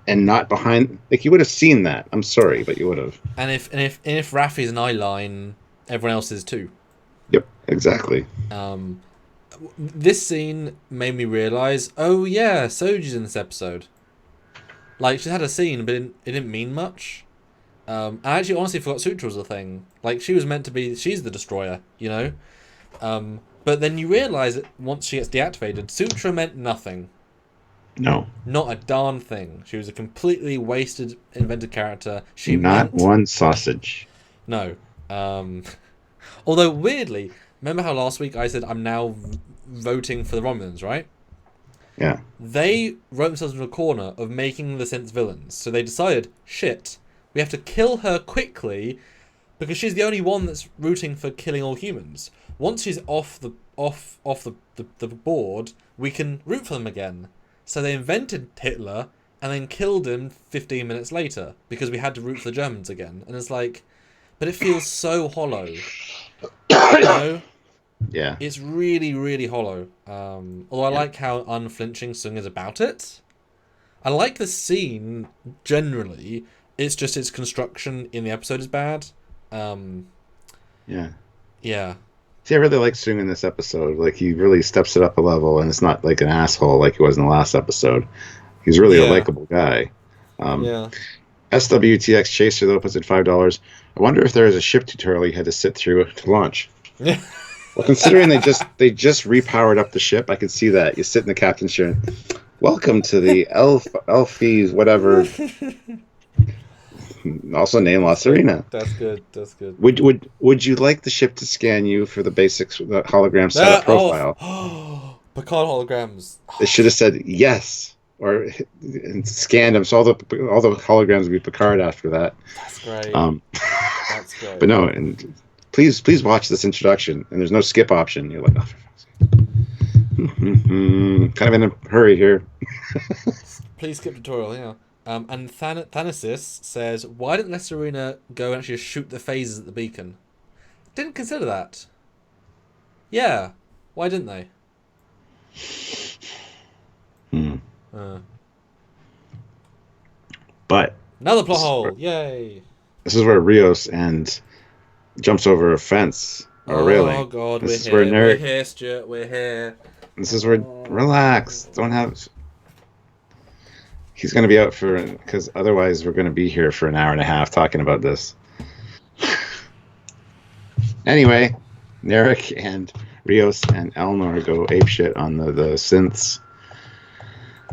And not behind. Like, you would have seen that. I'm sorry, but you would have. And if Raffi's an eye line, everyone else is too. Yep, exactly. This scene made me realize, oh yeah, Soji's in this episode. Like, she had a scene, but it didn't mean much. I actually honestly forgot Sutra was a thing. Like, she was meant to be, she's the destroyer, But But then you realise that once she gets deactivated, Sutra meant nothing. No. Not a darn thing. She was a completely wasted, invented character. Not one sausage. No. Although, weirdly, remember how last week I said I'm now voting for the Romulans, right? Yeah. They wrote themselves into a corner of making the synths villains. So they decided, shit, we have to kill her quickly because she's the only one that's rooting for killing all humans. Once she's off the board, we can root for them again. So they invented Hitler and then killed him 15 minutes later because we had to root for the Germans again. And it's like, but it feels so hollow. You know? Yeah. It's really, really hollow. Although I like how unflinching Sung is about it. I like the scene generally. It's just its construction in the episode is bad. Yeah. Yeah. See, I really like Sung in this episode. Like, he really steps it up a level, and it's not like an asshole like he was in the last episode. He's really a likable guy. Yeah. SWTX Chaser, though, puts in $5. I wonder if there is a ship tutorial he had to sit through to launch. Yeah. Well, considering they just repowered up the ship, I could see that. You sit in the captain's chair. Welcome to the Elfies, whatever. Also named La Serena. That's good. That's good. Would you like the ship to scan you for the basics, the hologram setup profile? Oh, Picard holograms. They should have said yes, or and scanned them. So all the holograms would be Picard after that. That's great. That's great. But no, and please watch this introduction. And there's no skip option. You're like, oh, for fuck's sake. Kind of in a hurry here. Please skip tutorial. Yeah. And Thanasis says, why didn't La Serena go and actually shoot the phasers at the beacon? Didn't consider that. Yeah. Why didn't they? But another plot hole. Yay. This is where Rios and jumps over a fence. Oh, really? Oh, God. This we're is here. Where We're here, Stuart. We're here. This is where... Relax. Don't have... He's going to be out for... Because otherwise we're going to be here for an hour and a half talking about this. Anyway, Narek and Rios and Elnor go apeshit on the synths.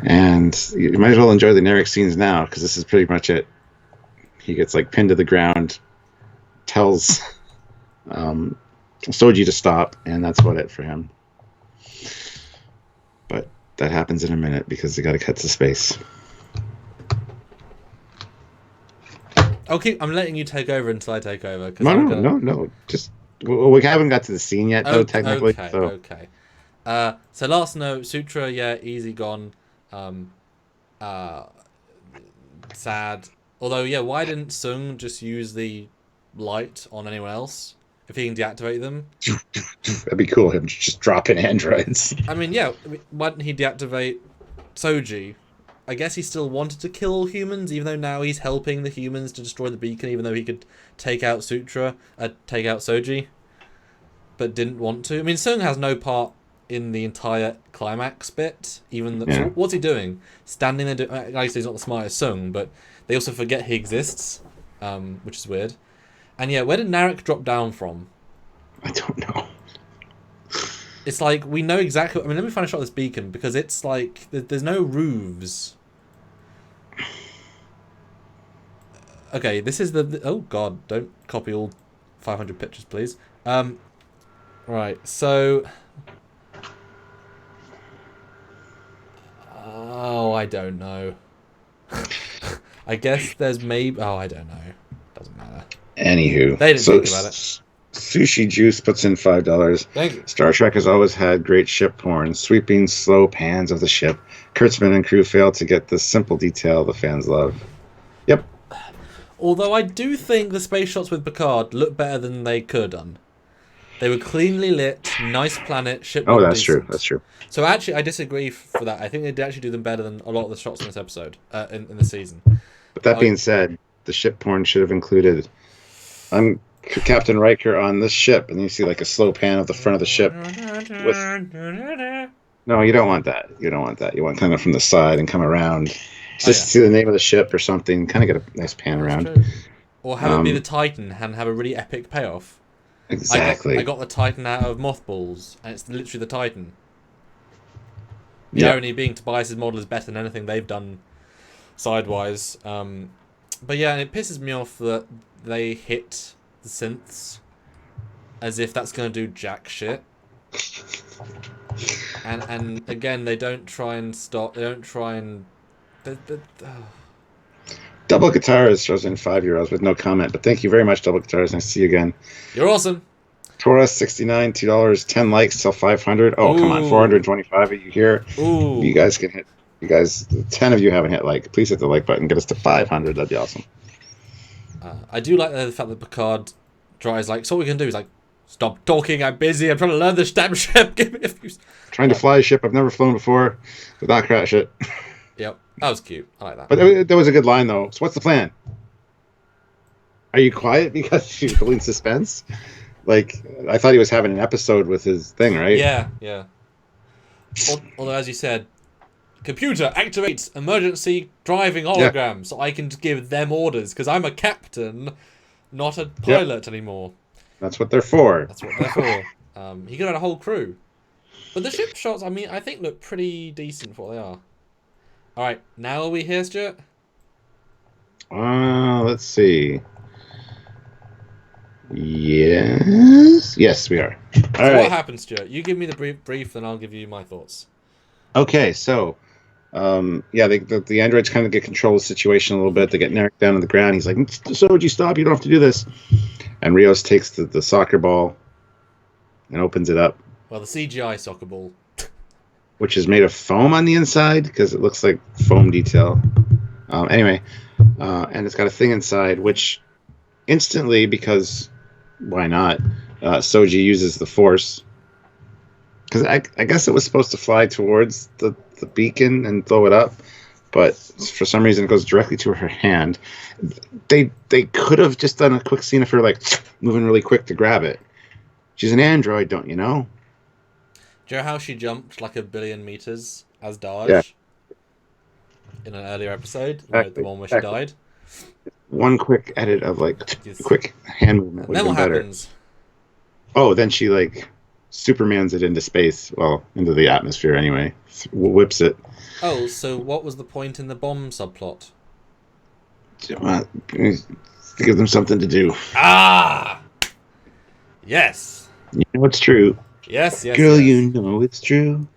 And you might as well enjoy the Narek scenes now, because this is pretty much it. He gets like pinned to the ground, tells Soji to stop, and that's about it for him. But that happens in a minute, because they got to cut to space. Okay, I'm letting you take over until I take over. No. Just we haven't got to the scene yet, though, technically. Okay. So last note, Sutra, easy gone. Sad. Although, why didn't Sung just use the light on anyone else if he can deactivate them? That'd be cool. Him just dropping androids. I mean, why didn't he deactivate Soji? I guess he still wanted to kill all humans, even though now he's helping the humans to destroy the beacon, even though he could take out Soji, but didn't want to. I mean, Sung has no part in the entire climax bit. So what's he doing? Standing there. I guess he's not the smartest Sung, but they also forget he exists, which is weird. And where did Narek drop down from? I don't know. It's like we know exactly. I mean, let me find a shot of this beacon, because it's like there's no roofs. Okay, this is the oh god! Don't copy all 500 pictures, please. Right, so. Oh, I don't know. I guess there's maybe... Oh, I don't know. Doesn't matter. Anywho. They didn't think about it. Sushi Juice puts in $5. Thank you. Star Trek has always had great ship porn. Sweeping, slow pans of the ship. Kurtzman and crew failed to get the simple detail the fans love. Yep. Although I do think the space shots with Picard look better than they could have done. They were cleanly lit, nice planet, ship. Oh, that's true. That's true. So actually, I disagree for that. I think they did actually do them better than a lot of the shots in this episode, in the season. But that being said, the ship porn should have included Captain Riker on this ship, and you see like a slow pan of the front of the ship. No, you don't want that. You don't want that. You want kind of from the side and come around. Just see the name of the ship or something. Kind of get a nice pan around. Or have it be the Titan and have a really epic payoff. Exactly. I got the Titan out of mothballs, and it's literally the Titan. The Yeah. irony being Tobias's model is better than anything they've done sidewise. But yeah, and it pisses me off that they hit the synths as if that's going to do jack shit. And again, they don't try and stop. They don't try and. Double Guitars throws in €5 with no comment, but thank you very much, Double Guitars. Nice to see you again. You're awesome. Taurus 69, $2, 10 likes till 500. Oh, come on, 425 of you here. Ooh. You guys can hit. You guys, 10 of you haven't hit like. Please hit the like button. Get us to 500. That'd be awesome. I do like the fact that Picard tries like. So what we can do is like, stop talking. I'm busy. I'm trying to learn this damn ship. Give me a few. Trying to fly a ship I've never flown before, but not crash it. Yep, that was cute. I like that. But that was a good line though. So what's the plan? Are you quiet because you're building suspense? Like, I thought he was having an episode with his thing, right? Yeah. Although, as you said, computer activates emergency driving hologram, so I can give them orders because I'm a captain, not a pilot anymore. That's what they're for. That's what they're for. He could have had a whole crew, but the ship shots, I mean, I think look pretty decent for what they are. All right, now are we here, Stuart? Let's see. Yes, we are. All right. What happened, Stuart? You give me the brief, then I'll give you my thoughts. Okay, so, the androids kind of get control of the situation a little bit. They get narrowed down on the ground. He's like, Soji, stop. You don't have to do this. And Rios takes the soccer ball and opens it up. Well, the CGI soccer ball. Which is made of foam on the inside, because it looks like foam detail. And it's got a thing inside, which instantly, because why not, Soji uses the Force. Because I guess it was supposed to fly towards the beacon and throw it up, but for some reason it goes directly to her hand. They could have just done a quick scene of her, like, moving really quick to grab it. She's an android, don't you know? Do you know how she jumped like 1 billion meters as Daj in an earlier episode? Exactly. The one where she died? One quick edit of quick hand movement would have been better. Happens? Oh, then she Supermans it into space. Well, into the atmosphere anyway. Whips it. Oh, so what was the point in the bomb subplot? To give them something to do. Ah! Yes! You know it's true. Yes. Girl, you know it's true.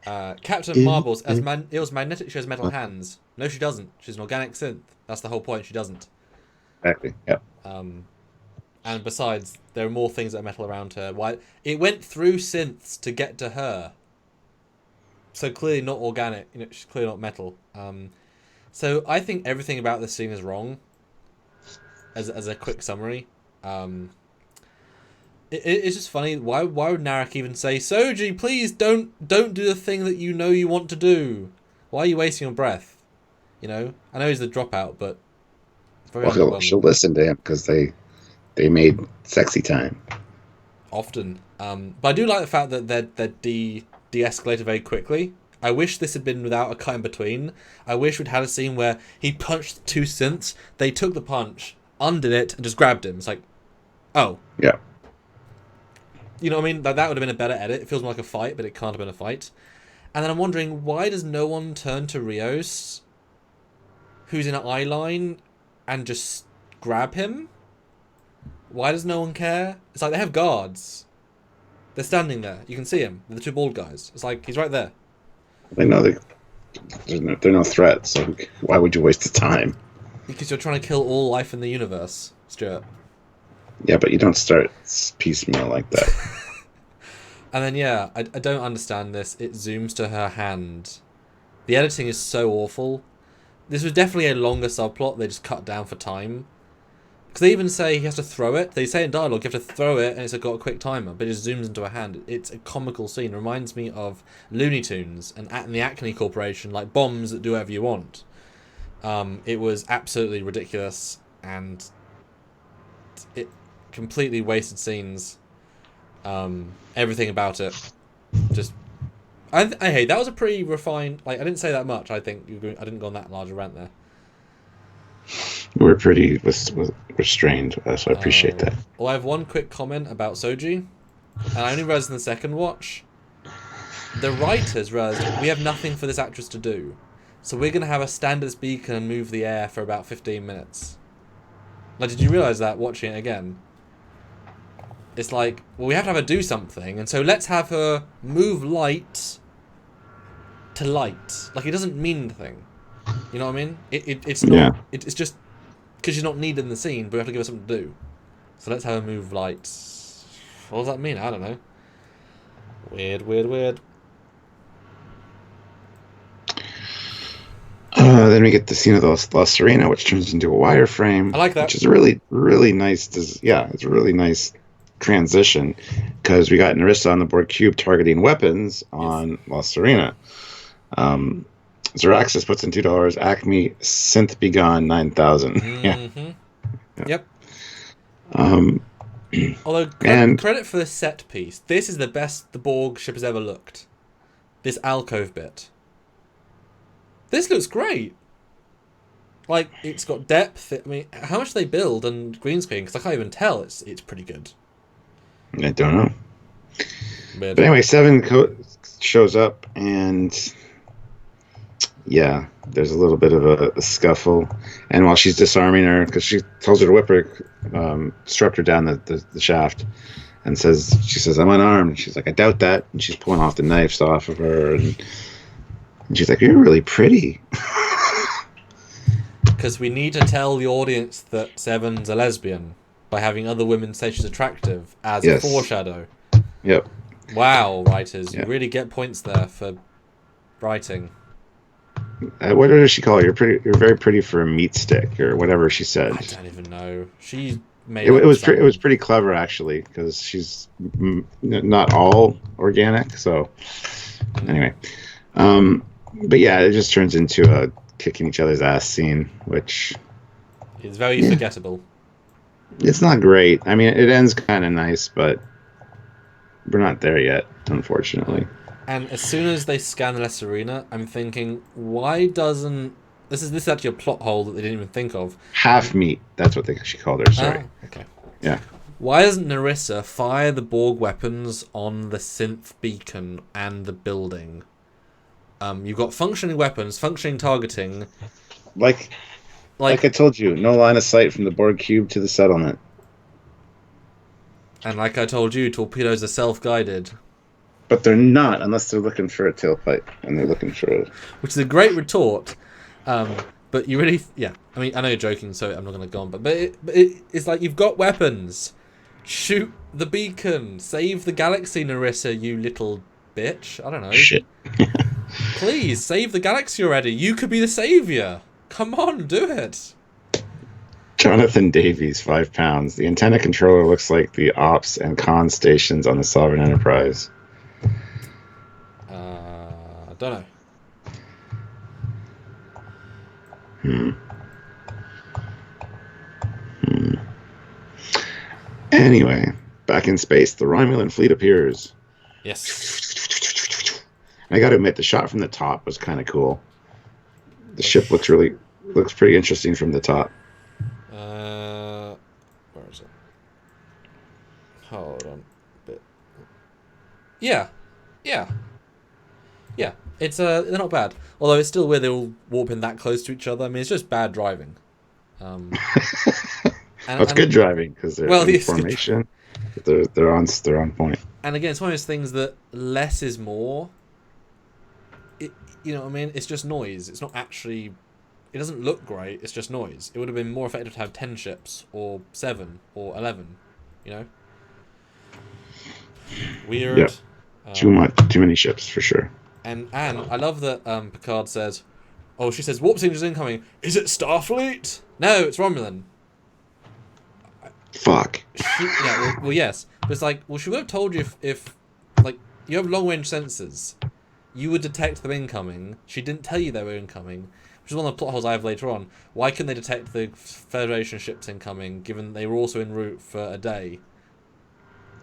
Captain Marbles, it was magnetic, she has metal hands. No, she doesn't. She's an organic synth. That's the whole point, she doesn't. Exactly, yep. And besides, there are more things that are metal around her. Why? It went through synths to get to her. So clearly not organic. She's clearly not metal. So I think everything about this scene is wrong. As a quick summary. It's just funny. Why would Narek even say, Soji, please don't do the thing that you know you want to do? Why are you wasting your breath? I know he's the dropout, but she'll listen to him because they made sexy time. Often. But I do like the fact that they're de-escalated very quickly. I wish this had been without a cut in between. I wish we'd had a scene where he punched 2 synths, they took the punch, undid it, and just grabbed him. It's like, oh. Yeah. You know what I mean? That would have been a better edit. It feels more like a fight, but it can't have been a fight. And then I'm wondering, why does no one turn to Rios, who's in an eye line, and just grab him? Why does no one care? It's like they have guards. They're standing there. You can see him. They're the 2 bald guys. It's like, he's right there. They know they're no threat, so why would you waste the time? Because you're trying to kill all life in the universe, Stuart. Yeah, but you don't start piecemeal like that. And then, I don't understand this. It zooms to her hand. The editing is so awful. This was definitely a longer subplot. They just cut down for time. Because they even say he has to throw it. They say in dialogue, you have to throw it, and it's got a quick timer. But it just zooms into her hand. It's a comical scene. It reminds me of Looney Tunes and the Acme Corporation, like bombs that do whatever you want. It was absolutely ridiculous, and it completely wasted scenes. Everything about it, just hey, that was a pretty refined. I didn't say that much. I think I didn't go on that large a rant there. We're pretty restrained, so I appreciate that. Well, I have one quick comment about Soji, and I only realized in the second watch. The writers realized we have nothing for this actress to do, so we're gonna have her stand at this beacon and move the air for about 15 minutes. Like, did you realize that watching it again? It's like, well, we have to have her do something, and so let's have her move light to light. Like, it doesn't mean anything. You know what I mean? It's not. Yeah. It's just because she's not needed in the scene, but we have to give her something to do. So let's have her move light. What does that mean? I don't know. Weird. Then we get the scene of La Serena, which turns into a wireframe. I like that. Which is really nice. It's a really nice transition because we got Narissa on the board cube targeting weapons on La Serena. Zeraxis puts in $2. Acme Synth Begone 9000. Mm-hmm. Yeah. Yep. Although credit for the set piece. This is the best the Borg ship has ever looked. This alcove bit. This looks great. Like, it's got depth. I mean, how much they build and green screen? Because I can't even tell. It's pretty good. I don't know. Weird. But anyway, Seven shows up, and yeah, there's a little bit of a scuffle. And while she's disarming her, because she tells her to whip her, strapped her down the shaft, and she says, I'm unarmed. And she's like, I doubt that. And she's pulling off the knives off of her, and she's like, you're really pretty. Because we need to tell the audience that Seven's a lesbian by having other women say she's attractive as a foreshadow. Yep. Wow, writers, you really get points there for writing. What does she call it? You're very pretty for a meat stick, or whatever she said. I don't even know. She made it was pretty clever, actually, because she's not all organic. So anyway, but yeah, it just turns into a kicking each other's ass scene, which is very forgettable. It's not great. I mean, it ends kind of nice, but we're not there yet, unfortunately. And as soon as they scan the La Serena, I'm thinking, why doesn't... This is actually a plot hole that they didn't even think of. Half meat. That's what she called her, sorry. Oh, okay. Yeah. Why doesn't Narissa fire the Borg weapons on the synth beacon and the building? You've got functioning weapons, functioning targeting. Like I told you, no line of sight from the Borg cube to the settlement. And like I told you, torpedoes are self-guided. But they're not, unless they're looking for a tailpipe, and they're looking for a... Which is a great retort. But you really... Yeah, I mean, I know you're joking, so I'm not going to go on. But it's like, you've got weapons. Shoot the beacon. Save the galaxy, Narissa, you little bitch. I don't know. Shit. Please, save the galaxy already. You could be the savior. Come on, do it. Jonathan Davies, 5 pounds. The antenna controller looks like the ops and con stations on the Sovereign Enterprise. I don't know. Anyway, back in space, the Romulan fleet appears. Yes. I got to admit, the shot from the top was kind of cool. The ship looks pretty interesting from the top. Where is it? Hold on a bit. Yeah. It's they're not bad. Although it's still weird they're all warping that close to each other. I mean, it's just bad driving. It's good driving because they're in formation. They're on point. And again, it's one of those things that less is more. You know what I mean? It's just noise. It's not actually... It doesn't look great. It's just noise. It would have been more effective to have 10 ships, or 7, or 11. You know? Weird. Yeah. Too many ships, for sure. And I love that Picard says... Oh, she says, warp signals incoming. Is it Starfleet? No, it's Romulan. Fuck. Well, yes. But it's like, well, she would have told you if like, you have long-range sensors. You would detect them incoming. She didn't tell you they were incoming, which is one of the plot holes I have later on. Why couldn't they detect the Federation ships incoming, given they were also en route for a day?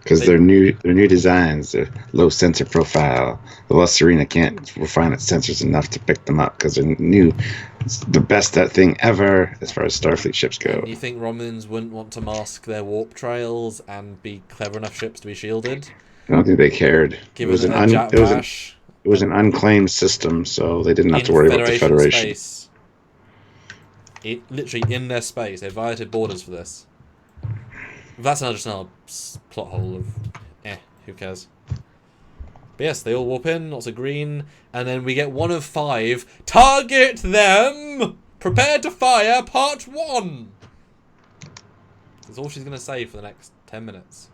Because they're new designs. They're low sensor profile. The La Serena can't refine its sensors enough to pick them up because they're new. It's the best thing ever as far as Starfleet ships go. And you think Romulans wouldn't want to mask their warp trails and be clever enough ships to be shielded? I don't think they cared. It was an unclaimed system, so they didn't have to worry about the Federation. Space. Literally in their space. They violated borders for this. That's just another plot hole of, who cares? But yes, they all warp in, lots of green, and then we get 1 of 5. Target them! Prepare to fire, part 1! That's all she's going to say for the next 10 minutes.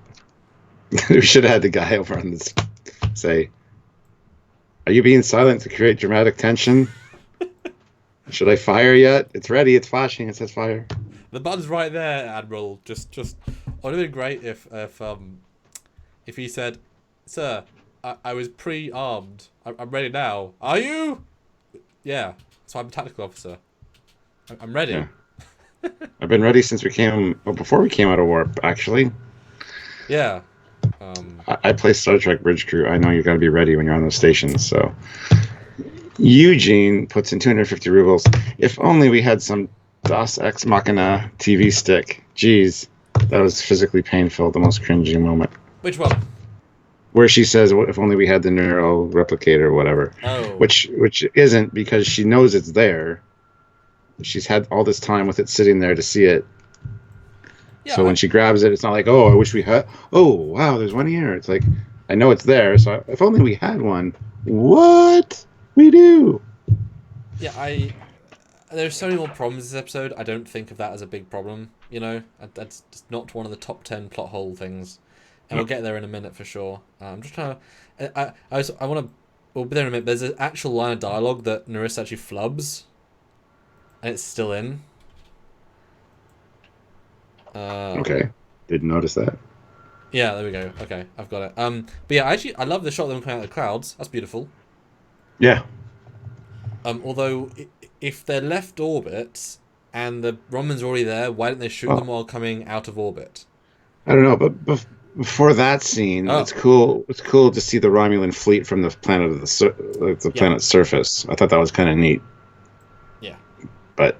We should have had the guy over on this say, "Are you being silent to create dramatic tension? Should I fire yet? It's ready, it's flashing, it says fire." The button's right there, Admiral. Just. It would have been great if he said, "Sir, I was pre-armed. I'm ready now. Are you?" Yeah. So I'm a tactical officer. I'm ready. Yeah. I've been ready since before we came out of warp, actually. Yeah. I play Star Trek Bridge Crew. I know you got to be ready when you're on those stations. So Eugene puts in 250 rubles. If only we had some Das Ex Machina TV stick. Jeez, that was physically painful. The most cringy moment. Which one? Where she says, "If only we had the neural replicator," or whatever. Oh. Which isn't, because she knows it's there. She's had all this time with it sitting there to see it. Yeah, so when she grabs it, it's not like, "Oh, I wish we had." "Oh, wow, there's one here." It's like, I know it's there, so if only we had one. What? We do. Yeah, there's so many more problems in this episode. I don't think of that as a big problem, you know? That's just not one of the top 10 plot hole things. And we'll get there in a minute for sure. I'm just trying to... I want to... We'll be there in a minute. There's an actual line of dialogue that Narissa actually flubs. And it's still in. Okay. Didn't notice that. Yeah, there we go. Okay, I've got it. But yeah, I love the shot of them coming out of the clouds. That's beautiful. Yeah. Although, if they're left orbit and the Romans are already there, why don't they shoot them while coming out of orbit? I don't know, but before that scene, it's cool. It's cool to see the Romulan fleet from the planet of the planet's surface. I thought that was kind of neat. Yeah. But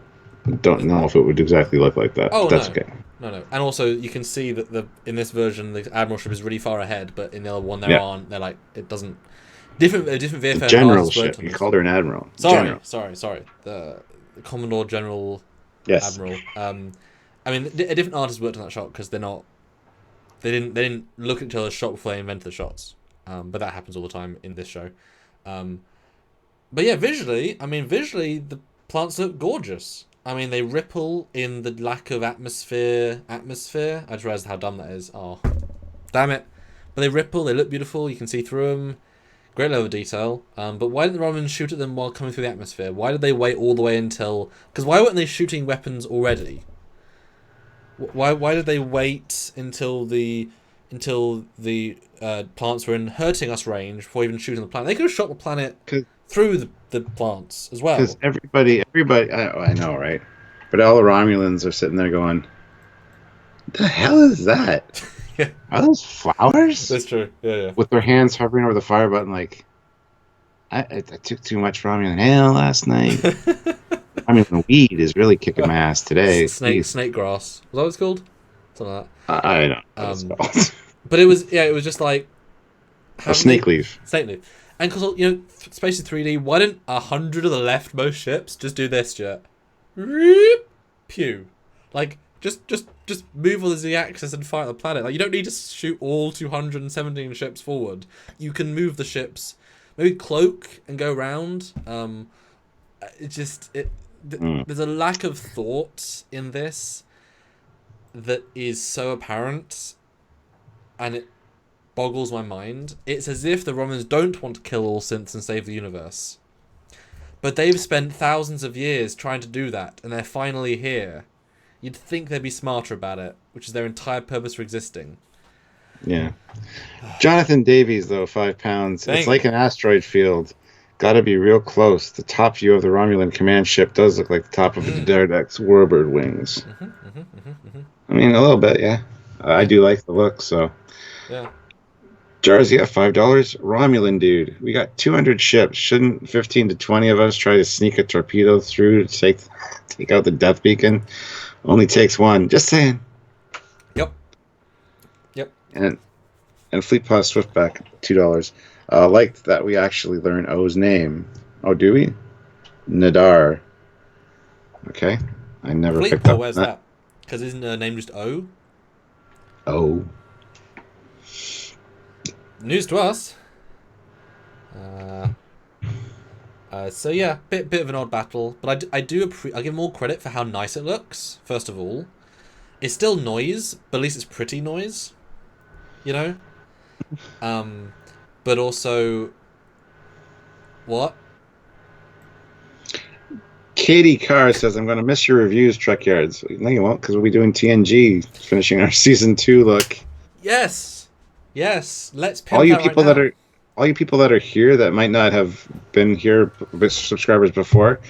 don't know if it would exactly look like that. Oh, but that's no. okay. No. And also, you can see that in this version, the Admiral ship is really far ahead, but in the other one, aren't. They're like, it doesn't... Different VFX. The general ship. You called her an admiral. Sorry. The Commodore General Admiral. I mean, a different artist worked on that shot because they're not... They didn't look at each other's shot before they invented the shots. But that happens all the time in this show. But yeah, visually, the plants look gorgeous. I mean, they ripple in the lack of atmosphere. I just realized how dumb that is. Oh, damn it. But they ripple, they look beautiful, you can see through them. Great level of detail. But why didn't the Romans shoot at them while coming through the atmosphere? Why did they wait all the way until... Because why weren't they shooting weapons already? Why did they wait until the plants were in hurting us range before even shooting the planet? They could have shot the planet through the plants as well. Because everybody, I know, right? But all the Romulans are sitting there going, "What the hell is that? Yeah. Are those flowers?" That's true. Yeah. With their hands hovering over the fire button, like, I took too much Romulan ale last night. I mean, the weed is really kicking my ass today. Snake grass. Was that what it's called? Something like that. I don't know what it's called. But it was just like... snake leaf. Snake leaf. And because, Space is 3D, why didn't 100 of the leftmost ships just do this shit? Pew. Like, just move on the Z-axis and fight the planet. Like, you don't need to shoot all 217 ships forward. You can move the ships, maybe cloak and go around. There's a lack of thought in this that is so apparent, and it boggles my mind. It's as if the Romans don't want to kill all synths and save the universe. But they've spent thousands of years trying to do that, and they're finally here. You'd think they'd be smarter about it, which is their entire purpose for existing. Yeah. Jonathan Davies, though, 5 pounds. It's like an asteroid field. Gotta be real close. The top view of the Romulan command ship does look like the top of the Dardek's warbird wings. I mean, a little bit, yeah. I do like the look, so... Yeah. Jars, yeah, $5. Romulan dude, we got 200 ships. Shouldn't 15 to 20 of us try to sneak a torpedo through to take out the death beacon? Only takes one. Just saying. Yep. Yep. And Fleet Pass Swiftback, $2. Liked that we actually learn O's name. Oh, do we? Nadar. Okay. I never picked Fleetport, up where's that? Because isn't her name just O? Oh. News to us. So yeah, bit of an odd battle, but I give more credit for how nice it looks. First of all, it's still noise, but at least it's pretty noise. You know. But also, what? Katie Carr says, I'm going to miss your reviews, Trekyards. No, you won't, because we'll be doing TNG, finishing our season 2 look. Yes. Let's pimp All you that people right now. all you people that are here that might not have been here subscribers before,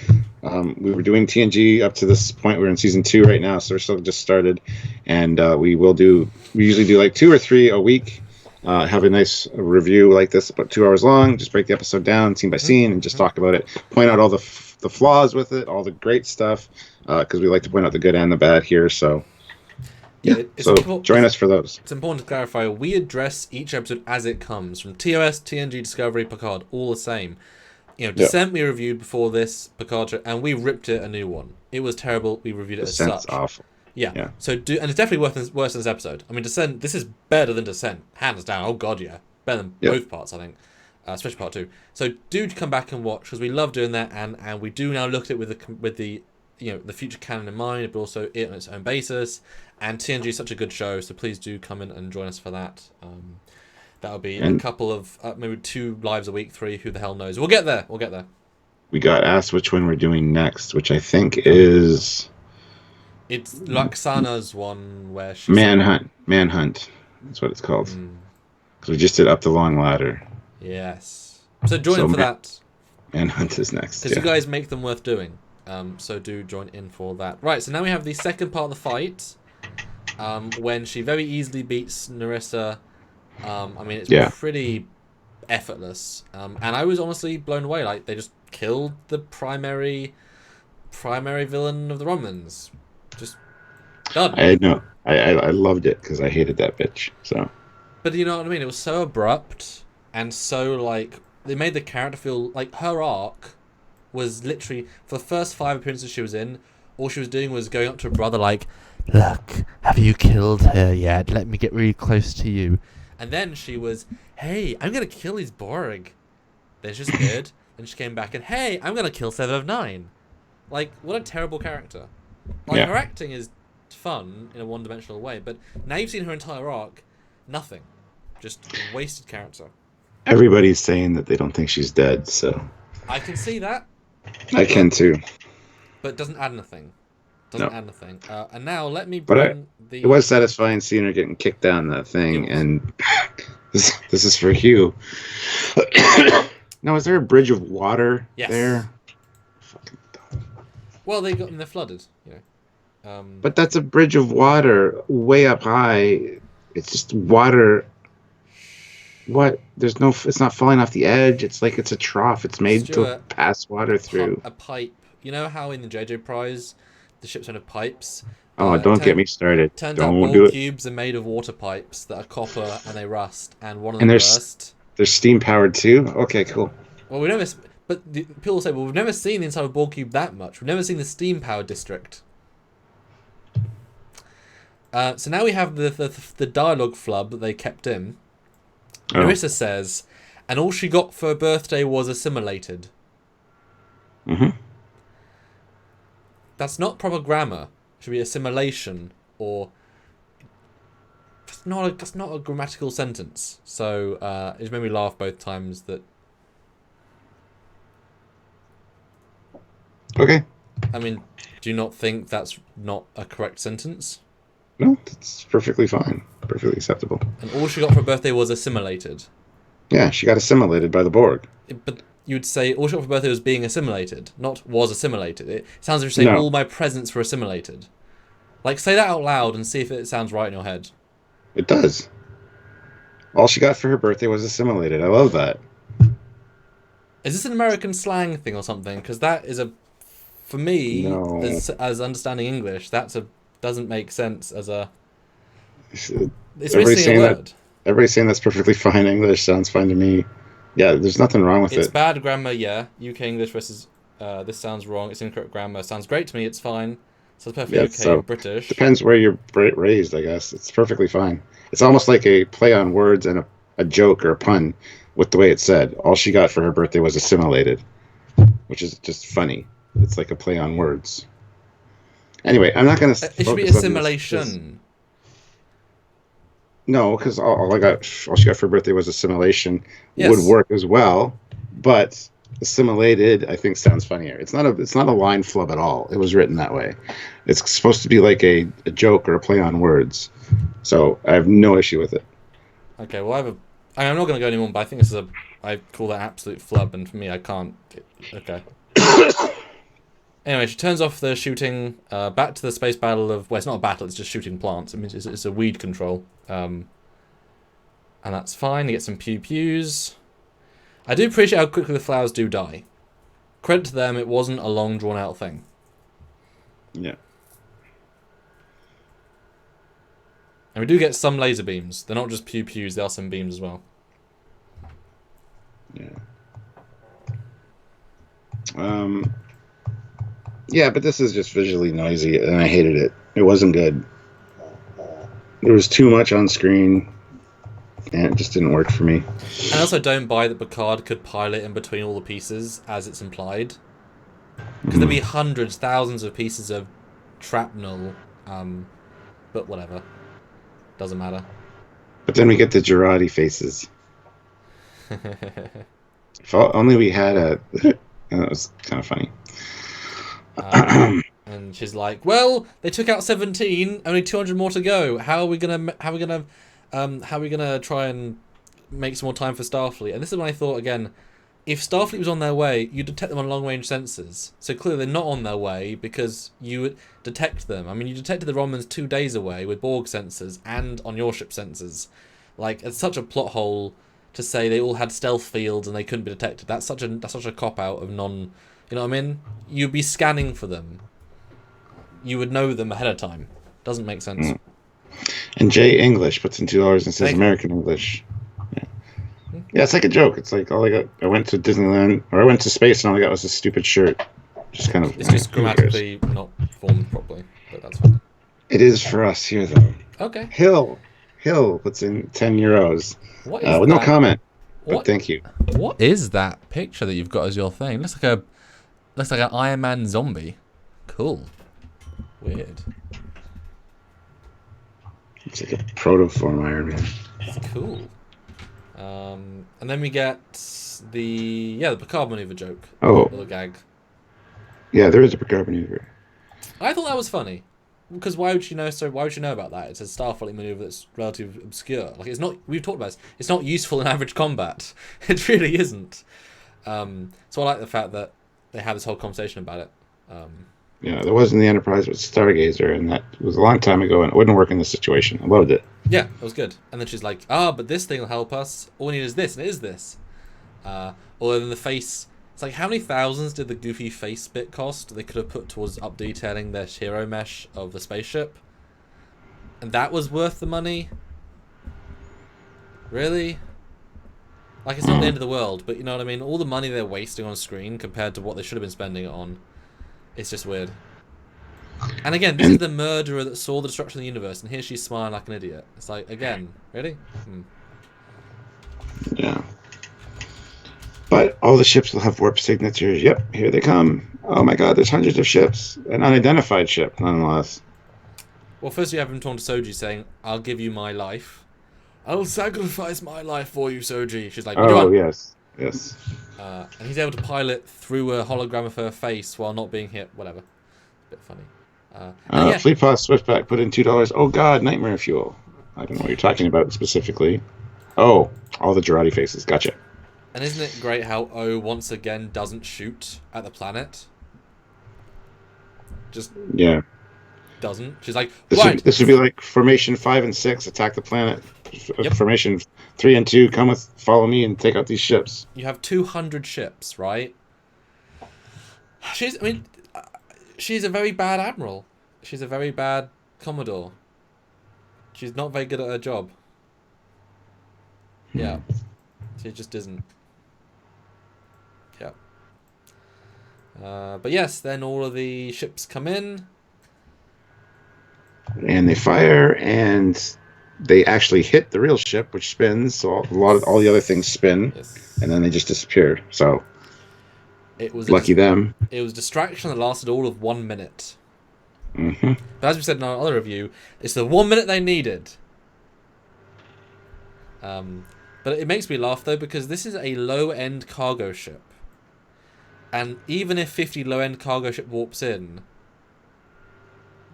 we were doing TNG up to this point. We're in season 2 right now, so we're still just started, and we usually do like 2 or 3 a week. Have a nice review like this, about 2 hours long. Just break the episode down scene by scene and just talk about it. Point out all the flaws with it, all the great stuff, because we like to point out the good and the bad here. So yeah, so join us for those. It's important to clarify, we address each episode as it comes, from TOS, TNG, Discovery, Picard, all the same. You know, Descent we reviewed before this, Picard, and we ripped it a new one. It was terrible, we reviewed it as such. Descent's awful. Yeah. So and it's definitely worse than this episode. I mean, Descent, this is better than Descent, hands down. Oh god, yeah. Better than both parts, I think. Especially part 2. So do come back and watch, because we love doing that, and we do now look at it with the the future canon in mind, but also it on its own basis. And TNG is such a good show, so please do come in and join us for that. That'll be a couple of maybe 2 lives a week, 3. Who the hell knows? We'll get there. We got asked which one we're doing next, which I think is it's Laxana's one where she's Manhunt. That's what it's called. Because we just did Up the Long Ladder. Yes. So join in for that. Manhunt is next. Because you guys make them worth doing. So do join in for that. Right, so now we have the second part of the fight. When she very easily beats Narissa. I mean, it's pretty effortless. And I was honestly blown away. Like, they just killed the primary villain of the Romans. Just done. I loved it because I hated that bitch. So. But you know what I mean? It was so abrupt and so, like, they made the character feel like her arc was literally, for the first 5 appearances she was in, all she was doing was going up to her brother like, look, have you killed her yet? Let me get really close to you. And then she was, hey, I'm going to kill these Borg. Then she disappeared. Then she came back and, hey, I'm going to kill 7 of 9. Like, what a terrible character. Like, her acting is fun in a one-dimensional way, but now you've seen her entire arc, nothing. Just a wasted character. Everybody's saying that they don't think she's dead, so... I can see that. I can too. But it doesn't add anything. Add anything. And now let me bring It was satisfying seeing her getting kicked down that thing, and this is for you. Now, is there a bridge of water there? Well, they're flooded, But that's a bridge of water way up high. It's just water. What? It's not falling off the edge. It's like it's a trough. It's made to pass water through. A pipe. You know how in the JJ Prize, the ships have pipes? Oh, don't get me started. Turns out ball cubes are made of water pipes that are copper and they rust, and one of them burst. They're steam powered too? Okay, cool. Well, people say, well, we've never seen the inside of a ball cube that much. We've never seen the steam powered district. So now we have the dialogue flub that they kept in. Narissa says, and all she got for her birthday was assimilated. Mm-hmm. That's not proper grammar. It should be assimilation, or that's not a grammatical sentence. So it just made me laugh both times. That. Okay. I mean, do you not think that's not a correct sentence? No, it's perfectly fine. Perfectly acceptable. And all she got for her birthday was assimilated. Yeah, she got assimilated by the Borg. But you'd say all she got for her birthday was being assimilated, not was assimilated. It sounds like you're saying all my presents were assimilated. Like, say that out loud and see if it sounds right in your head. It does. All she got for her birthday was assimilated. I love that. Is this an American slang thing or something? Because that is a, for me, No. as understanding English, doesn't make sense as a. It's Everybody's missing a saying that. word. Everybody's saying that's perfectly fine English. Sounds fine to me. Yeah, there's nothing wrong with It's it. bad grammar, yeah. UK English versus this sounds wrong. It's incorrect grammar. Sounds great to me. It's fine. So it's perfectly Yeah, okay in so British. depends where you're raised, I guess. It's perfectly fine. It's almost like a play on words and a joke or a pun with the way it's said. All she got for her birthday was assimilated, which is just funny. It's like a play on words. Anyway, I'm not going to It should be focus on this. assimilation. No, because all she got for her birthday was assimilation. Would Yes. work as well, but assimilated, I think, sounds funnier. It's not a line flub at all. It was written that way. It's supposed to be like a joke or a play on words. So I have no issue with it. Okay, well, I'm not going to go anymore, but I think this is I call that absolute flub, and for me, I can't. Okay. Anyway, she turns off the shooting, back to the space battle of. Well, it's not a battle, it's just shooting plants. I mean, it's a weed control. And that's fine. You get some pew-pews. I do appreciate how quickly the flowers do die. Credit to them, it wasn't a long, drawn-out thing. Yeah. And we do get some laser beams. They're not just pew-pews, there are some beams as well. Yeah. Yeah, but this is just visually noisy, and I hated it. It wasn't good. There was too much on screen, and it just didn't work for me. And I also don't buy that Picard could pilot in between all the pieces, as it's implied. Because there'd be hundreds, thousands of pieces of shrapnel, but whatever. Doesn't matter. But then we get the Girardi faces. If only we had a... That was kind of funny. And she's like, "Well, they took out 17, only 200 more to go. How are we gonna try and make some more time for Starfleet?" And this is when I thought again, if Starfleet was on their way, you detect them on long-range sensors. So clearly they're not on their way because you would detect them. I mean, you detected the Romans 2 days away with Borg sensors and on your ship sensors. Like, it's such a plot hole to say they all had stealth fields and they couldn't be detected. That's such a cop-out of non... You know what I mean? You'd be scanning for them. You would know them ahead of time. Doesn't make sense. And Jay English puts in $2 and says American English. Yeah, it's like a joke. It's like all I got. I went to Disneyland, or I went to space, and all I got was a stupid shirt. Just kind of. It's just grammatically not formed properly, but that's fine. It is for us here, though. Okay. Hill puts in €10. What is with that? No comment. But What? thank you. What is that picture that you've got as your thing? Looks like an Iron Man zombie. Cool. Weird. It's like a protoform Iron Man. It's cool. And then we get the Picard maneuver joke. Oh. Little gag. Yeah, there is a Picard maneuver. I thought that was funny. Because why would you know about that? It's a Starfleet maneuver that's relatively obscure. Like, it's not. We've talked about this. It's not useful in average combat. It really isn't. So I like the fact that they have this whole conversation about it. Yeah, there was in the Enterprise with Stargazer, and that was a long time ago, and it wouldn't work in this situation. I loved it. Yeah, it was good. And then she's like, but this thing will help us. All we need is this, and it is this. Although then the face... It's like, how many thousands did the goofy face bit cost they could have put towards up-detailing their hero mesh of the spaceship? And that was worth the money? Really? Like, it's not the end of the world, but you know what I mean? All the money they're wasting on screen compared to what they should have been spending it on. It's just weird. And again, this is the murderer that saw the destruction of the universe, and here she's smiling like an idiot. It's like, again, really? Yeah. But all the ships will have warp signatures. Yep, here they come. Oh my god, there's hundreds of ships. An unidentified ship, nonetheless. Well, first you have him talking to Soji saying, "I'll give you my life. I'll sacrifice my life for you, Soji." She's like, "What do you want?" Yes. And he's able to pilot through a hologram of her face while not being hit. Whatever. Bit funny. Fleet Pass Swiftback put in $2. Oh god, nightmare fuel. I don't know what you're talking about specifically. Oh, all the Girardi faces. Gotcha. And isn't it great how O once again doesn't shoot at the planet? Just yeah. Doesn't. She's like, This would be like Formation 5 and 6, attack the planet. Yep. Formation 3 and 2. Follow me, and take out these ships. You have 200 ships, right? She's a very bad admiral. She's a very bad commodore. She's not very good at her job. Yeah. She just isn't. Yeah. But yes, then all of the ships come in. And they fire, and they actually hit the real ship, which spins. So all the other things spin, Yes. and then they just disappear. So it was lucky them. It was a distraction that lasted all of 1 minute. Mm-hmm. But as we said in our other review, it's the 1 minute they needed. But it makes me laugh though, because this is a low-end cargo ship, and even if 50 low-end cargo ship warps in,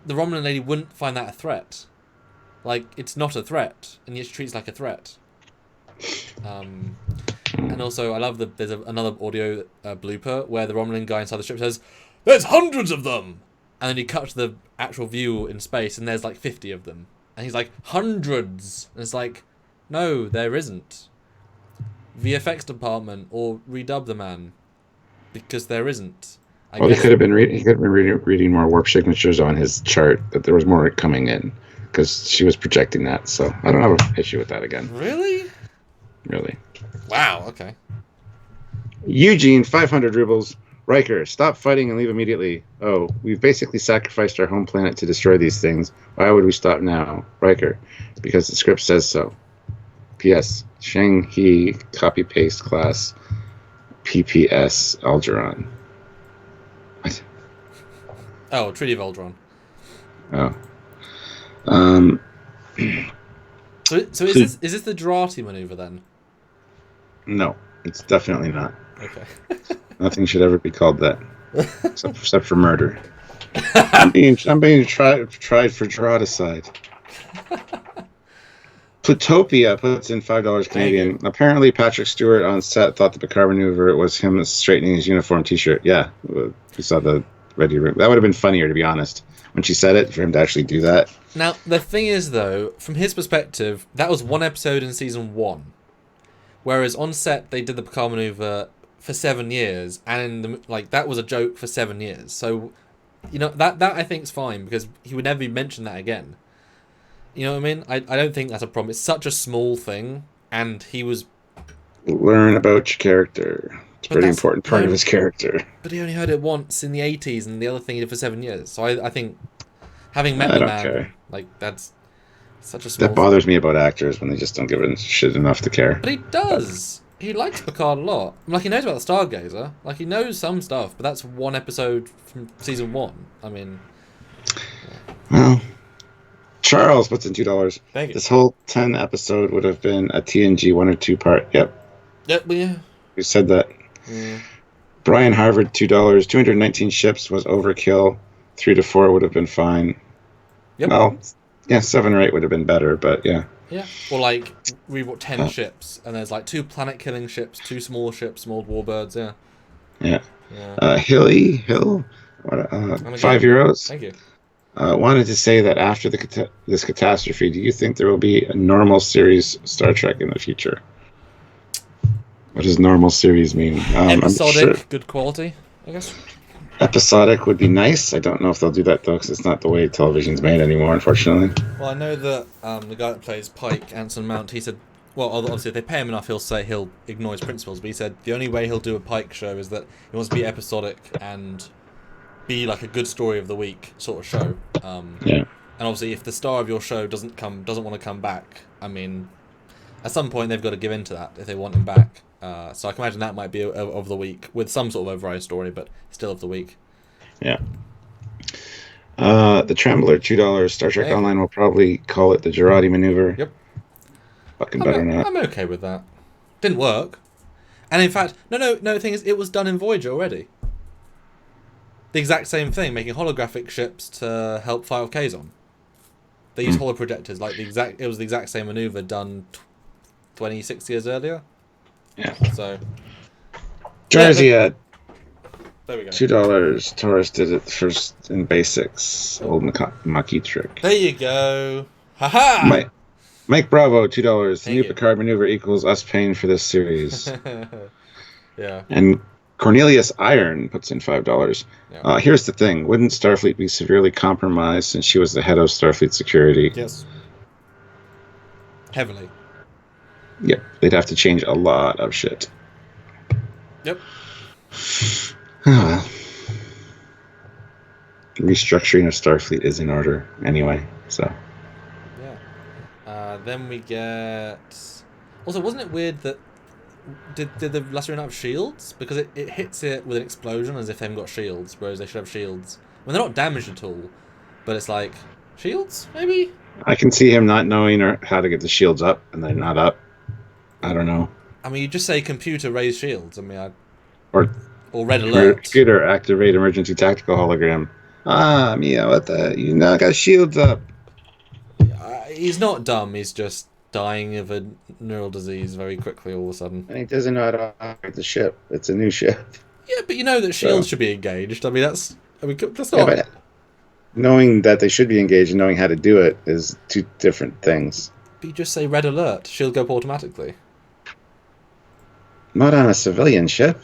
the Romulan lady wouldn't find that a threat. Like, it's not a threat, and yet she treats it like a threat. And also, I love there's another audio blooper where the Romulan guy inside the ship says, "There's hundreds of them!" And then you cut to the actual view in space, and there's like 50 of them. And he's like, "Hundreds!" And it's like, no, there isn't. VFX department, or redub the man. Because there isn't. Well, he could have been reading more warp signatures on his chart, that there was more coming in, because she was projecting that. So I don't have an issue with that again. Really? Really. Wow, okay. Eugene, 500 rubles. Riker, stop fighting and leave immediately. Oh, we've basically sacrificed our home planet to destroy these things. Why would we stop now? Riker, because the script says so. P.S. Shang He, copy-paste class, PPS, Algeron. What? Oh, Treaty of Aldron. Oh. So is this the Jurati maneuver then? No, it's definitely not. Okay. Nothing should ever be called that, except for murder. I'm being tried for Juraticide. Plutopia puts in $5 Canadian. Apparently, Patrick Stewart on set thought the Picard maneuver was him straightening his uniform T-shirt. Yeah, we saw the ready room. That would have been funnier, to be honest, when she said it, for him to actually do that. Now, the thing is, though, from his perspective, that was one episode in season 1, whereas on set they did the Picard maneuver for 7 years, and that was a joke for 7 years. So, that I think is fine, because he would never mention that again. You know what I mean? I don't think that's a problem. It's such a small thing, and he was... Learn about your character. It's a pretty important part of his character. But he only heard it once in the 80s, and the other thing he did for 7 years. So I think, having met the man, that's such a small That bothers me about actors, when they just don't give a shit enough to care. But he does. He likes Picard a lot. He knows about the Stargazer. He knows some stuff, but that's one episode from season 1. I mean... Well... Charles puts in $2. Thank you. This whole 10 episode would have been a TNG 1 or 2 part. Yep. Yep, yeah. You said that. Yeah. Brian Harvard, $2. 219 ships was overkill. 3 to 4 would have been fine. Yep. Well, yeah, 7 or 8 would have been better, but yeah. Yeah. Or we bought 10 ships, and there's 2 planet-killing ships, 2 small ships, small warbirds, yeah. Yeah. Hill, what, €5. Thank you. Wanted to say that after this catastrophe, do you think there will be a normal series Star Trek in the future? What does normal series mean? Episodic, good quality, I guess. Episodic would be nice. I don't know if they'll do that, though, because it's not the way television's made anymore, unfortunately. Well, I know that the guy that plays Pike, Anson Mount, he said, well, obviously, if they pay him enough, he'll ignore his principles, but he said the only way he'll do a Pike show is that he wants to be episodic and be a good story of the week sort of show. Yeah. And obviously, if the star of your show doesn't want to come back, I mean, at some point they've got to give in to that if they want him back. So I can imagine that might be of the week with some sort of override story, but still of the week. Yeah. The Trembler, $2. Star Trek Online will probably call it the Jurati maneuver. Yep. Fucking better not. I'm okay with that. Didn't work. And in fact, no. The thing is, it was done in Voyager already. The exact same thing, making holographic ships to help fight off Kazon. They use holoprojectors, it was the exact same maneuver done 26 years earlier. Yeah. So. Jersey there we go. $2. Taurus did it first in basics. Old Maquis trick. There you go. Haha. Mike Bravo, $2. The Thank new you. Picard maneuver equals us paying for this series. Yeah. And Cornelius Iron puts in $5. Yeah. Here's the thing: wouldn't Starfleet be severely compromised since she was the head of Starfleet security? Yes. Heavily. Yep, they'd have to change a lot of shit. Yep. Restructuring of Starfleet is in order anyway, so. Yeah. Then we get. Also, wasn't it weird that did the Lacerina have shields? Because it hits it with an explosion as if they haven't got shields, whereas they should have shields. I mean, they're not damaged at all, but it's like shields maybe. I can see him not knowing how to get the shields up, and they're not up. I don't know. I mean, you just say computer raise shields. I mean, Or red alert. Computer activate emergency tactical hologram. Mia, what the? You now got shields up. He's not dumb. He's just dying of a neural disease very quickly all of a sudden. And he doesn't know how to operate the ship. It's a new ship. Yeah, but you know that shields should be engaged. I mean, that's not. Yeah, but knowing that they should be engaged and knowing how to do it is two different things. But you just say red alert. Shield go up automatically. Not on a civilian ship.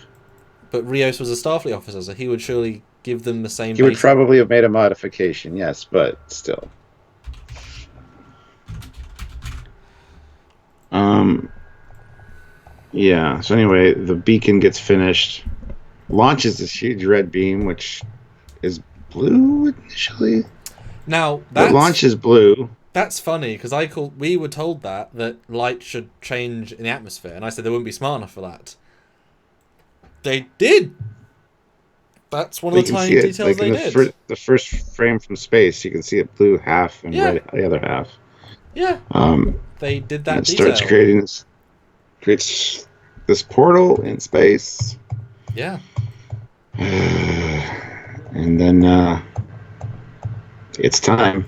But Rios was a Starfleet officer, so he would surely give them the same. He would probably have made a modification, yes, but still. Yeah, so anyway, the beacon gets finished, launches this huge red beam, which is blue initially. Now, the launch is blue. That's funny, because we were told that light should change in the atmosphere, and I said they wouldn't be smart enough for that. They did! That's one of the tiny details they did. The first frame from space, you can see it blue half and red the other half. Yeah. They did that detail. It starts creates this portal in space. Yeah. And then it's time.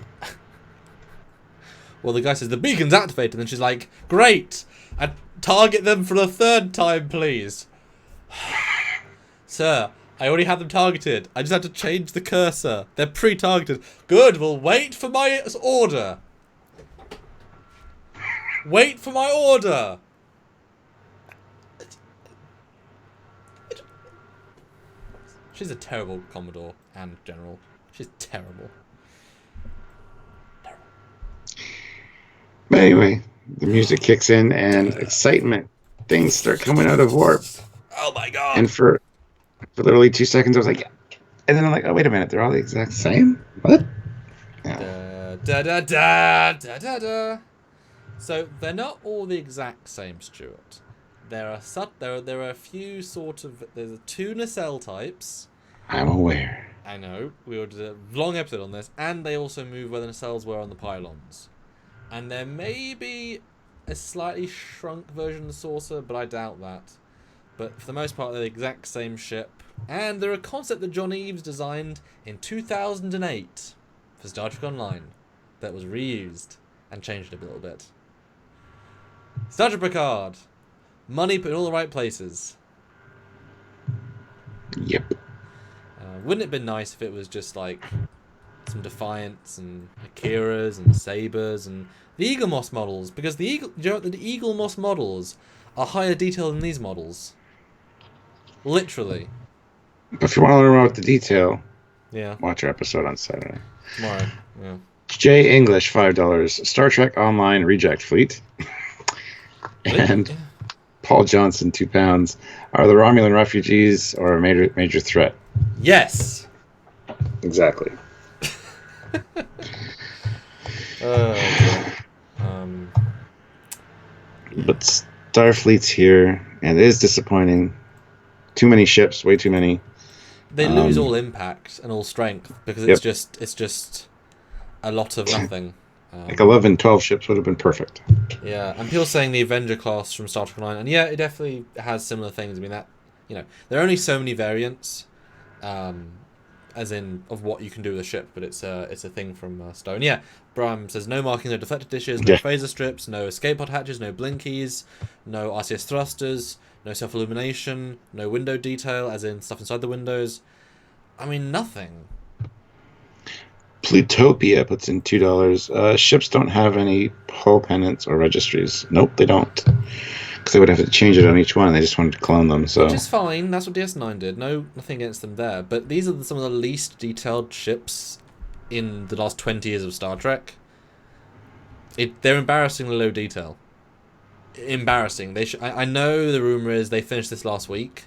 Well, the guy says the beacon's activated, and then she's like, "Great! And target them for the third time, please." Sir, I already had them targeted. I just had to change the cursor. They're pre-targeted. Good, we'll wait for my order. Wait for my order. She's a terrible Commodore and General. She's terrible. But anyway, the music kicks in and excitement. Things start coming out of warp. Oh my god. And for literally 2 seconds I was like, and then I'm like, oh wait a minute, they're all the exact same? What? Yeah. Da da da da da da. So they're not all the exact same, Stuart. There are a few sort of there's two nacelle types. I'm aware. I know. We did a long episode on this, and they also move where the nacelles were on the pylons. And there may be a slightly shrunk version of the saucer, but I doubt that. But for the most part, they're the exact same ship. And they're a concept that John Eves designed in 2008 for Star Trek Online that was reused and changed a little bit. Star Trek Picard. Money put in all the right places. Yep. Wouldn't it have been nice if it was just like some Defiants and Akiras and Sabres and the Eagle Moss models? Because the Eagle Moss models are higher detail than these models. Literally. But if you want to learn about the detail, yeah, watch our episode on Saturday. Tomorrow. Yeah. J. English, $5. Star Trek Online Reject Fleet. And Paul Johnson, £2. Are the Romulan refugees or a major threat? Yes. Exactly. But Starfleet's here, and it is disappointing. Too many ships, way too many. They lose all impact and all strength because it's just a lot of nothing. Like 11, 12 ships would have been perfect. Yeah, and people saying the Avenger class from Star Trek Online, and yeah, it definitely has similar things. I mean, that, you know, there are only so many variants, as in of what you can do with a ship, but it's a thing from Stone. Yeah, Bram says no markings, no deflected dishes, no phaser strips, no escape pod hatches, no blinkies, no RCS thrusters, no self-illumination, no window detail, as in stuff inside the windows. I mean, nothing. Plutopia puts in $2. Ships don't have any hull pennants or registries. Nope, they don't. Because they would have to change it on each one. They just wanted to clone them. So. Which is fine. That's what DS9 did. Nothing against them there. But these are some of the least detailed ships in the last 20 years of Star Trek. They're embarrassingly low detail. Embarrassing. I know the rumor is they finished this last week,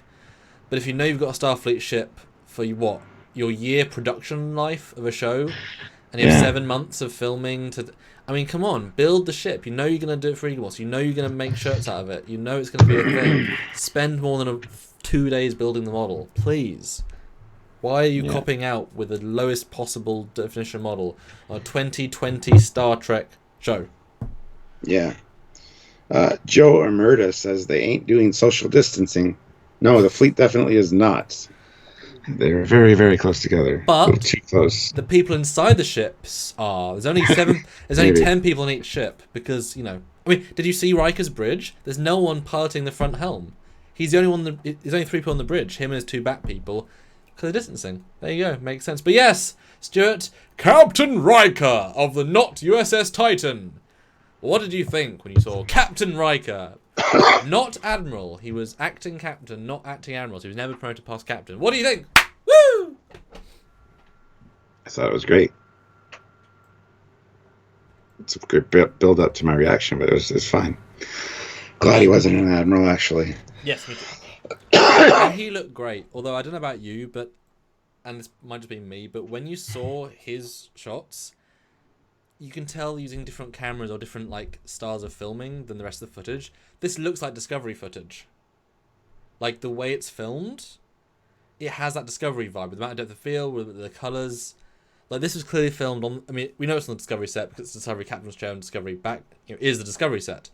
but if you know you've got a Starfleet ship for your year production life of a show, and you have 7 months of filming I mean, come on, build the ship. You know you're going to do it for Eagles. You know you're going to make shirts out of it. You know it's going to be a thing. Spend more than 2 days building the model, please. Why are you copying out with the lowest possible definition model on a 2020 Star Trek show? Yeah. Joe Emerda says they ain't doing social distancing. No, the fleet definitely is not. They're very, very close together. But too close. The people inside the ships are. There's only 7. There's only 10 people on each ship because I mean, did you see Riker's bridge? There's no one piloting the front helm. He's the only one. There's only 3 people on the bridge. Him and his 2 back people. Because of distancing. There you go. Makes sense. But yes, Stuart, Captain Riker of the not USS Titan. What did you think when you saw Captain Riker? Not Admiral. He was acting captain, not acting admiral. So he was never promoted past captain. What do you think? Woo! I thought it was great. It's a good build up to my reaction, but it was fine. Glad he wasn't an admiral, actually. Yes, me too. He looked great. Although I don't know about you, and this might just be me, but when you saw his shots, you can tell using different cameras or different styles of filming than the rest of the footage. This looks like Discovery footage. Like the way it's filmed, it has that Discovery vibe with the amount of depth of field, with the colours. Like this was clearly filmed on. I mean, we know it's on the Discovery set because it's Discovery Captain's chair and Discovery back is the Discovery set.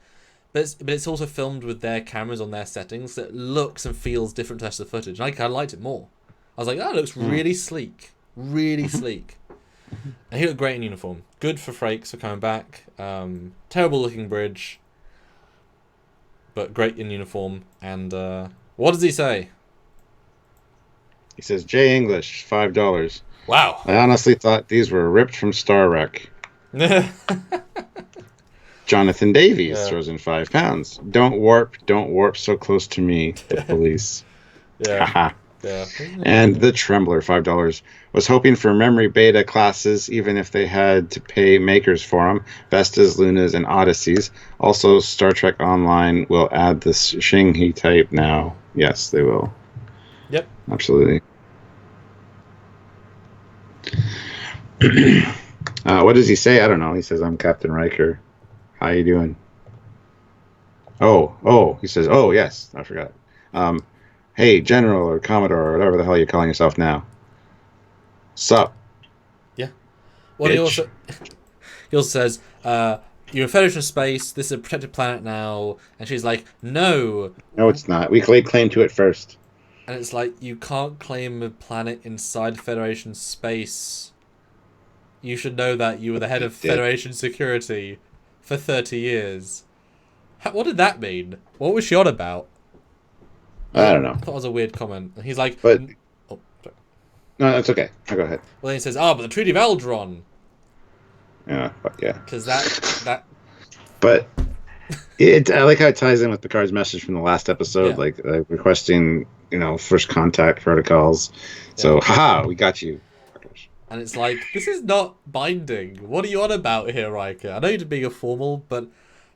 But it's also filmed with their cameras on their settings that looks and feels different to the rest of the footage. And I kind of liked it more. I was like, oh, it looks really sleek. Really sleek. And he looked great in uniform. Good for Frakes for coming back. Terrible looking bridge. But great in uniform. And what does he say? He says, J English, $5. Wow. I honestly thought these were ripped from Star Wreck. Jonathan Davies throws in £5. Don't warp so close to me, the police. Yeah. And the Trembler, $5. Was hoping for memory beta classes, even if they had to pay makers for them. Vestas, Lunas, and Odysseys. Also, Star Trek Online will add the Shing-Hi type now. Yes, they will. Yep. Absolutely. What does he say? I don't know. He says, I'm Captain Riker. How you doing? Oh, he says, oh, yes, I forgot. Hey, General or Commodore or whatever the hell you're calling yourself now. Sup? Yeah. Well, he also says, you're in Federation space, this is a protected planet now, and she's like, no. No, it's not. We laid claim to it first. And it's like, you can't claim a planet inside Federation space. You should know that you were the head of Federation security for 30 years. What did that mean? What was she on about? I don't know. I thought it was a weird comment. And he's like... But... Oh, sorry. No, that's okay. I'll go ahead. Well, then he says, but the Treaty of Eldron. Yeah, fuck yeah. Because that... But... I like how it ties in with Picard's message from the last episode, like requesting, first contact protocols. So, haha, we got you. And it's like, this is not binding. What are you on about here, Riker? I know you're being a formal, but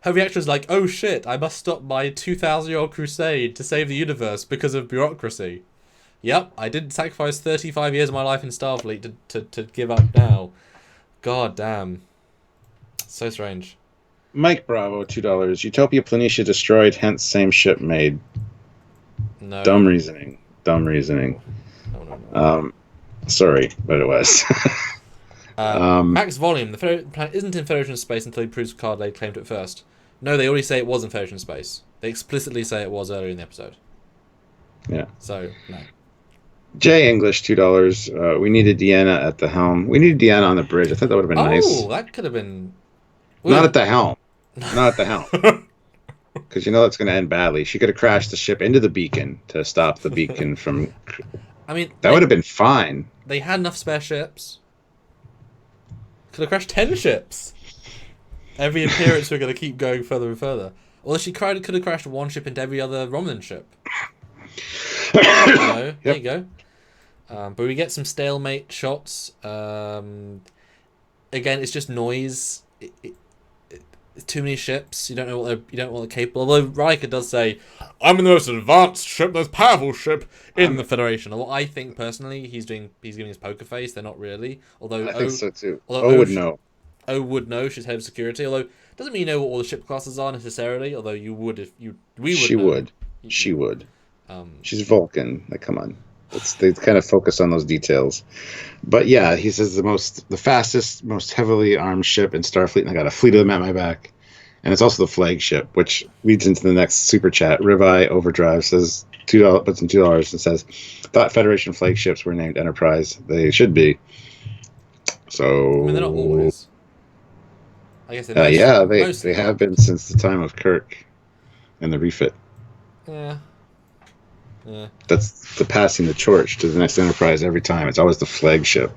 her reaction is like, oh shit, I must stop my 2,000-year-old crusade to save the universe because of bureaucracy. Yep, I didn't sacrifice 35 years of my life in Starfleet to give up now. God damn. So strange. Mike Bravo, $2. Utopia Planitia destroyed, hence same ship made. No. Dumb reasoning. No. Sorry, but it was. Max Volume. The planet isn't in Federation space until he proves Picard laid claim to it first. No, they already say it was in Federation space. They explicitly say it was earlier in the episode. Yeah. So, no. J English, $2. We needed Deanna at the helm. We needed Deanna on the bridge. I thought that would have been nice. Oh, that could have been... Not at the helm. Not at the helm. Because that's going to end badly. She could have crashed the ship into the beacon to stop the beacon from... I mean... That would have been fine. They had enough spare ships. Could have crashed 10 ships. Every appearance we're going to keep going further and further. Or she could have crashed one ship into every other Romulan ship. There you go. But we get some stalemate shots. Again, it's just noise. It's too many ships. You don't know what they're capable of. Although Riker does say, "I'm the most advanced ship, most powerful ship in the Federation." Although I think personally, he's giving his poker face. They're not really. Although I think so too. O would know. O would know. She's head of security. Although doesn't mean you know what all the ship classes are necessarily. Although you would if you we would. She would. She's Vulcan. Like, come on. They kind of focus on those details. But yeah, he says the fastest, most heavily armed ship in Starfleet, and I got a fleet of them at my back. And it's also the flagship, which leads into the next super chat. Ribeye Overdrive says $2, puts in $2 and says, "Thought Federation flagships were named Enterprise. They should be." So I mean, they're not always. I guess they have been since the time of Kirk and the refit. Yeah. Yeah. That's the passing the torch to the next Enterprise every time. It's always the flagship.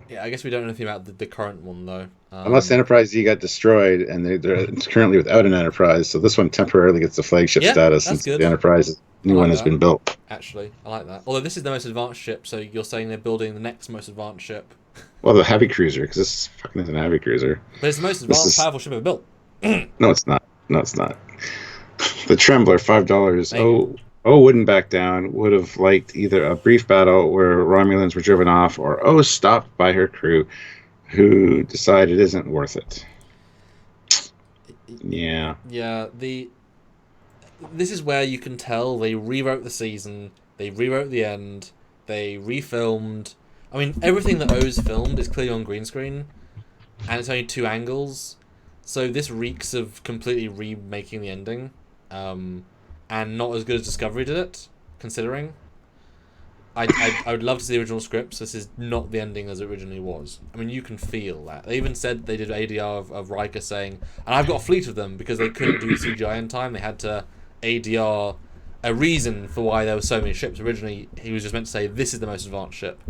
Yeah, I guess we don't know anything about the current one, though. Unless Enterprise D got destroyed, and they're currently without an Enterprise, so this one temporarily gets the flagship status since the Enterprise new one has been built. Actually, I like that. Although this is the most advanced ship, so you're saying they're building the next most advanced ship. Well, the heavy cruiser, because this fucking isn't a heavy cruiser. But it's the most advanced, powerful ship ever built. No, it's not. The Trembler, $5. O wouldn't back down, would have liked either a brief battle where Romulans were driven off, or O stopped by her crew, who decide it isn't worth it. Yeah. Yeah, this is where you can tell they rewrote the season, they rewrote the end, they refilmed. I mean, everything that O's filmed is clearly on green screen, and it's only 2 angles, so this reeks of completely remaking the ending. And not as good as Discovery did it, considering. I would love to see the original scripts. This is not the ending as it originally was. I mean, you can feel that. They even said they did ADR of Riker saying, "And I've got a fleet of them," because they couldn't do CGI in time. They had to ADR a reason for why there were so many ships. Originally, he was just meant to say, "This is the most advanced ship."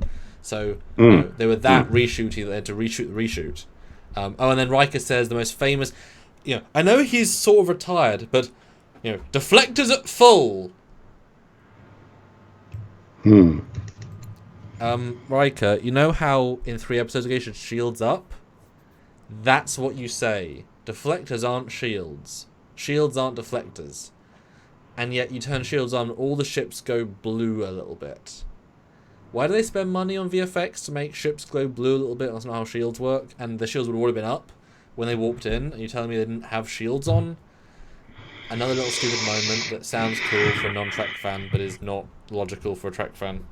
So they were that reshooty that they had to reshoot the reshoot. And then Riker says the most famous... I know he's sort of retired, but... deflectors at full. Riker, you know how in 3 episodes ago you should shields up? That's what you say. Deflectors aren't shields. Shields aren't deflectors. And yet you turn shields on, all the ships go blue a little bit. Why do they spend money on VFX to make ships glow blue a little bit? That's not how shields work. And the shields would have already been up when they warped in, and you're telling me they didn't have shields on? Another little stupid moment that sounds cool for a non-Trek fan, but is not logical for a Trek fan.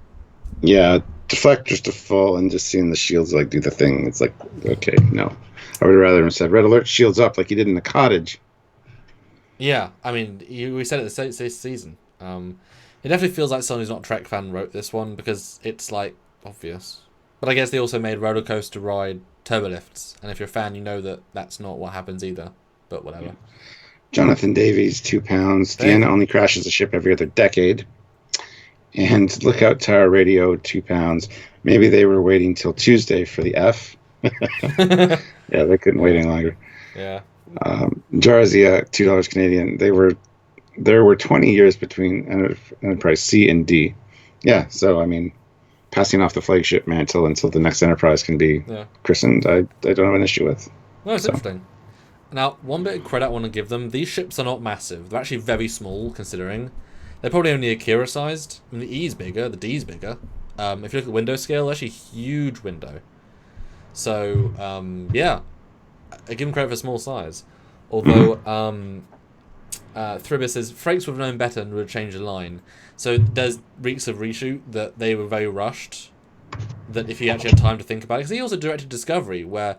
Yeah, deflectors to full, and just seeing the shields do the thing. It's like, okay, no. I would have rather have said, "Red alert, shields up," like you did in the cottage. Yeah, I mean, we said it this season. It definitely feels like someone who's not a Trek fan wrote this one, because it's, obvious. But I guess they also made roller coaster ride turbolifts, and if you're a fan, you know that that's not what happens either. But whatever. Yeah. Jonathan Davies, £2. Deanna only crashes a ship every other decade. And Lookout Tower Radio, £2. Maybe they were waiting till Tuesday for the F. Yeah, they couldn't wait any longer. Yeah. Jarzia, $2 Canadian. There were 20 years between Enterprise C and D. Yeah, so I mean, passing off the flagship mantle until the next Enterprise can be christened, I don't have an issue with. No, it's interesting. Now, one bit of credit I want to give them, these ships are not massive. They're actually very small, considering. They're probably only Akira-sized. I mean, the E's bigger, the D's bigger. If you look at window scale, they're actually a huge window. So, yeah, I give them credit for small size. Although, Thribis says, Frakes would have known better and would have changed the line. So there's reeks of reshoot that they were very rushed, that if he actually had time to think about it. Because he also directed Discovery, where,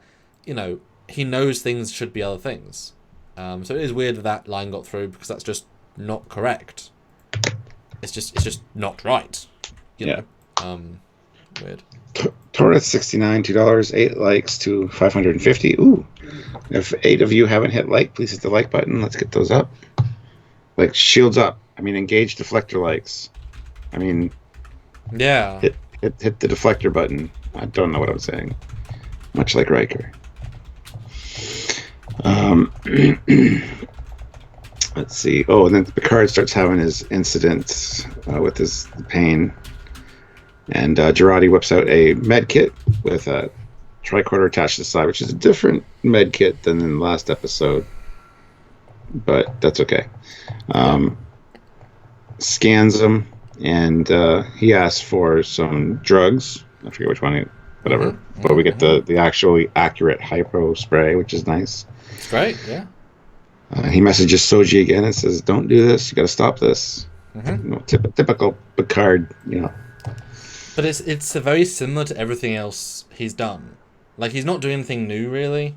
he knows things should be other things. So it is weird that line got through, because that's just not correct. It's just not right. You know? Weird. Taurus 69, $2, 8 likes to 550. Ooh. If 8 of you haven't hit like, please hit the like button. Let's get those up. Shields up. I mean, engage deflector likes. I mean, yeah. Hit the deflector button. I don't know what I'm saying. much like Riker. Let's see. Oh, and then Picard starts having his incident with his pain. And Girardi whips out a med kit with a tricorder attached to the side, which is a different med kit than in the last episode. But that's okay. Scans him, and he asks for some drugs. I forget which one, whatever. Mm-hmm. But we get the actually accurate hypo spray, which is nice. It's great, yeah. He messages Soji again and says, "Don't do this. You got to stop this." Mm-hmm. Typical Picard, But it's very similar to everything else he's done. Like, he's not doing anything new, really.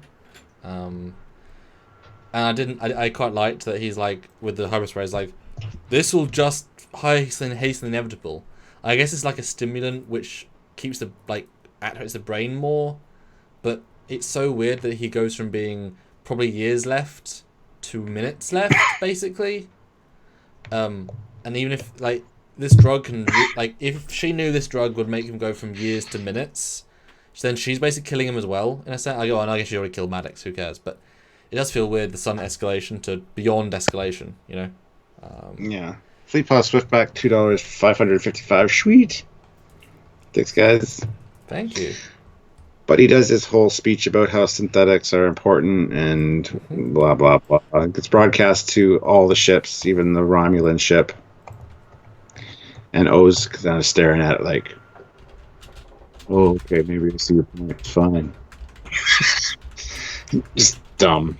And I quite liked that he's like, with the hyperspray, he's like, this will just hasten the inevitable. I guess it's like a stimulant which keeps activates the brain more. But it's so weird that he goes from being probably years left to minutes left, basically. And even if, this drug can, if she knew this drug would make him go from years to minutes, then she's basically killing him as well, in a sense. I guess she already killed Maddox, who cares? But it does feel weird, the sudden escalation to beyond escalation, Yeah. Fleet Pass Swiftback, $2, 555. Sweet. Thanks, guys. Thank you. But he does his whole speech about how synthetics are important and blah, blah, blah. It gets broadcast to all the ships, even the Romulan ship. And O's kind of staring at it like, oh, okay, maybe I see your point. Fine. Just dumb.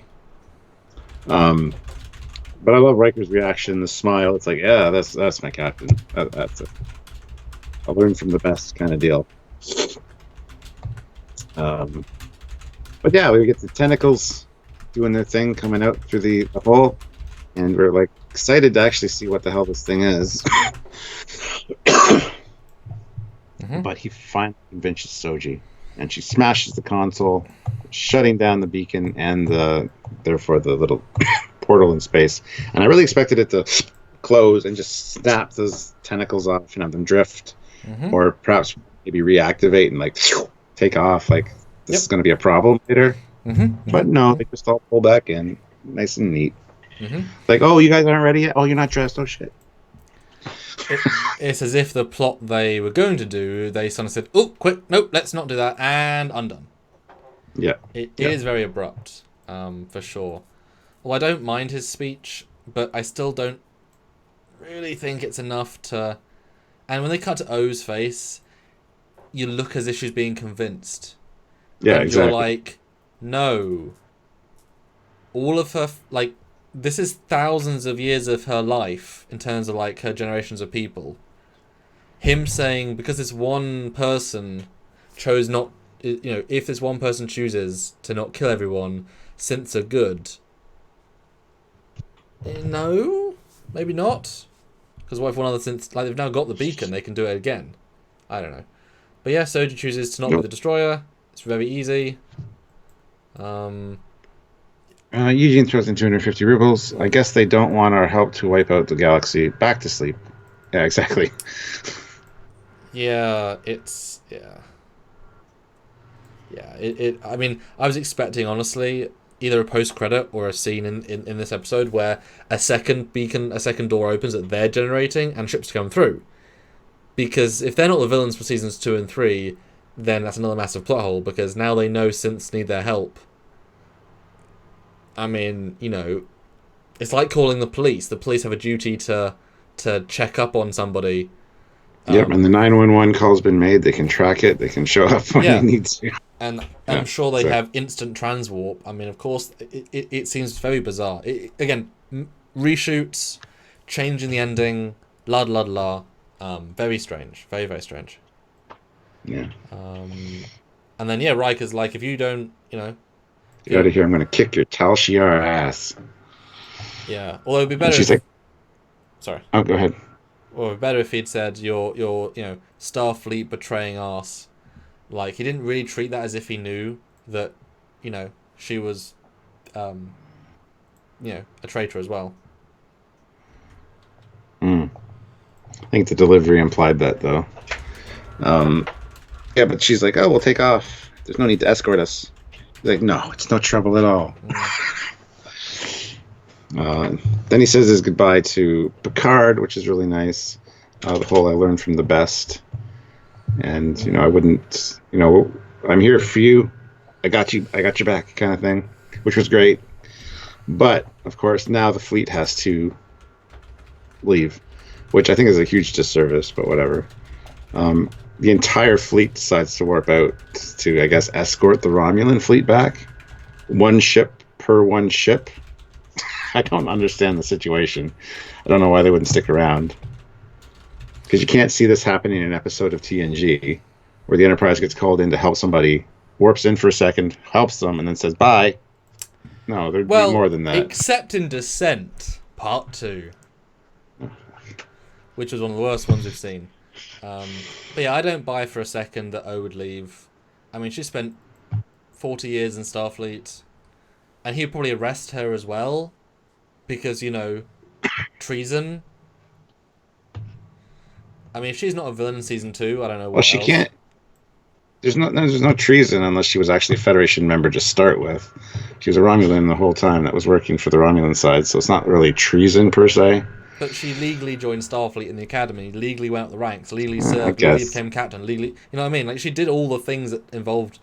But I love Riker's reaction, the smile. It's like, yeah, that's my captain. That's it. I'll learn from the best kind of deal. But yeah, we get the tentacles doing their thing, coming out through the hole, and we're excited to actually see what the hell this thing is. But he finally convinces Soji, and she smashes the console, shutting down the beacon and therefore the little portal in space. And I really expected it to close and just snap those tentacles off and have them drift, or perhaps maybe reactivate and take off. This is going to be a problem later. But no, they just all pull back in, nice and neat. Oh, you guys aren't ready yet? Oh, you're not dressed? Oh, shit. It's as if the plot they were going to do, they sort of said, oh, quick, nope, let's not do that, and undone. Yeah. It is very abrupt, for sure. Well, I don't mind his speech, but I still don't really think it's enough to... And when they cut to O's face, you look as if she's being convinced. Yeah, and exactly. You're like, no. All of her... this is thousands of years of her life in terms of her generations of people. Him saying, because this one person chose not, if this one person chooses to not kill everyone, synths are good. No, maybe not. Because what if one other synth, they've now got the beacon, they can do it again. I don't know. But yeah, Soji chooses to not be the destroyer. It's very easy. Eugene throws in 250 rubles. I guess they don't want our help to wipe out the galaxy. Back to sleep. Yeah, exactly. Yeah, I mean, I was expecting, honestly, either a post-credit or a scene in this episode where a second door opens that they're generating and ships come through. Because if they're not the villains for seasons 2 and 3, then that's another massive plot hole, because now they know synths need their help. I mean, it's like calling the police. The police have a duty to check up on somebody. Yep, and the 911 call's been made. They can track it. They can show up when they need to. And I'm sure they have instant transwarp. I mean, of course, it seems very bizarre. Again, reshoots, changing the ending, la la la. Very strange. Very, very strange. Yeah. And then, Riker's like, if you don't, Get out of here, I'm going to kick your Tal Shiar ass. Yeah. Although it'd be better she's like... Sorry. Oh, go ahead. Or it'd be better if he'd said, your Starfleet betraying arse. He didn't really treat that as if he knew that, she was, a traitor as well. I think the delivery implied that, though. Yeah, but she's like, oh, we'll take off. There's no need to escort us. He's like, no, it's no trouble at all. Then he says his goodbye to Picard, which is really nice. The whole I learned from the best. And, I wouldn't, I'm here for you. I got your back kind of thing, which was great. But, of course, now the fleet has to leave, which I think is a huge disservice, but whatever. The entire fleet decides to warp out to, I guess, escort the Romulan fleet back. One ship per one ship. I don't understand the situation. I don't know why they wouldn't stick around. Because you can't see this happening in an episode of TNG, where the Enterprise gets called in to help somebody, warps in for a second, helps them, and then says bye. No, there'd be more than that. Except in Descent, Part 2. Which was one of the worst ones we've seen. But yeah, I don't buy for a second that O would leave. I mean, she spent 40 years in Starfleet, and he'd probably arrest her as well, because, treason. I mean, if she's not a villain in season 2, I don't know what. Well, she can't. There's no treason unless she was actually a Federation member to start with. She was a Romulan the whole time that was working for the Romulan side, so it's not really treason per se. But she legally joined Starfleet in the academy, legally went up the ranks, legally served, legally became captain, legally. You know what I mean? Like, she did all the things that involved.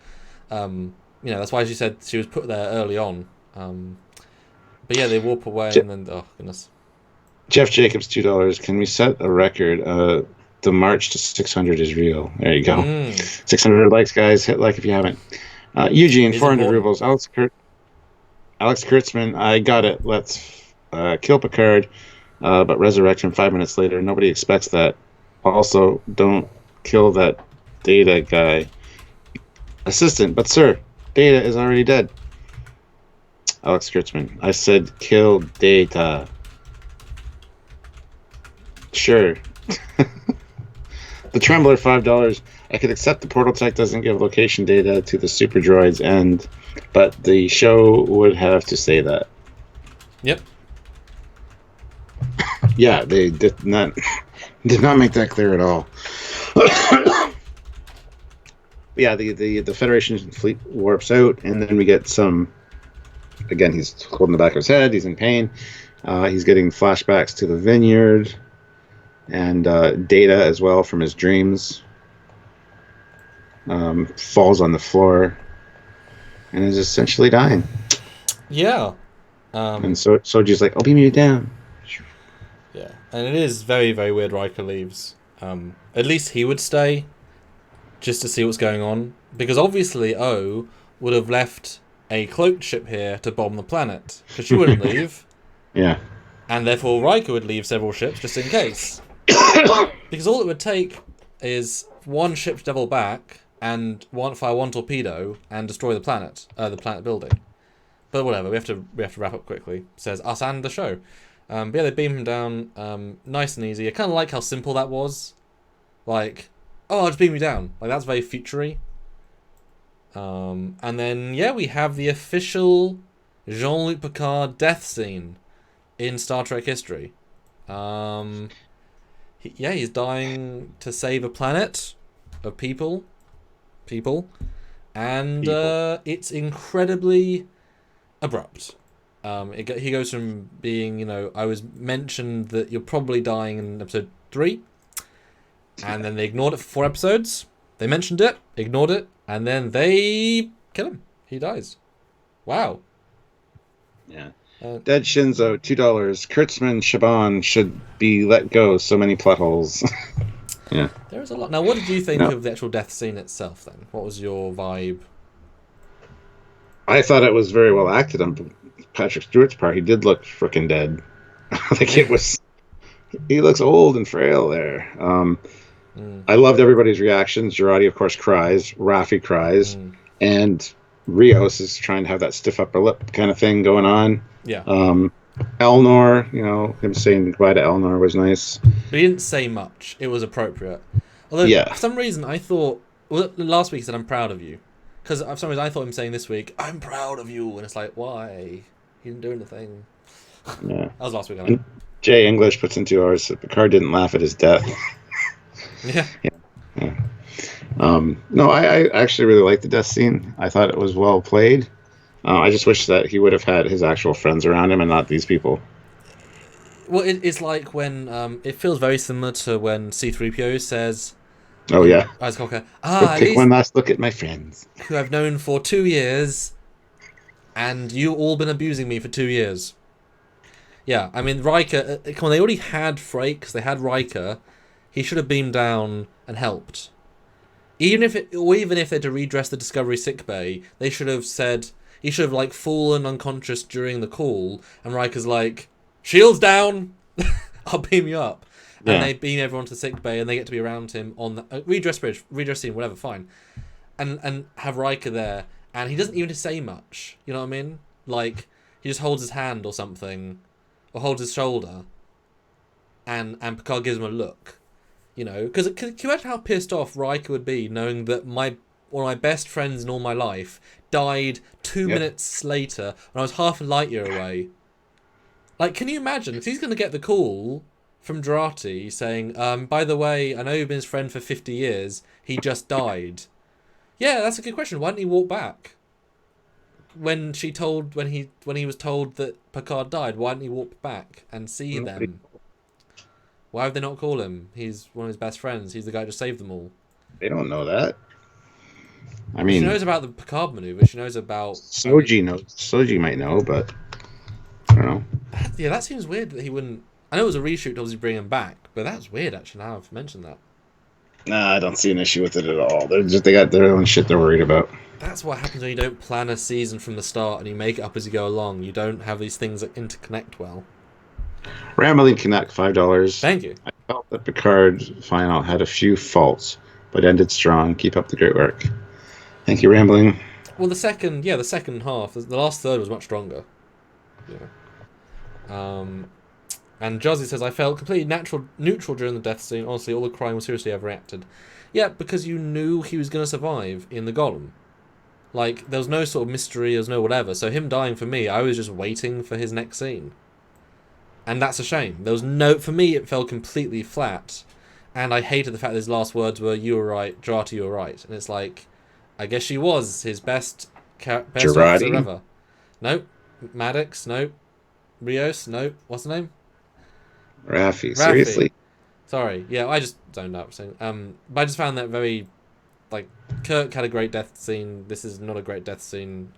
That's why she said she was put there early on. But yeah, they warp away and then oh goodness. Jeff Jacobs, $2. Can we set a record? The march to 600 is real. There you go. 600 likes, guys. Hit like if you haven't. Eugene, 400 rubles. Alex Kurtzman, I got it. Let's kill Picard, but resurrect him 5 minutes later. Nobody expects that. Also, don't kill that Data guy. Assistant, but sir, Data is already dead. Alex Kurtzman, I said kill Data. Sure. The Trembler, $5. I could accept the portal tech doesn't give location data to the super droids, but the show would have to say that. Yep. Yeah, they did not make that clear at all. Yeah, the Federation fleet warps out, and then we get some. Again, he's holding the back of his head. He's in pain. He's getting flashbacks to the vineyard. And Data as well from his dreams falls on the floor and is essentially dying. Yeah. And Soji's like, "I'll beam you down." Yeah, and it is very, very weird Riker leaves. At least he would stay just to see what's going on, because obviously O would have left a cloaked ship here to bomb the planet, because she wouldn't leave. Yeah. And therefore Riker would leave several ships just in case. Because all it would take is one ship to double back and fire one torpedo and destroy the planet building. But whatever, we have to wrap up quickly. Says us and the show. But yeah, they beam him down, nice and easy. I kind of like how simple that was. Like, oh, I'll just beam you down. Like, that's very future-y. And then yeah, we have the official Jean-Luc Picard death scene in Star Trek history. He's dying to save a planet of people, and it's incredibly abrupt. He goes from being, I was mentioned that you're probably dying in episode 3, and then they ignored it for 4 episodes. They mentioned it, ignored it, and then they kill him. He dies. Wow. Yeah. Dead Shinzo, $2. Kurtzman Shaban should be let go. So many plot holes. Yeah. There is a lot. Now, what did you think of the actual death scene itself, then? What was your vibe? I thought it was very well acted on Patrick Stewart's part. He did look freaking dead. He looks old and frail there. I loved everybody's reactions. Girardi, of course, cries. Raffi cries. And Rios is trying to have that stiff upper lip kind of thing going on. Yeah. Elnor, him saying goodbye to Elnor was nice. But he didn't say much. It was appropriate. Although, for some reason, I thought... Well, last week he said, I'm proud of you. Because for some reason, I thought him saying this week, I'm proud of you. And it's like, why? He didn't do anything. Yeah. That was last week, I know. Jay English puts in 2 hours that Picard didn't laugh at his death. Yeah. No, I actually really liked the death scene. I thought it was well played. I just wish that he would have had his actual friends around him and not these people. Well, it's like when it feels very similar to when C-3PO says Oh in yeah, Rise of Skywalker, but at take least one last look at my friends. who I've known for 2 years, and you all been abusing me for 2 years. Yeah, I mean Riker. Come on, they already had Frakes. They had Riker. He should have beamed down and helped. Even if they had to redress the Discovery sickbay, they should have said he should have like fallen unconscious during the call, and Riker's like, "Shields down, I'll beam you up," and Yeah, they beam everyone to sickbay, and they get to be around him on the redress bridge, redress scene, whatever, fine, and have Riker there, and he doesn't even say much. You know what I mean? Like he just holds his hand or something, or holds his shoulder, and Picard gives him a look. You know, because can you imagine how pissed off Riker would be knowing that one of my best friends in all my life died two yep. minutes later when I was half a light year away? Like, can you imagine? Because he's going to get the call from Jurati saying, by the way, I know you've been his friend for 50 years. He just died. Yeah, that's a good question. Why didn't he walk back? When he was told that Picard died, why didn't he walk back and see them? Why would they not call him? He's one of his best friends. He's the guy who just saved them all. They don't know that. I She mean, knows about the Picard maneuver. She knows about... Soji knows. Soji might know, but I don't know. Yeah, that seems weird that he wouldn't... I know it was a reshoot to obviously bring him back, but that's weird, actually, now I've mentioned that. Nah, I don't see an issue with it at all. They got their own shit they're worried about. That's what happens when you don't plan a season from the start and you make it up as you go along. You don't have these things that interconnect well. Rambling Connect, $5. Thank you. I felt that Picard final had a few faults, but ended strong. Keep up the great work. Thank you, Rambling. Well, the second half, the last third was much stronger. Yeah. And Jozzy says, I felt completely neutral during the death scene. Honestly, all the crying was seriously overreacted. Yeah, because you knew he was going to survive in the Golem. Like, there was no sort of mystery, there was no whatever. So him dying for me, I was just waiting for his next scene. And that's a shame. There was no... For me, it fell completely flat. And I hated the fact that his last words were, you were right, Jurati, you were right. And it's like, I guess she was his best officer ever. Nope. Maddox, nope. Rios, nope. What's the name? Raffi, seriously? Sorry. Yeah, I just zoned out. So, but I just found that very... Like, Kirk had a great death scene. This is not a great death scene.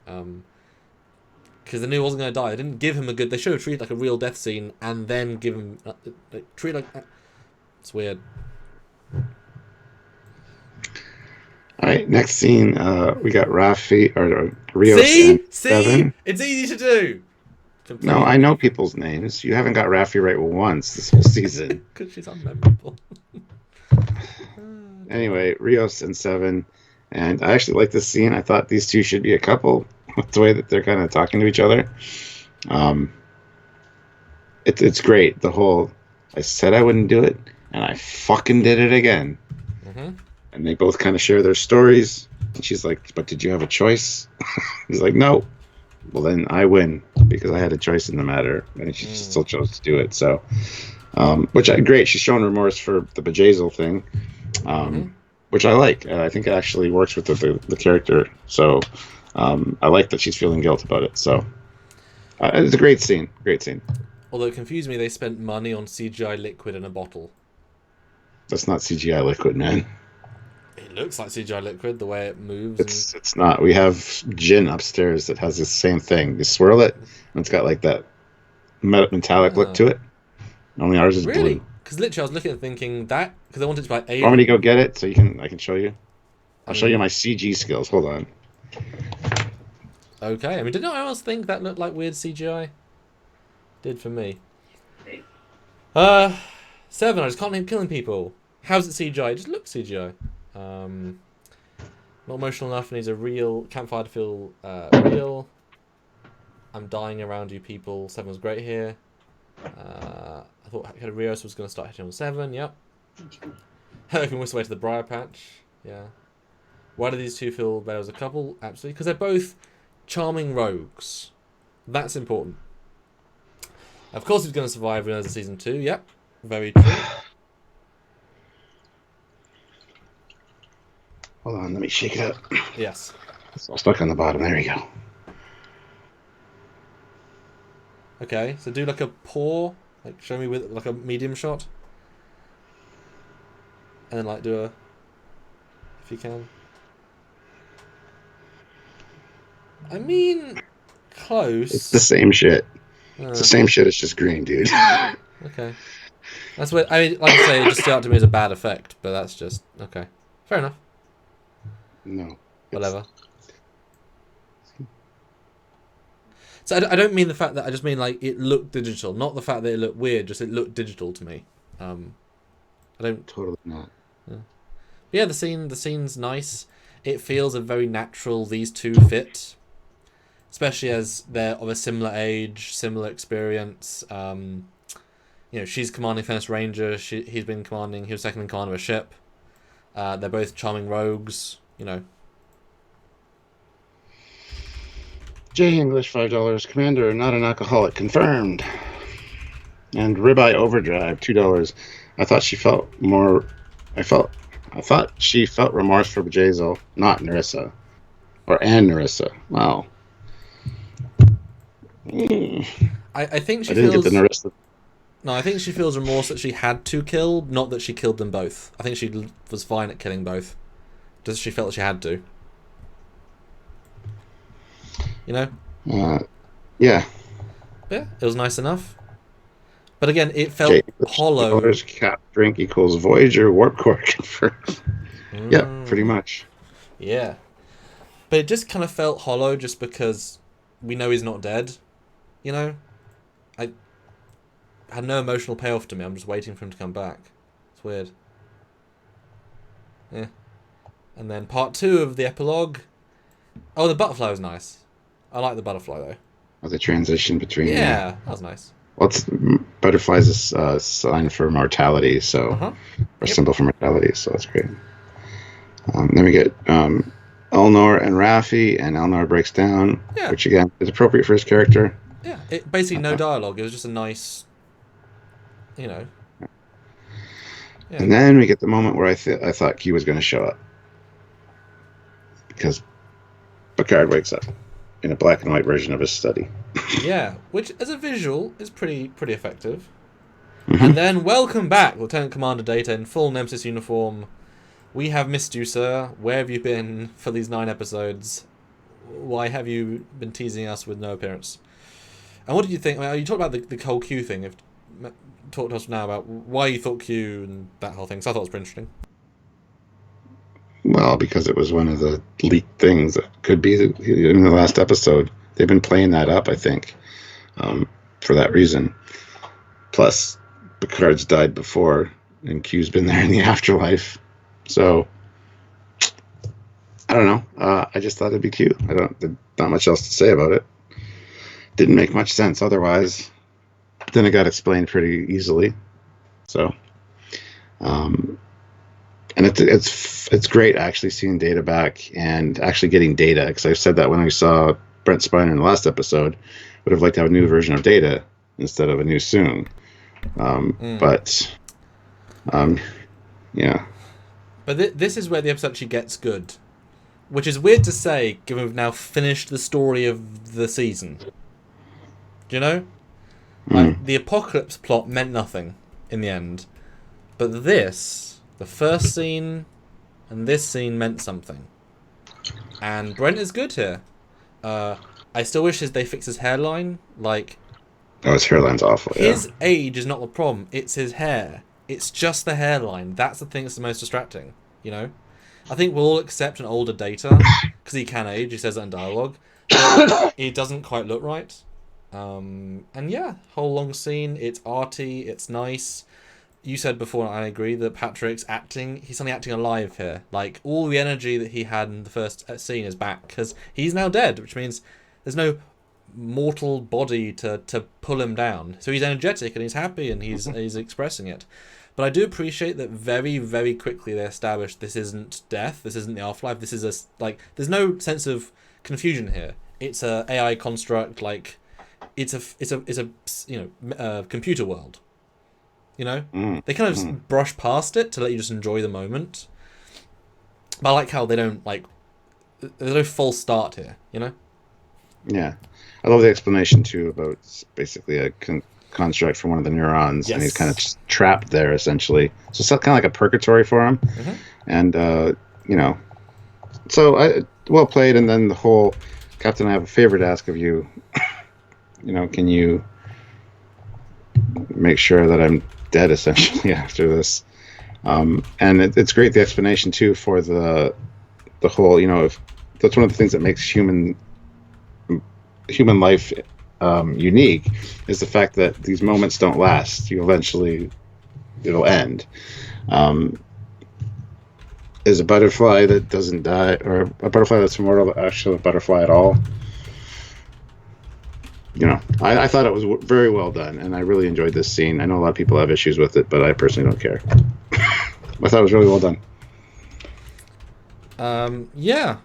Because they knew he wasn't going to die. They didn't give him a good... They should have treated like a real death scene and then give him... treat like... It's weird. Alright, next scene, we got Raffi, or Rios and Seven. It's easy to do! No, I know people's names. You haven't got Raffi right once this whole season. Because she's unmemorable. Anyway, Rios and Seven. And I actually like this scene. I thought these two should be a couple with the way that they're kind of talking to each other. It's great. The whole, I said I wouldn't do it, and I fucking did it again. Mm-hmm. And they both kind of share their stories. And she's like, but did you have a choice? He's like, no. Well, then I win because I had a choice in the matter. And she still chose to do it. So, great. She's showing remorse for the Bajazil thing, which I like. I think it actually works with the character. So I like that she's feeling guilt about it. So it's a great scene. Great scene. Although it confused me, they spent money on CGI liquid in a bottle. That's not CGI liquid, man. It looks like CGI liquid, the way it moves. It's not. We have gin upstairs that has the same thing. You swirl it, and it's got like that metallic look to it. Only ours is blue. Because literally I was looking at it thinking that, because I wanted to buy a... Want me to go get it so I can show you? I'll show you my CG skills. Hold on. Okay. I mean, did anyone else think that looked like weird CGI? Did for me. 7, I just can't name killing people. How's it CGI? It just looks CGI. Not emotional enough, needs a real campfire to feel real. I'm dying around you people. 7 was great here. I thought Rios was going to start hitting on 7, yep. I can whisk away to the briar patch, yeah. Why do these two feel better as a couple? Absolutely, because they're both charming rogues. That's important. Of course he's going to survive in season 2, yep. Very true. Hold on, let me shake it up. Yes. It's all stuck on the bottom. There we go. Okay, so do like a pour, like show me with like a medium shot, and then like do a, if you can. I mean, It's the close. same shit. It's the Uh, same shit. It's just green, dude. okay, that's what I mean. Like I say, it just stood out to me as a bad effect, but that's just okay. Fair enough. No. Whatever. So I don't mean the fact that I just mean like it looked digital, not the fact that it looked weird. Just it looked digital to me. I don't. Totally not. Yeah, the scene's nice. It feels a very natural. These two fit, especially as they're of a similar age, similar experience. She's commanding First Ranger. He's been commanding. He was second in command of a ship. They're both charming rogues. J English $5. Commander, not an alcoholic, confirmed. And Ribeye Overdrive $2. I thought she felt more. I thought she felt remorse for Bajazel, not Narissa, and Narissa. Wow. I think she I didn't feels. get the Narissa. No, I think she feels remorse that she had to kill, not that she killed them both. I think she was fine at killing both. Just she felt that she had to. Yeah. Yeah, it was nice enough. But again, it felt J hollow. English cap drink equals Voyager warp core confirmed. Yeah, pretty much. Yeah. But it just kind of felt hollow just because we know he's not dead. I had no emotional payoff to me. I'm just waiting for him to come back. It's weird. Yeah. And then part 2 of the epilogue. Oh, the butterfly was nice. I like the butterfly, though. Oh, the transition between... Yeah, that was nice. Well, butterfly's a sign for mortality, so... Or symbol for mortality, so that's great. Then we get Elnor and Raffi, and Elnor breaks down, which, again, is appropriate for his character. Yeah, basically no dialogue. It was just a nice... Yeah. And then we get the moment where I thought Q was going to show up. Because Picard wakes up in a black and white version of his study. Yeah, which as a visual is pretty effective. And then welcome back, Lieutenant Commander Data in full Nemesis uniform. We have missed you, sir. Where have you been for these 9 episodes? Why have you been teasing us with no appearance? And what did you think? You talked about the whole Q thing. Talk to us now about why you thought Q and that whole thing. So I thought it was pretty interesting. Well, because it was one of the leaked things that could be in the last episode. They've been playing that up, I think, for that reason. Plus, Picard's died before, and Q's been there in the afterlife. So, I don't know. I just thought it'd be cute. There's not much else to say about it. Didn't make much sense otherwise. Then it got explained pretty easily. So, and it's great actually seeing Data back and actually getting Data, because I said that when I saw Brent Spiner in the last episode, would have liked to have a new version of Data instead of a new Soong. But yeah. But this is where the episode actually gets good, which is weird to say given we've now finished the story of the season. Do you know? Like, the apocalypse plot meant nothing in the end, but the first scene and this scene meant something. And Brent is good here. I still wish they fix his hairline. Like, his hairline's awful. His age is not the problem. It's his hair. It's just the hairline. That's the thing that's the most distracting. I think we'll all accept an older Data because he can age. He says that in dialogue. But it doesn't quite look right. And yeah, whole long scene. It's arty. It's nice. You said before, and I agree, that Patrick's acting. He's suddenly acting alive here. Like, all the energy that he had in the first scene is back because he's now dead, which means there's no mortal body to pull him down. So he's energetic and he's happy and he's expressing it. But I do appreciate that very, very quickly they established this isn't death, this isn't the afterlife, this is there's no sense of confusion here. It's a AI construct, like it's a computer world. They kind of brush past it to let you just enjoy the moment. But I like how they don't like. There's no false start here, you know. Yeah, I love the explanation too about it's basically a construct from one of the neurons, and he's kind of Yes. trapped there essentially. So it's kind of like a purgatory for him, Mm-hmm. and you know, so well played. And then the whole Captain, I have a favor to ask of you. You know, can you make sure that I'm dead essentially after this? And it's great the explanation too for the whole. You know, if that's one of the things that makes human life unique is the fact that these moments don't last. You eventually, it'll end. Is a butterfly that doesn't die, or a butterfly that's immortal, actually a butterfly at all? You know, I thought it was very well done, and I really enjoyed this scene. I know a lot of people have issues with it, but I personally don't care. I thought it was really well done. Yeah.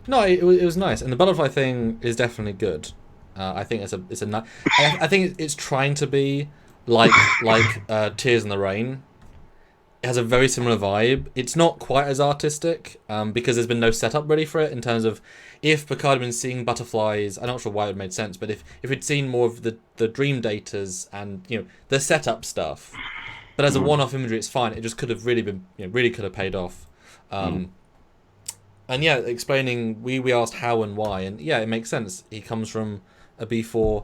No, it was nice, and the butterfly thing is definitely good. I think it's a nice. I think it's trying to be like Tears in the Rain. It has a very similar vibe. It's not quite as artistic because there's been no setup ready for it in terms of if Picard had been seeing butterflies. I'm not sure why it made sense, but if we'd seen more of the dream datas and the setup stuff, but as a one-off imagery, it's fine. It just could have really been really could have paid off. And yeah, explaining we asked how and why, and yeah, it makes sense. He comes from a B4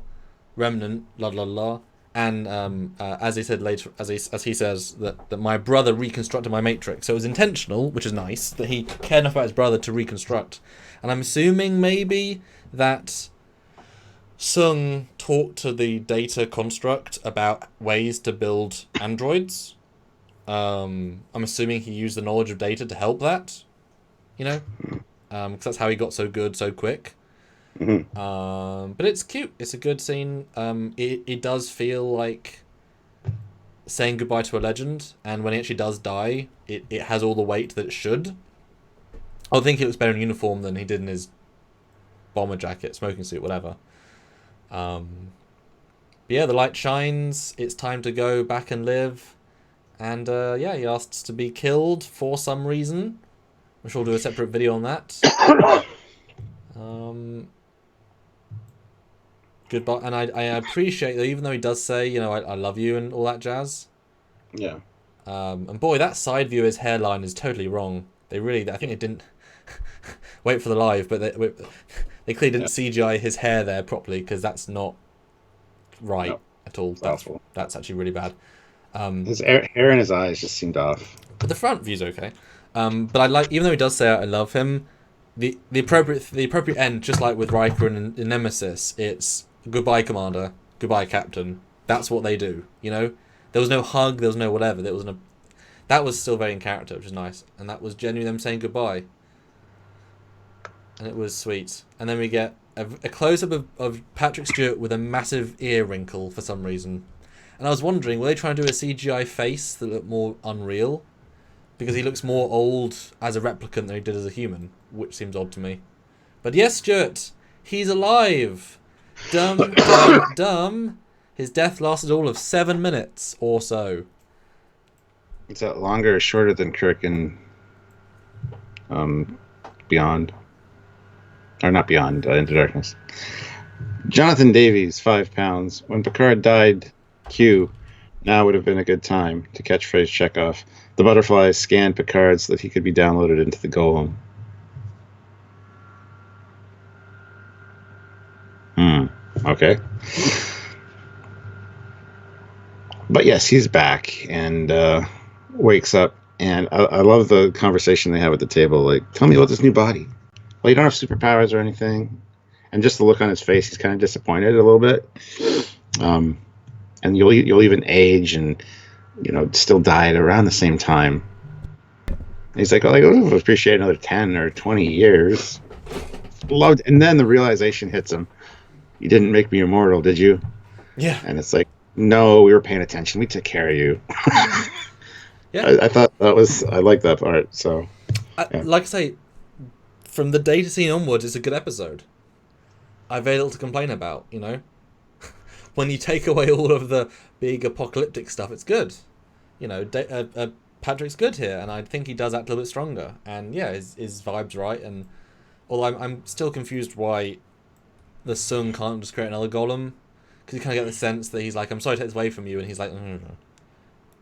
remnant, la la la, and as he said later, as he says that my brother reconstructed my matrix, so it was intentional, which is nice that he cared enough about his brother to reconstruct. And I'm assuming maybe that Sung talked to the data construct about ways to build androids. I'm assuming he used the knowledge of data to help that. Because that's how he got so good so quick. Mm-hmm. But it's cute. It's a good scene. It does feel like saying goodbye to a legend, and when he actually does die, it has all the weight that it should. I think it looks better in uniform than he did in his bomber jacket, smoking suit, whatever. But yeah, the light shines. It's time to go back and live. And yeah, he asks to be killed for some reason. I'm sure we'll do a separate video on that. Goodbye, and I appreciate that even though he does say, I love you and all that jazz. Yeah. And boy, that side view of his hairline is totally wrong. I think they didn't wait for the live, but they clearly didn't CGI his hair there properly because that's not right at all. That's actually really bad. His hair in his eyes just seemed off. But the front view's okay. But I like, even though he does say I love him, the appropriate end, just like with Riker and Nemesis, it's goodbye, Commander, goodbye, Captain. That's what they do. There was no hug, there was no whatever. That was still very in character, which is nice, and that was genuinely them saying goodbye, and it was sweet. And then we get a close up of Patrick Stewart with a massive ear wrinkle for some reason, and I was wondering, were they trying to do a CGI face that looked more unreal? Because he looks more old as a replicant than he did as a human, which seems odd to me. But yes, Stuart, he's alive. Dumb. His death lasted all of 7 minutes or so. Is that longer or shorter than Kirk and Beyond? Or not Beyond, Into Darkness. Jonathan Davies, £5. When Picard died, Q, now would have been a good time to catchphrase Chekhov. The butterflies scanned Picard so that he could be downloaded into the golem. Okay. But yes, he's back and wakes up. And I love the conversation they have at the table. Like, tell me about this new body. Well, you don't have superpowers or anything. And just the look on his face, he's kind of disappointed a little bit. And you'll even age and still die at around the same time. And he's like, I would appreciate another 10 or 20 years. Loved, and then the realization hits him. You didn't make me immortal, did you? Yeah. And it's like, no, we were paying attention. We took care of you. Yeah. I thought I liked that part. So, like I say, from the data scene onwards, it's a good episode. I've very little to complain about, When you take away all of the big apocalyptic stuff, it's good. Patrick's good here, and I think he does act a little bit stronger. And yeah, his vibe's right. And although I'm still confused why the Sung can't just create another golem, because you kind of get the sense that he's like, I'm sorry to take this away from you, and he's like, no.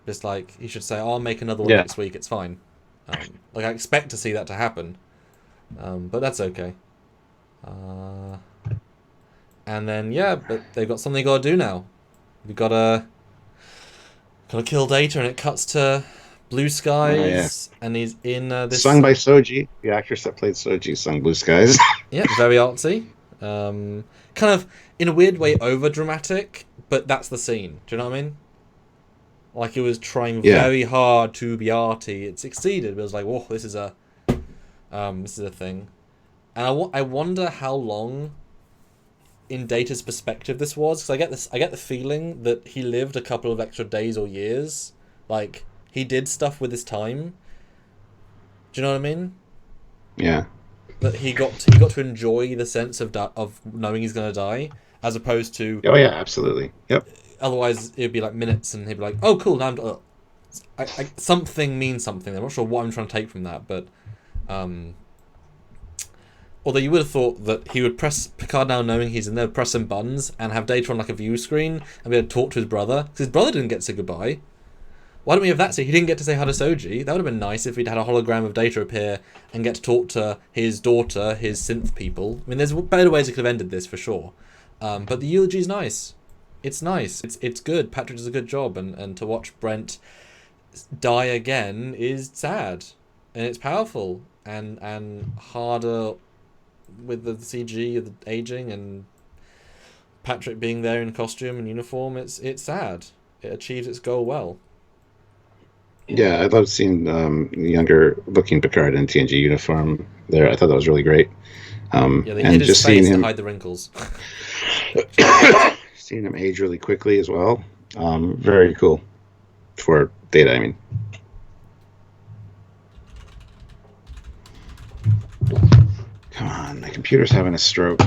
Just like, he should say, I'll make another one next week, it's fine. Like, I expect to see that to happen. But that's okay. And then, yeah, but they've got something they gotta do now. We gotta kill Data, and it cuts to Blue Skies, and he's in this... Sung by Soji. The actress that played Soji sung Blue Skies. Yeah, very artsy. Kind of, in a weird way, over-dramatic, but that's the scene. Do you know what I mean? Like, it was trying very hard to be arty. It succeeded, but it was like, whoa, this is a thing. And I wonder how long, in Data's perspective, this was, because I get the feeling that he lived a couple of extra days or years. Like, he did stuff with his time. Do you know what I mean? Yeah. That he got to enjoy the sense of knowing he's gonna die, as opposed to... Oh yeah, absolutely. Yep. Otherwise, it'd be like minutes, and he'd be like, "Oh, cool, now I'm something means something." I'm not sure what I'm trying to take from that, but although you would have thought that he would press Picard, now knowing he's in there, press some buttons and have Data on like a view screen and be able to talk to his brother, because his brother didn't get to say goodbye. Why don't we have that? So he didn't get to say hi to Soji. That would have been nice if we'd had a hologram of Data appear and get to talk to his daughter, his synth people. I mean, there's better ways it could have ended this for sure, but the eulogy's nice. It's nice. It's good. Patrick does a good job, and to watch Brent die again is sad, and it's powerful and harder with the CG, the aging, and Patrick being there in costume and uniform. It's sad. It achieves its goal well. Yeah, I loved seeing younger looking Picard in TNG uniform there. I thought that was really great. They hid his face to hide the wrinkles. Seeing him age really quickly as well. Very cool for Data, I mean. Come on, my computer's having a stroke.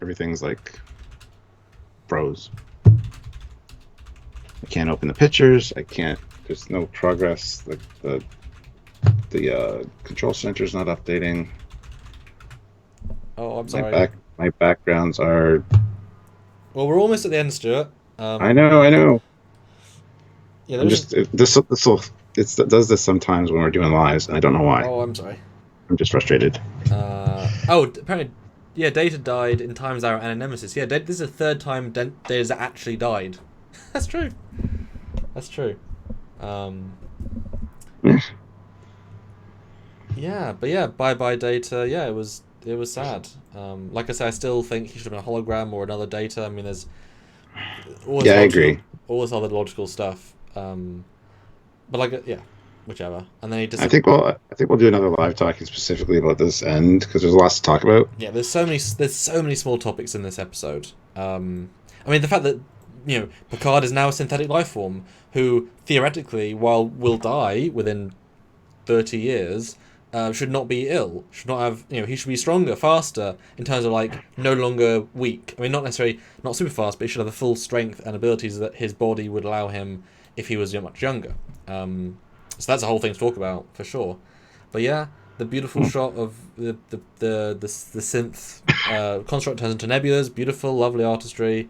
Everything's like froze. I can't open the pictures. I can't. There's no progress. The control center's not updating. Oh, I'm sorry. My backgrounds are... Well, we're almost at the end, Stuart. I know. Yeah, I'm just it does this sometimes when we're doing lives, and I don't know why. Oh, I'm sorry. I'm just frustrated. Apparently, yeah, Data died in Time's Arrow and in Nemesis. Yeah, this is the third time Data's actually died. That's true. Yeah, but yeah, bye Data. Yeah, it was sad. Like I say, I still think he should have been a hologram or another Data. I mean, there's all this I agree. All this other logical stuff. But whichever. And then I think we'll do another live talking specifically about this end, because there's lots to talk about. Yeah, there's so many small topics in this episode. I mean, the fact that Picard is now a synthetic life form who theoretically, while will die within 30 years. Should not be ill, should not have, he should be stronger, faster, in terms of like no longer weak. I mean, not necessarily not super fast, but he should have the full strength and abilities that his body would allow him if he was much younger. So that's a whole thing to talk about for sure. But yeah, the beautiful shot of the synth construct turns into nebulas, beautiful, lovely artistry,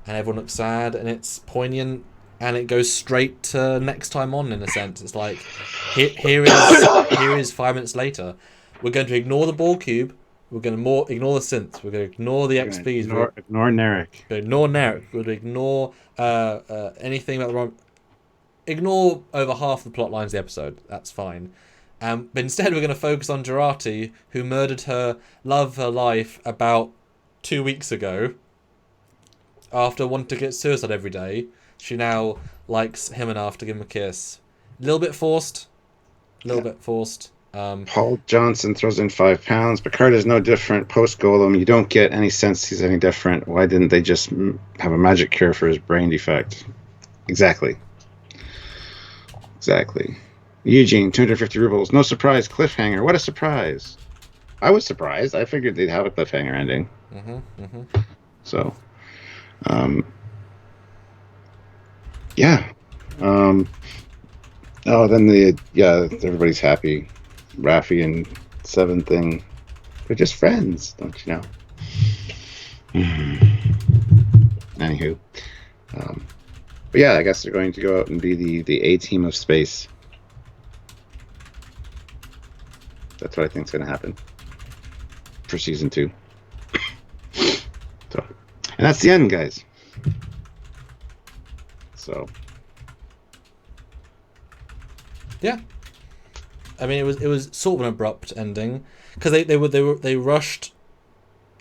and everyone looks sad, and it's poignant. And it goes straight to next time on, in a sense. It's like, here is 5 minutes later. We're going to ignore the Borg cube. We're going to ignore the synth. We're going to ignore the XPs. Ignore Narek. We're going to ignore Narek. We're going to ignore anything about the wrong... Ignore over half the plot lines of the episode. That's fine. But instead, we're going to focus on Jurati, who murdered her love of her life about 2 weeks ago. After wanting to get suicide every day. She now likes him enough to give him a kiss. A little bit forced. Paul Johnson throws in 5 pounds. Picard is no different. Post Golem, you don't get any sense he's any different. Why didn't they just have a magic cure for his brain defect? Exactly. Eugene, 250 rubles. No surprise, cliffhanger. What a surprise. I was surprised. I figured they'd have a cliffhanger ending. So, yeah. Oh, then everybody's happy. Raffi and Seven thing, they're just friends, don't you know? Anywho, but yeah, I guess they're going to go out and be the A team of space. That's what I think is going to happen for season 2. So, and that's the end, guys. So, yeah. I mean, it was sort of an abrupt ending because they rushed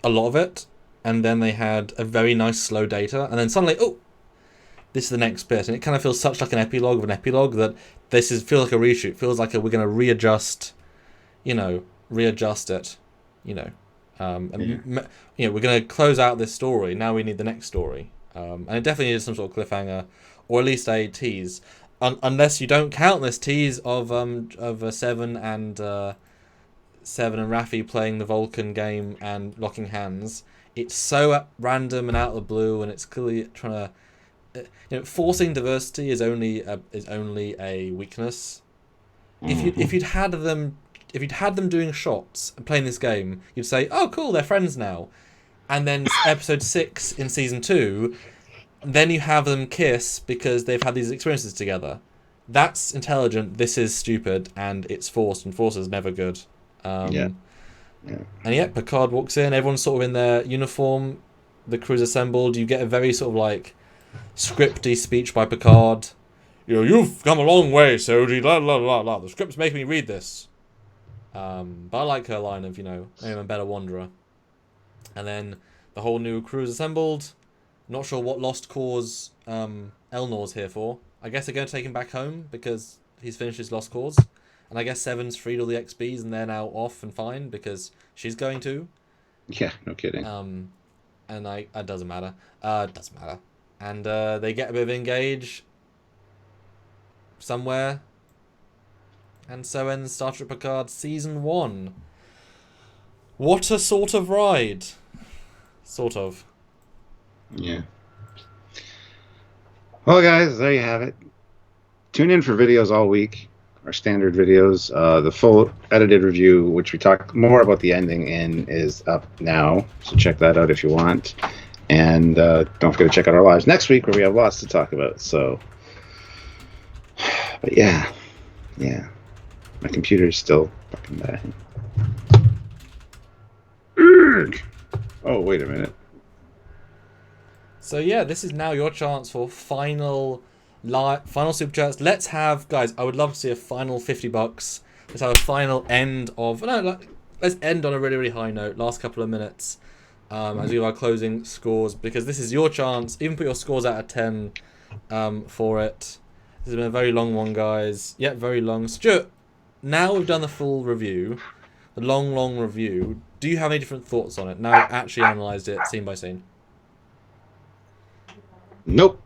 a lot of it, and then they had a very nice slow data, and then suddenly, oh, this is the next bit, and it kind of feels such like an epilogue of an epilogue that feels like a reshoot. Feels like we're going to readjust it, and we're going to close out this story. Now we need the next story, and it definitely is some sort of cliffhanger, or at least a tease. Unless you don't count this tease of Seven and Raffi playing the Vulcan game and locking hands. It's so random and out of the blue, and it's clearly trying to, forcing diversity is only a weakness. If you'd had them doing shots and playing this game, you'd say, oh cool, they're friends now, and then episode 6 in season 2. Then you have them kiss because they've had these experiences together. That's intelligent. This is stupid, and it's forced, and forced is never good. And yet, Picard walks in. Everyone's sort of in their uniform. The crew's assembled. You get a very sort of like scripty speech by Picard. You've come a long way, Soji. La la la la. The script's making me read this. But I like her line of I am a better wanderer. And then the whole new crew's assembled. Not sure what lost cause Elnor's here for. I guess they're going to take him back home because he's finished his lost cause. And I guess Seven's freed all the XBs and they're now off and fine because she's going to. Yeah, no kidding. And it doesn't matter. Doesn't matter. And they get a bit of engage somewhere. And so ends Star Trek Picard Season 1. What a sort of ride. Sort of. Yeah. Well, guys, there you have it. Tune in for videos all week. Our standard videos. The full edited review, which we talk more about the ending in, is up now. So check that out if you want. And don't forget to check out our lives next week where we have lots to talk about. So, but yeah. My computer is still fucking bad. Oh, wait a minute. So yeah, this is now your chance for final super chats. Let's have, guys, I would love to see a final $50. Let's have a final end of let's end on a really, really high note. Last couple of minutes as we do our closing scores, because this is your chance. Even put your scores out of 10 for it. This has been a very long one, guys. Yeah, very long. Stuart, now we've done the full review, the long review, do you have any different thoughts on it? Now I've actually analysed it scene by scene. Nope.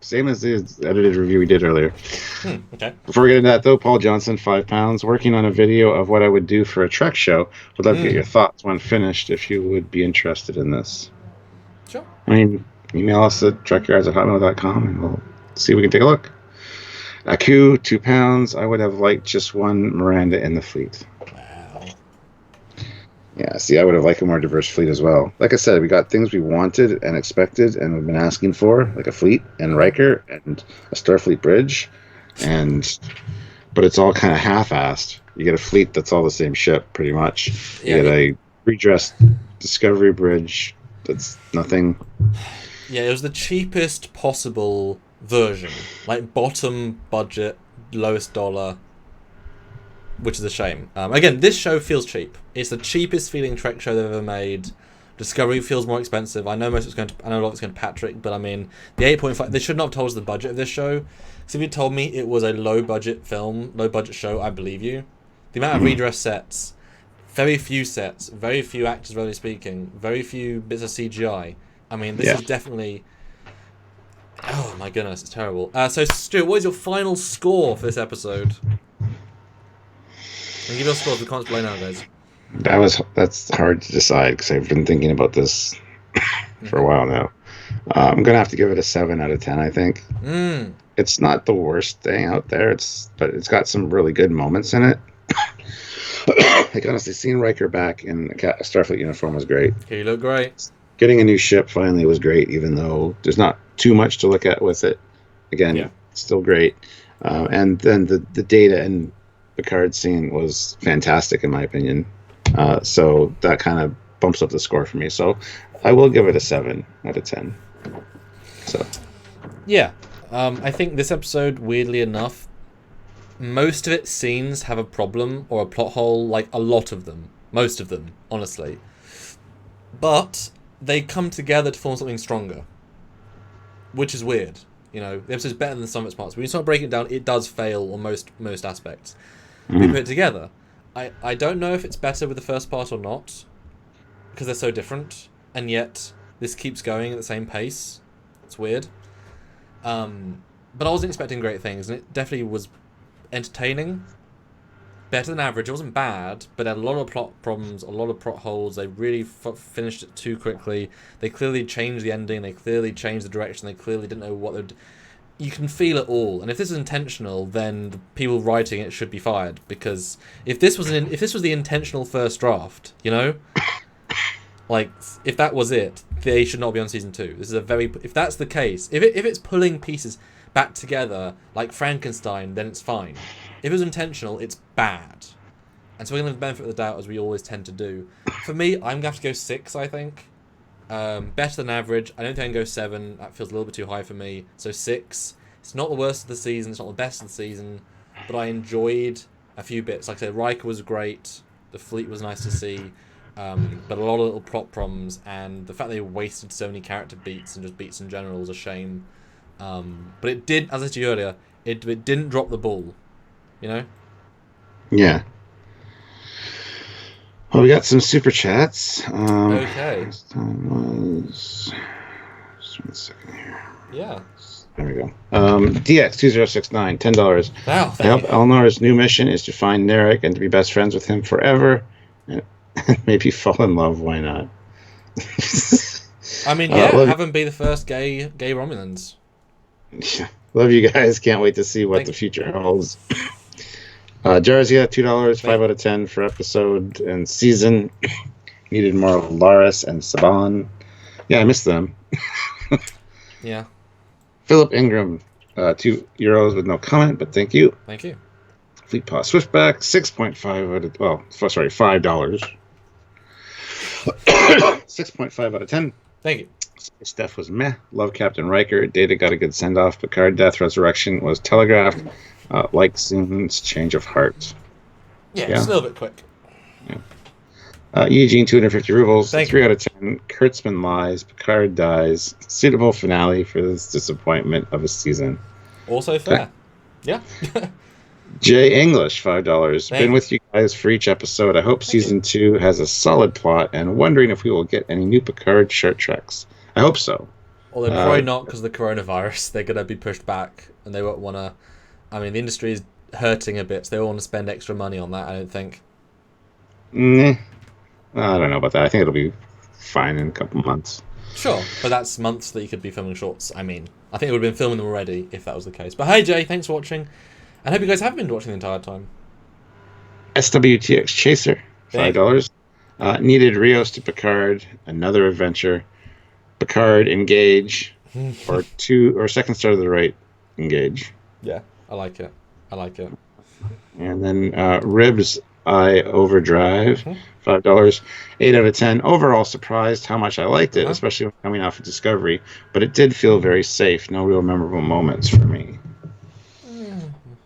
Same as the edited review we did earlier. Okay. Before we get into that, though, Paul Johnson, £5, working on a video of what I would do for a Trek show. Would love to get your thoughts when finished if you would be interested in this. Sure. I mean, email us at trekyards@hotmail.com and we'll see if we can take a look. Aku, £2. I would have liked just one Miranda in the fleet. Wow. Yeah, see, I would have liked a more diverse fleet as well. Like I said, we got things we wanted and expected and we've been asking for, like a fleet and Riker and a Starfleet bridge, but it's all kind of half-assed. You get a fleet that's all the same ship, pretty much. You get a redressed Discovery bridge that's nothing. Yeah, it was the cheapest possible version, like bottom budget, lowest dollar, which is a shame. Again, this show feels cheap. It's the cheapest feeling Trek show they've ever made. Discovery feels more expensive. I know a lot of it's going to Patrick, but I mean, the 8.5. They should not have told us the budget of this show. Because if you told me it was a low budget show, I believe you. The amount of redress sets, very few sets, very few actors, really speaking, very few bits of CGI. I mean, this is definitely. Oh my goodness, it's terrible. So Stuart, what is your final score for this episode? And give your score if we can't play now, guys. That's hard to decide because I've been thinking about this for a while now. I'm gonna have to give it a 7 out of 10, I think. It's not the worst thing out there. But it's got some really good moments in it. Like honestly, seeing Riker back in a Starfleet uniform was great. He looked great. Getting a new ship finally was great, even though there's not too much to look at with it. Again, still great. And then the Data and Picard scene was fantastic in my opinion. So that kind of bumps up the score for me. So I will give it a 7 out of 10. So yeah, I think this episode, weirdly enough, most of its scenes have a problem or a plot hole, like a lot of them. Most of them, honestly. But they come together to form something stronger. Which is weird. You know, the episode's better than the sum of its parts. When you start breaking it down, it does fail on most aspects. We put it together. I don't know if it's better with the first part or not, because they're so different, and yet this keeps going at the same pace. It's weird. But I wasn't expecting great things, and it definitely was entertaining. Better than average. It wasn't bad, but had a lot of plot problems, a lot of plot holes. They really finished it too quickly. They clearly changed the ending. They clearly changed the direction. They clearly didn't know what they'd... You can feel it all, and if this is intentional, then the people writing it should be fired. Because if this was the intentional first draft, you know, like if that was it, they should not be on season 2. This is a very... If that's the case, if it's pulling pieces back together like Frankenstein, then it's fine. If it was intentional, it's bad. And so we're going to benefit of the doubt, as we always tend to do. For me, I'm going to have to go 6, I think. Better than average. I don't think I can go 7. That feels a little bit too high for me. So 6. It's not the worst of the season. It's not the best of the season. But I enjoyed a few bits. Like I said, Riker was great. The fleet was nice to see. But a lot of little plot problems. And the fact they wasted so many character beats and just beats in general was a shame. But it did, as I said to you earlier, it didn't drop the ball. You know? Yeah. Well, we got some super chats. Okay. This time was... Just 1 second here. Yeah. There we go. DX2069, $10. Wow. I hope Eleanor's new mission is to find Narek and to be best friends with him forever. And maybe fall in love. Why not? I mean, yeah, have him be the first gay Romulans. Yeah. Love you guys. Can't wait to see what the future holds. Jarzia, $2, 5 out of 10 for episode and season. Needed more of Laris and Saban. Yeah, I missed them. Yeah. Philip Ingram, €2 with no comment, but thank you. Thank you. Fleet Paw Swiftback, 6.5 out of... Well, sorry, $5. 6.5 out of 10. Thank you. Steph was meh. Love Captain Riker. Data got a good send-off. Picard Death Resurrection was telegraphed. Like Soon's change of heart. Yeah, it's a little bit quick. Yeah. Eugene, 250 rubles. Thank 3 you. out of 10. Kurtzman lies. Picard dies. Suitable finale for this disappointment of a season. Also fair. Yeah. Jay English, $5. Thank Been you. with you guys for each episode. I hope season 2 has a solid plot, and wondering if we will get any new Picard short treks. I hope so. Although probably not, because of the coronavirus. They're going to be pushed back, and they won't want to... I mean, the industry is hurting a bit, so they won't want to spend extra money on that, I don't think. I don't know about that. I think it'll be fine in a couple months. Sure, but that's months that you could be filming shorts. I mean, I think it would have been filming them already if that was the case. But hey, Jay, thanks for watching. And I hope you guys have been watching the entire time. SWTX Chaser, $5. Needed Rios to Picard, another adventure. Picard, engage, or second star to the right, engage. Yeah, I like it. And then Ribs Eye Overdrive, $5. 8 out of 10. Overall surprised how much I liked it, especially when coming off of Discovery. But it did feel very safe. No real memorable moments for me.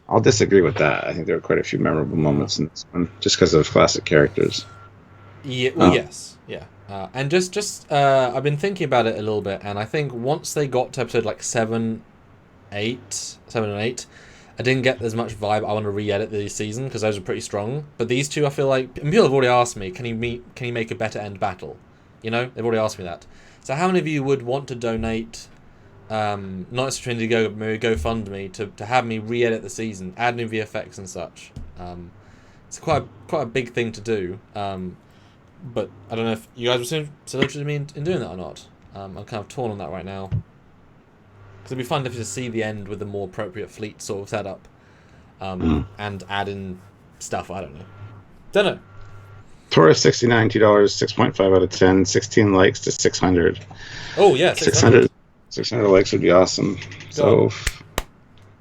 I'll disagree with that. I think there were quite a few memorable moments in this one, just because of classic characters. Yeah. Well, yes. Yeah. And just I've been thinking about it a little bit, and I think once they got to episode like 7 and 8, I didn't get as much vibe. I want to re-edit the season because those are pretty strong. But these two, I feel like, and people have already asked me, can you make a better end battle? You know, they've already asked me that. So how many of you would want to donate, not necessarily Indiegogo, but maybe GoFundMe to have me re-edit the season, add new VFX and such? It's quite a big thing to do. But I don't know if you guys were still interested in me in doing that or not. I'm kind of torn on that right now. Because it'd be fun to see the end with a more appropriate fleet sort of setup, and add in stuff. I don't know. Taurus 69, $2, 6.5 out of 10, 16 likes to 600. Oh yeah, 600 likes would be awesome. So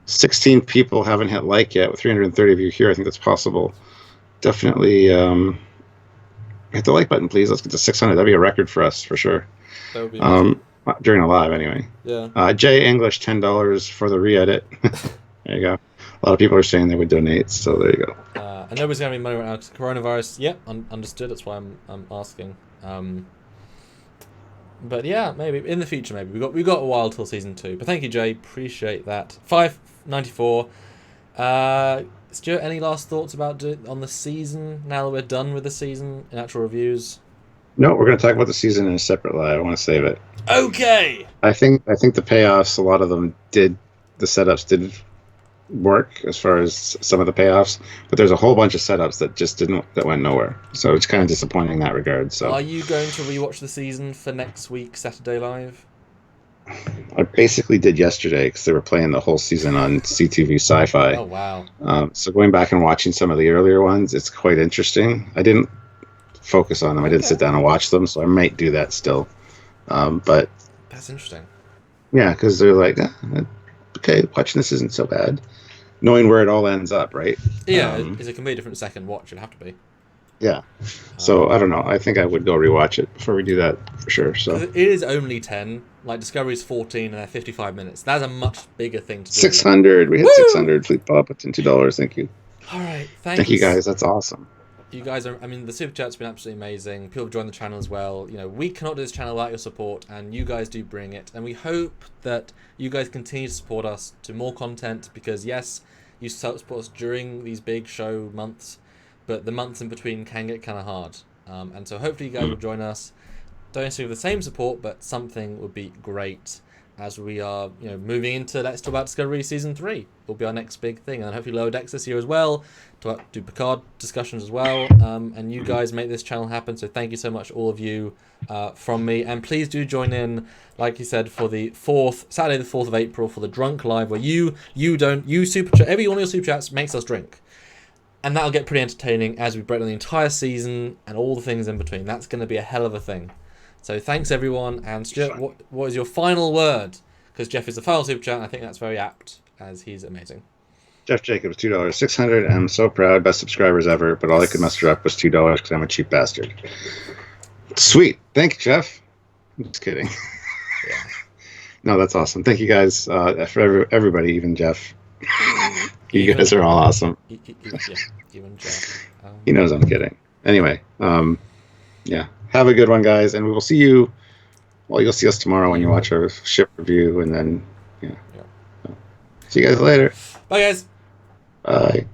16 people haven't hit like yet. With 330 of you here, I think that's possible. Definitely hit the like button, please. Let's get to 600. That'd be a record for us, for sure. That would be amazing. During a live, anyway. Yeah. Jay English, $10 for the re-edit. There you go. A lot of people are saying they would donate, so there you go. And nobody's going to be money right now because coronavirus. Yep, understood. That's why I'm asking. But yeah, maybe in the future, maybe we got a while till season 2. But thank you, Jay. Appreciate that. 594. Stuart, any last thoughts about on the season now that we're done with the season in actual reviews? No, we're going to talk about the season in a separate live. I want to save it. Okay. I think the payoffs, a lot of them the setups did work as far as some of the payoffs, but there's a whole bunch of setups that went nowhere. So it's kind of disappointing in that regard. So are you going to rewatch the season for next week Saturday Live? I basically did yesterday because they were playing the whole season on CTV Sci-Fi. Oh wow! So going back and watching some of the earlier ones, it's quite interesting. I didn't focus on them. I didn't sit down and watch them, so I might do that still. But that's interesting. Yeah, because they're like, okay, watching this isn't so bad. Knowing where it all ends up, right? Yeah, it's a completely different second watch. It'd have to be. Yeah. So I don't know. I think I would go rewatch it before we do that for sure. So it is only 10. Like Discovery's 14 and they're 55 minutes. That's a much bigger thing to do. 600. We hit 600. Fleet Bob puts in $2. Thank you. All right. Thank you guys. That's awesome. You guys are. I mean, the super chat's been absolutely amazing. People have joined the channel as well. You know, we cannot do this channel without your support, and you guys do bring it. And we hope that you guys continue to support us to more content because yes, you support us during these big show months, but the months in between can get kind of hard. And so hopefully you guys will join us. Don't necessarily with the same support, but something would be great as we are, moving into Let's Talk About Discovery Season 3. Will be our next big thing. And hopefully Lower Decks this year as well, to do Picard discussions as well. And you guys make this channel happen, so thank you so much, all of you, from me. And please do join in, like you said, for the Saturday the 4th of April, for the Drunk Live, where you super chat, every one of your super chats makes us drink. And that'll get pretty entertaining as we break down the entire season and all the things in between. That's going to be a hell of a thing. So thanks everyone, and Stuart, what is your final word? Because Jeff is the final super chat, and I think that's very apt, as he's amazing. Jeff Jacobs, $2, 600. I'm so proud, best subscribers ever, but all I could muster up was $2 because I'm a cheap bastard. Sweet, thank you, Jeff. I'm just kidding. Yeah. No, that's awesome. Thank you guys, for everybody, even Jeff. You guys are all awesome. Yeah, even Jeff. He knows I'm kidding. Anyway, yeah. Have a good one, guys, and we will see you. Well, you'll see us tomorrow when you watch our ship review, and then, yeah. See you guys later. Bye, guys. Bye.